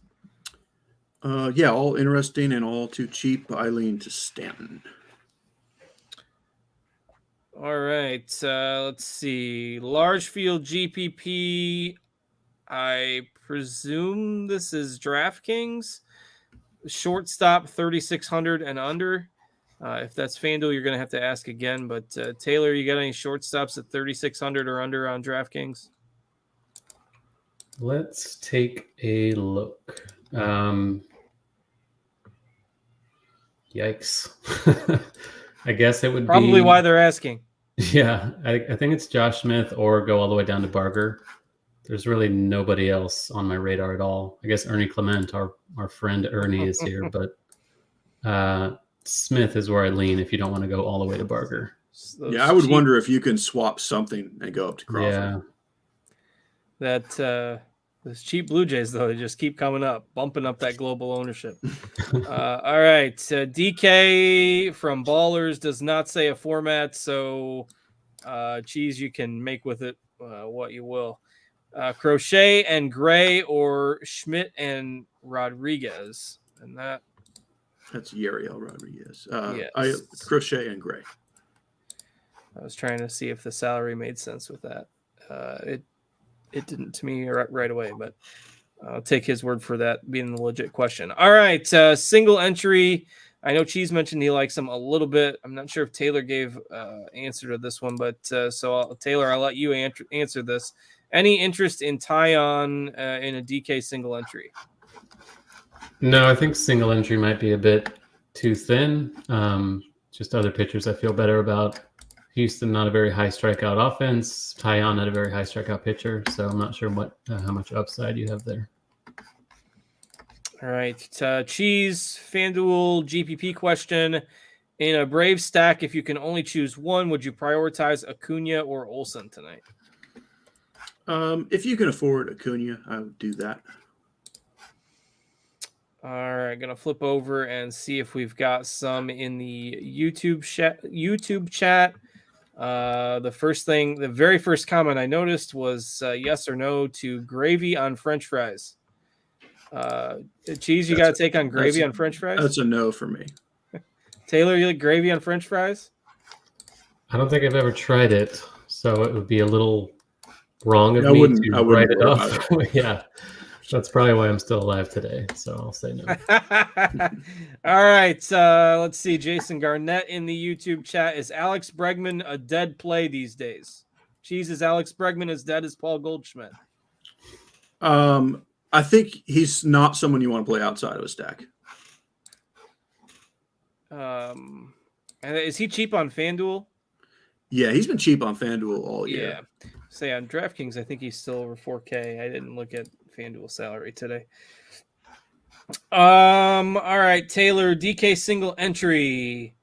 G: Yeah, all interesting and all too cheap. I lean to Stanton.
E: All right. Let's see. Large field GPP. I presume this is DraftKings. Shortstop 3,600 and under. If that's FanDuel, you're going to have to ask again. But Taylor, you got any shortstops at 3,600 or under on DraftKings?
F: Let's take a look. Yikes. I guess it would
E: probably why they're asking.
F: Yeah, I think it's Josh Smith or go all the way down to Barger. There's really nobody else on my radar at all. I guess Ernie Clement, our friend Ernie, is here, but Smith is where I lean if you don't want to go all the way to Barger.
G: Yeah, I would wonder if you can swap something and go up to Crawford.
F: Yeah.
E: Those cheap Blue Jays, though, they just keep coming up, bumping up that global ownership. All right. DK from Ballers does not say a format, so Cheese, you can make with it what you will. Crochet and Gray or Schmidt and Rodriguez. And
G: that's Yariel Rodriguez.
E: Yes.
G: Crochet and Gray.
E: I was trying to see if the salary made sense with that. It didn't to me right away, but I'll take his word for that being the legit question. All right, single entry. I know Cheese mentioned he likes him a little bit. I'm not sure if Taylor gave answer to this one, but Taylor, I'll let you answer this. Any interest in Tyon in a DK single entry?
F: No, I think single entry might be a bit too thin. Just other pitchers I feel better about. Houston, not a very high strikeout offense. Tyon, not a very high strikeout pitcher. So I'm not sure how much upside you have there.
E: All right. Cheese, FanDuel, GPP question. In a Brave stack, if you can only choose one, would you prioritize Acuna or Olsen tonight?
G: If you can afford Acuna, I would do that.
E: All right, gonna flip over and see if we've got some in the YouTube chat. The very first comment I noticed was yes or no to gravy on French fries. Cheese, you got to take on gravy on French fries?
G: That's a no for me.
E: Taylor, you like gravy on French fries?
F: I don't think I've ever tried it, so it would be a little wrong of me to write it off. Yeah, that's probably why I'm still alive today, so I'll say no.
E: All right, let's see. Jason Garnett in the YouTube chat. Is Alex Bregman a dead play these days? Cheese, is Alex Bregman as dead as Paul Goldschmidt?
G: I think he's not someone you want to play outside of a stack.
E: And is he cheap on FanDuel?
G: Yeah, he's been cheap on FanDuel all year.
E: Yeah. Say on DraftKings, I think he's still over 4K. I didn't look at FanDuel salary today. All right, Taylor, DK single entry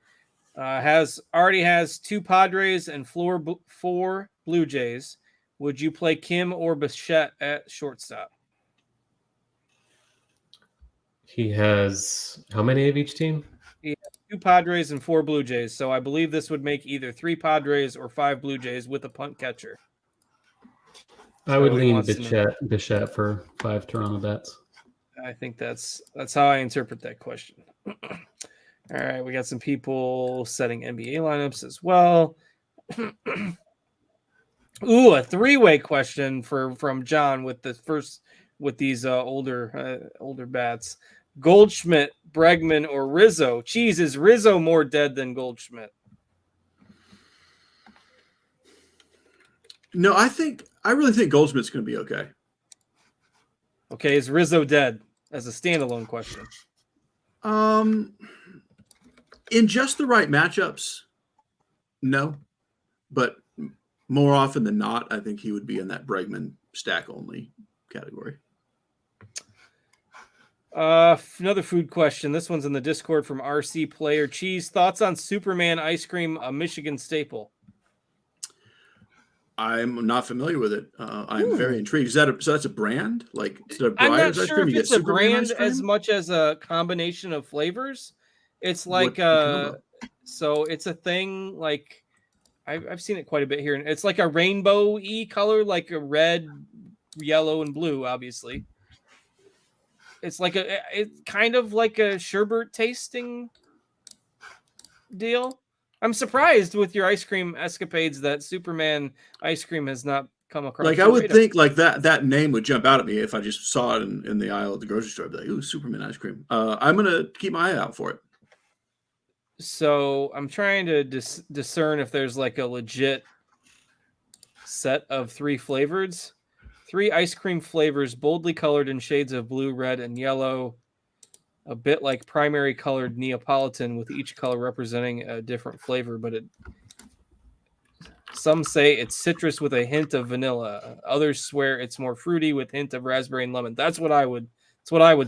E: already has 2 Padres and 4 Blue Jays. Would you play Kim or Bichette at shortstop?
F: He has how many of each team?
E: He has 2 Padres and 4 Blue Jays. So I believe this would make either 3 Padres or 5 Blue Jays with a punt catcher.
F: I would lean Bichette for 5 Toronto bats.
E: I think that's how I interpret that question. All right, we got some people setting NBA lineups as well. Ooh, a 3-way question from John with these older bats. Goldschmidt, Bregman, or Rizzo? Cheese, is Rizzo more dead than Goldschmidt?
G: No, I really think Goldschmidt's going to be okay.
E: Okay, is Rizzo dead as a standalone question?
G: In just the right matchups, no. But more often than not, I think he would be in that Bregman stack only category.
E: Another food question. This one's in the Discord from RC Player. Cheese, thoughts on Superman ice cream, a Michigan staple?
G: I'm not familiar with it. I'm very intrigued. So that's a brand? Like,
E: I'm not sure if it's a brand as much as a combination of flavors. It's like so it's a thing like I've seen it quite a bit here. It's like a rainbow-y color, like a red, yellow, and blue, obviously. It's kind of like a sherbet tasting deal. I'm surprised with your ice cream escapades that Superman ice cream has not come across.
G: Like I would think like that name would jump out at me if I just saw it in the aisle at the grocery store. I'd be like, ooh, Superman ice cream. I'm gonna keep my eye out for it.
E: So I'm trying to discern if there's like a legit set of 3 flavors. 3 ice cream flavors, boldly colored in shades of blue, red, and yellow. A bit like primary colored Neapolitan, with each color representing a different flavor. But some say it's citrus with a hint of vanilla. Others swear it's more fruity with hint of raspberry and lemon. That's what I would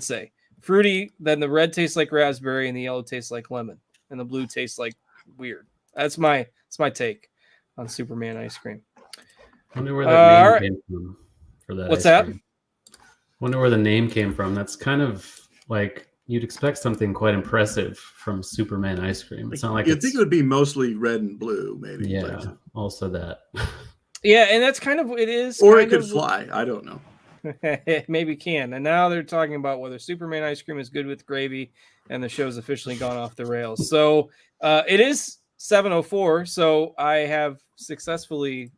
E: say. Fruity, then the red tastes like raspberry, and the yellow tastes like lemon, and the blue tastes like weird. That's my take on Superman ice cream.
F: I wonder where that name came from for that.
E: What's that?
F: Wonder where the name came from. That's kind of like you'd expect something quite impressive from Superman ice cream. It's not like
G: you'd think it would be mostly red and blue, maybe.
F: Yeah, also that.
E: Yeah, and that's kind of it is.
G: Or it could fly. I don't know.
E: Maybe can. And now they're talking about whether Superman ice cream is good with gravy, and the show's officially gone off the rails. So it is 7:04. So I have successfully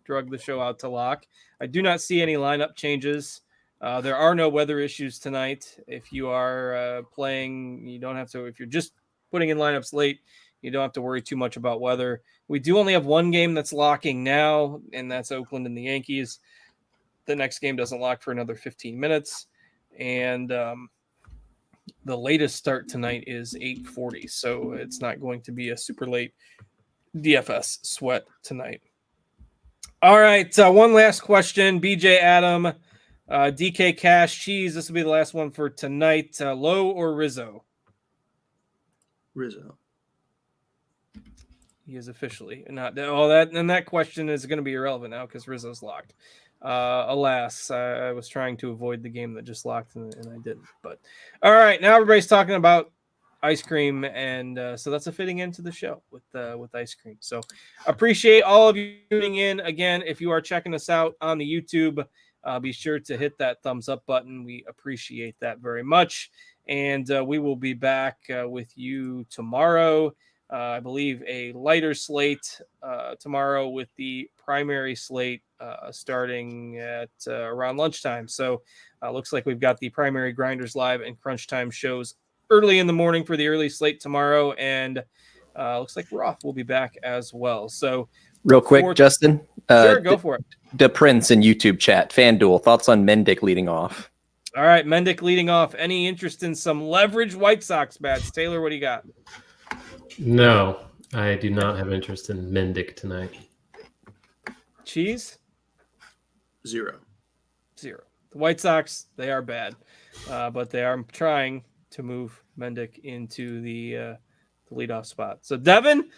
E: drug the show out to lock. I do not see any lineup changes. There are no weather issues tonight. If you are playing, you don't have to. If you're just putting in lineups late, you don't have to worry too much about weather. We do only have one game that's locking now, and that's Oakland and the Yankees. The next game doesn't lock for another 15 minutes. And the latest start tonight is 8:40. So it's not going to be a super late DFS sweat tonight. All right. One last question. BJ Adam, DK Cash, Cheese. This will be the last one for tonight. Lowe or Rizzo?
G: Rizzo.
E: He is officially not. That question is going to be irrelevant now because Rizzo's locked. Alas, I was trying to avoid the game that just locked and I didn't. But all right, now everybody's talking about ice cream, and so that's a fitting end to the show with ice cream. So appreciate all of you tuning in. Again, if you are checking us out on the YouTube, be sure to hit that thumbs up button. We appreciate that very much, and we will be back with you tomorrow. I believe a lighter slate tomorrow with the primary slate starting at around lunchtime. So looks like we've got the primary Grinders Live and Crunch Time shows early in the morning for the early slate tomorrow. And looks like Roth will be back as well. So
D: real quick, Justin.
E: Sure, go for it.
D: The Prince in YouTube chat. FanDuel, thoughts on Mendick leading off?
E: All right, Mendick leading off. Any interest in some leverage White Sox bats? Taylor, what do you got?
F: No, I do not have interest in Mendick tonight.
E: Cheese?
G: 0.
E: The White Sox, they are bad, but they are trying to move Mendick into the leadoff spot. So, Devin,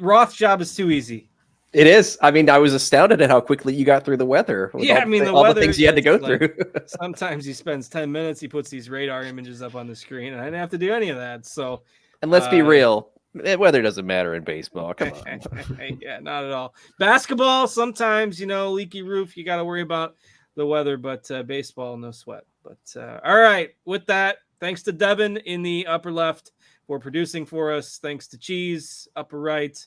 E: Roth's job is too easy.
D: It is. I mean, I was astounded at how quickly you got through the weather.
E: Yeah,
D: the
E: weather,
D: the things you had to go through.
E: Sometimes he spends 10 minutes, he puts these radar images up on the screen, and I didn't have to do any of that. So,
D: and let's be real, weather doesn't matter in baseball. Come on.
E: Yeah, not at all. Basketball, sometimes, leaky roof, you got to worry about the weather, but baseball, no sweat. But all right, with that, thanks to Devin in the upper left for producing for us. Thanks to Cheese, upper right.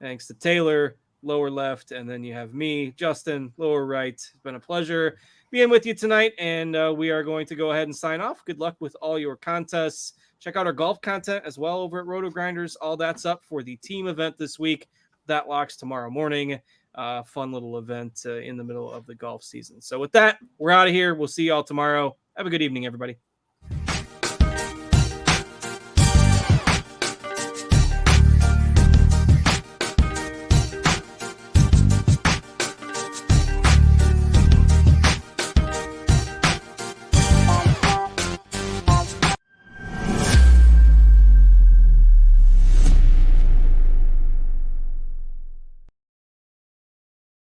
E: Thanks to Taylor, lower left. And then you have me, Justin, lower right. It's been a pleasure being with you tonight, and we are going to go ahead and sign off. Good luck with all your contests. Check out our golf content as well over at RotoGrinders. All that's up for the team event this week. That locks tomorrow morning. Fun little event in the middle of the golf season. So with that, we're out of here. We'll see you all tomorrow. Have a good evening, everybody.